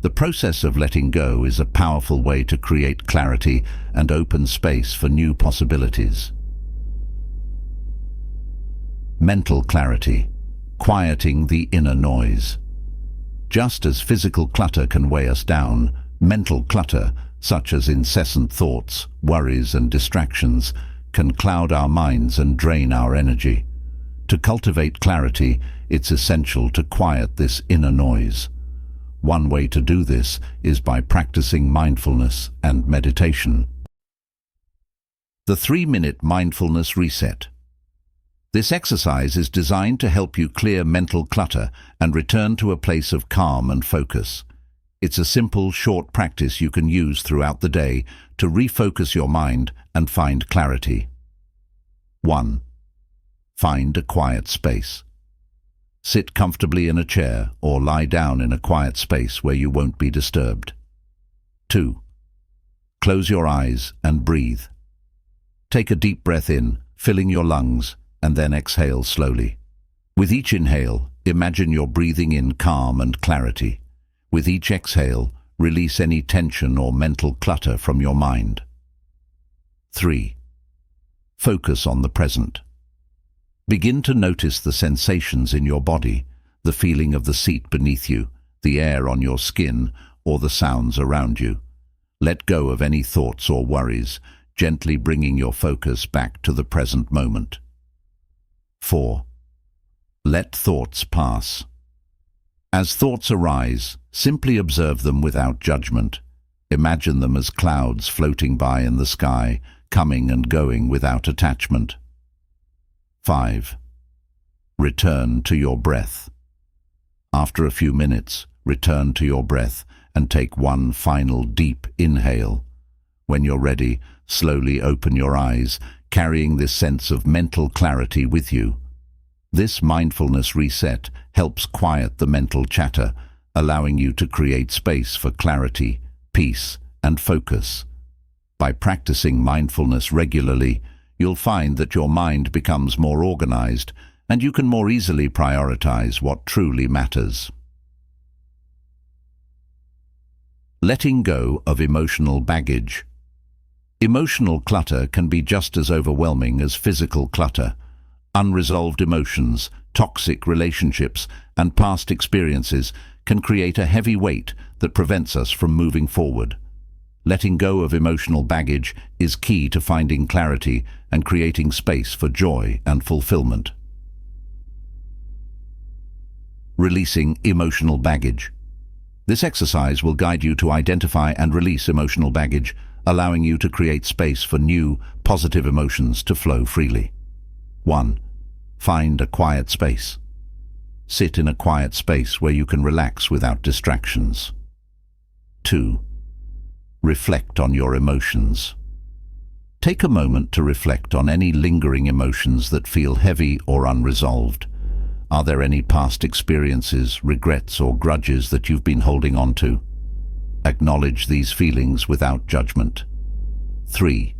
The process of letting go is a powerful way to create clarity and open space for new possibilities. Mental clarity, quieting the inner noise. Just as physical clutter can weigh us down, mental clutter, such as incessant thoughts, worries, and distractions, can cloud our minds and drain our energy. To cultivate clarity, it's essential to quiet this inner noise. One way to do this is by practicing mindfulness and meditation. The 3-minute mindfulness reset. This exercise is designed to help you clear mental clutter and return to a place of calm and focus. It's a simple, short practice you can use throughout the day to refocus your mind and find clarity. 1. Find a quiet space. Sit comfortably in a chair or lie down in a quiet space where you won't be disturbed. 2. Close your eyes and breathe. Take a deep breath in, filling your lungs, and then exhale slowly. With each inhale, imagine you're breathing in calm and clarity. With each exhale, release any tension or mental clutter from your mind. 3. Focus on the present. Begin to notice the sensations in your body, the feeling of the seat beneath you, the air on your skin, or the sounds around you. Let go of any thoughts or worries, gently bringing your focus back to the present moment. 4. Let thoughts pass. As thoughts arise, simply observe them without judgment. Imagine them as clouds floating by in the sky, coming and going without attachment. 5. Return to your breath. After a few minutes, return to your breath and take one final deep inhale. When you're ready, slowly open your eyes, carrying this sense of mental clarity with you. This mindfulness reset helps quiet the mental chatter, allowing you to create space for clarity, peace, and focus. By practicing mindfulness regularly, you'll find that your mind becomes more organized and you can more easily prioritize what truly matters. Letting go of emotional baggage. Emotional clutter can be just as overwhelming as physical clutter. Unresolved emotions, toxic relationships, and past experiences can create a heavy weight that prevents us from moving forward. Letting go of emotional baggage is key to finding clarity and creating space for joy and fulfillment. Releasing emotional baggage. This exercise will guide you to identify and release emotional baggage, allowing you to create space for new, positive emotions to flow freely. 1. Find a quiet space. Sit in a quiet space where you can relax without distractions. 2. Reflect on your emotions. Take a moment to reflect on any lingering emotions that feel heavy or unresolved. Are there any past experiences, regrets, or grudges that you've been holding on to? Acknowledge these feelings without judgment. 3.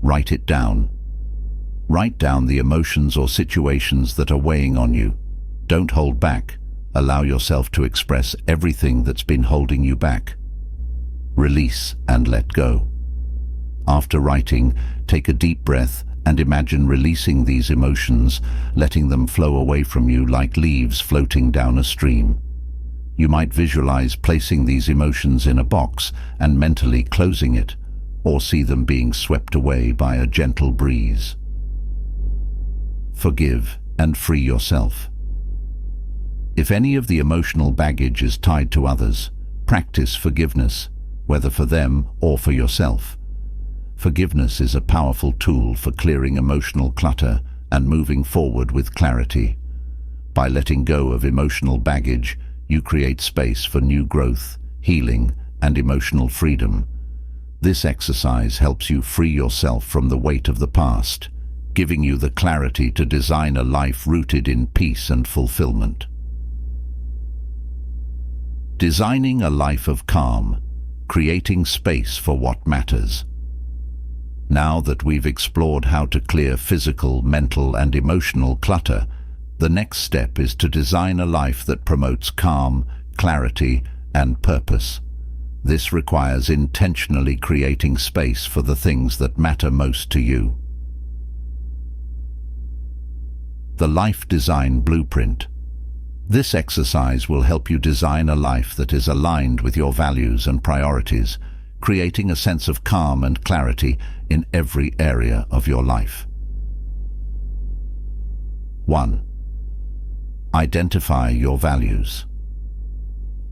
Write it down. Write down the emotions or situations that are weighing on you. Don't hold back. Allow yourself to express everything that's been holding you back. Release and let go. After writing, take a deep breath and imagine releasing these emotions, letting them flow away from you like leaves floating down a stream. You might visualize placing these emotions in a box and mentally closing it, or see them being swept away by a gentle breeze. Forgive and free yourself. If any of the emotional baggage is tied to others, practice forgiveness, whether for them or for yourself. Forgiveness is a powerful tool for clearing emotional clutter and moving forward with clarity. By letting go of emotional baggage, you create space for new growth, healing, and emotional freedom. This exercise helps you free yourself from the weight of the past, giving you the clarity to design a life rooted in peace and fulfillment. Designing a life of calm, creating space for what matters. Now that we've explored how to clear physical, mental, and emotional clutter, the next step is to design a life that promotes calm, clarity, and purpose. This requires intentionally creating space for the things that matter most to you. The Life Design Blueprint. This exercise will help you design a life that is aligned with your values and priorities, creating a sense of calm and clarity in every area of your life. 1. Identify your values.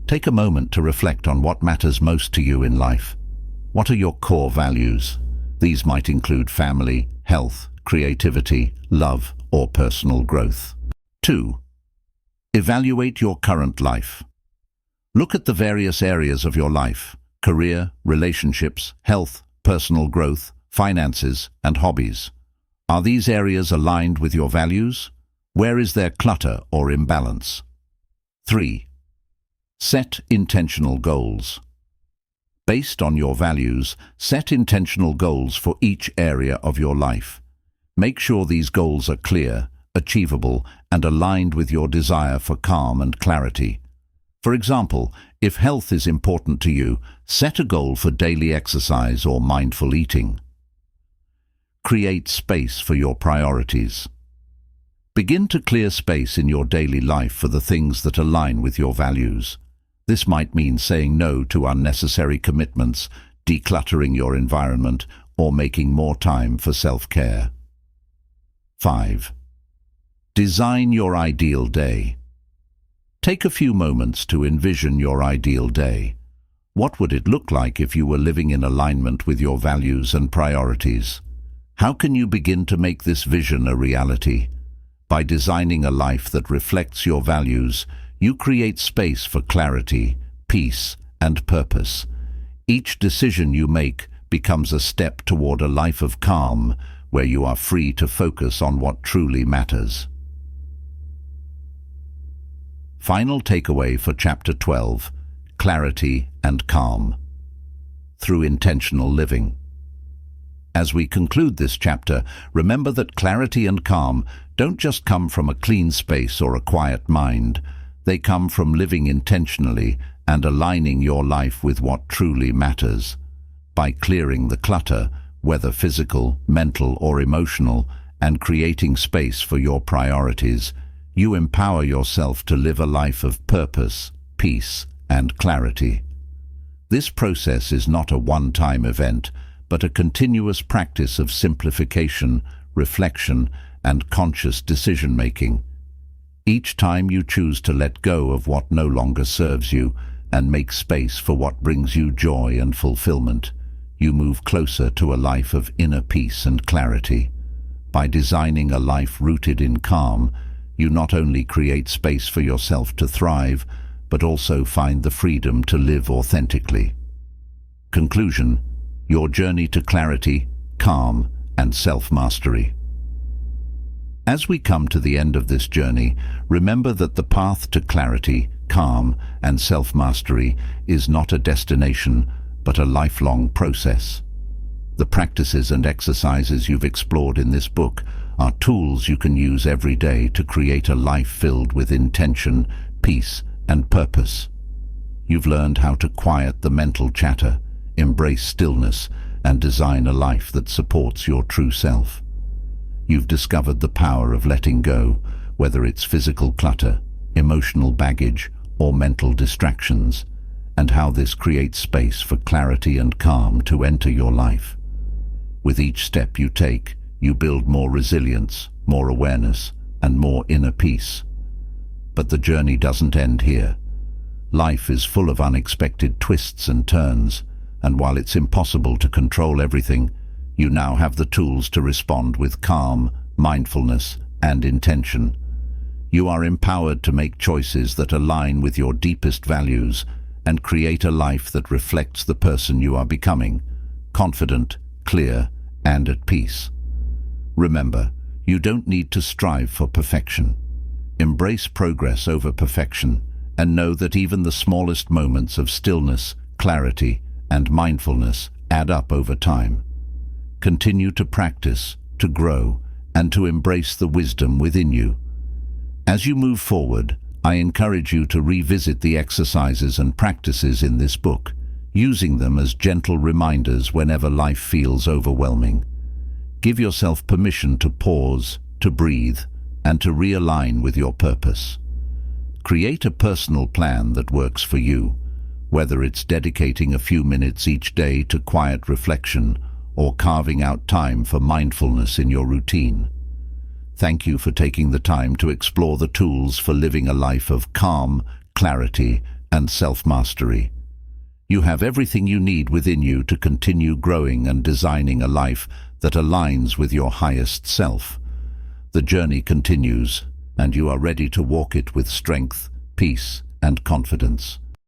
Take a moment to reflect on what matters most to you in life. What are your core values? These might include family, health, creativity, love, or personal growth. 2. Evaluate your current life. Look at the various areas of your life: career, relationships, health, personal growth, finances, and hobbies. Are these areas aligned with your values? Where is there clutter or imbalance? 3. Set intentional goals. Based on your values, set intentional goals for each area of your life. Make sure these goals are clear, achievable, and aligned with your desire for calm and clarity. For example, if health is important to you, set a goal for daily exercise or mindful eating. Create space for your priorities. Begin to clear space in your daily life for the things that align with your values. This might mean saying no to unnecessary commitments, decluttering your environment, or making more time for self-care. 5. Design your ideal day. Take a few moments to envision your ideal day. What would it look like if you were living in alignment with your values and priorities? How can you begin to make this vision a reality? By designing a life that reflects your values, you create space for clarity, peace, and purpose. Each decision you make becomes a step toward a life of calm, where you are free to focus on what truly matters. Final takeaway for Chapter 12: Clarity and Calm. Through intentional living. As we conclude this chapter, remember that clarity and calm don't just come from a clean space or a quiet mind. They come from living intentionally and aligning your life with what truly matters. By clearing the clutter, whether physical, mental, or emotional, and creating space for your priorities, you empower yourself to live a life of purpose, peace, and clarity. This process is not a one-time event, but a continuous practice of simplification, reflection, and conscious decision-making. Each time you choose to let go of what no longer serves you and make space for what brings you joy and fulfillment, you move closer to a life of inner peace and clarity. By designing a life rooted in calm, you not only create space for yourself to thrive, but also find the freedom to live authentically. Conclusion: your journey to clarity, calm, and self-mastery. As we come to the end of this journey, remember that the path to clarity, calm, and self-mastery is not a destination, but a lifelong process. The practices and exercises you've explored in this book are tools you can use every day to create a life filled with intention, peace, and purpose. You've learned how to quiet the mental chatter, embrace stillness, and design a life that supports your true self. You've discovered the power of letting go, whether it's physical clutter, emotional baggage, or mental distractions, and how this creates space for clarity and calm to enter your life. With each step you take, you build more resilience, more awareness, and more inner peace. But the journey doesn't end here. Life is full of unexpected twists and turns, and while it's impossible to control everything, you now have the tools to respond with calm, mindfulness, and intention. You are empowered to make choices that align with your deepest values and create a life that reflects the person you are becoming, confident, clear, and at peace. Remember, you don't need to strive for perfection. Embrace progress over perfection, and know that even the smallest moments of stillness, clarity, and mindfulness add up over time. Continue to practice, to grow, and to embrace the wisdom within you. As you move forward, I encourage you to revisit the exercises and practices in this book, using them as gentle reminders whenever life feels overwhelming. Give yourself permission to pause, to breathe, and to realign with your purpose. Create a personal plan that works for you, whether it's dedicating a few minutes each day to quiet reflection or carving out time for mindfulness in your routine. Thank you for taking the time to explore the tools for living a life of calm, clarity, and self-mastery. You have everything you need within you to continue growing and designing a life that aligns with your highest self. The journey continues, and you are ready to walk it with strength, peace, and confidence.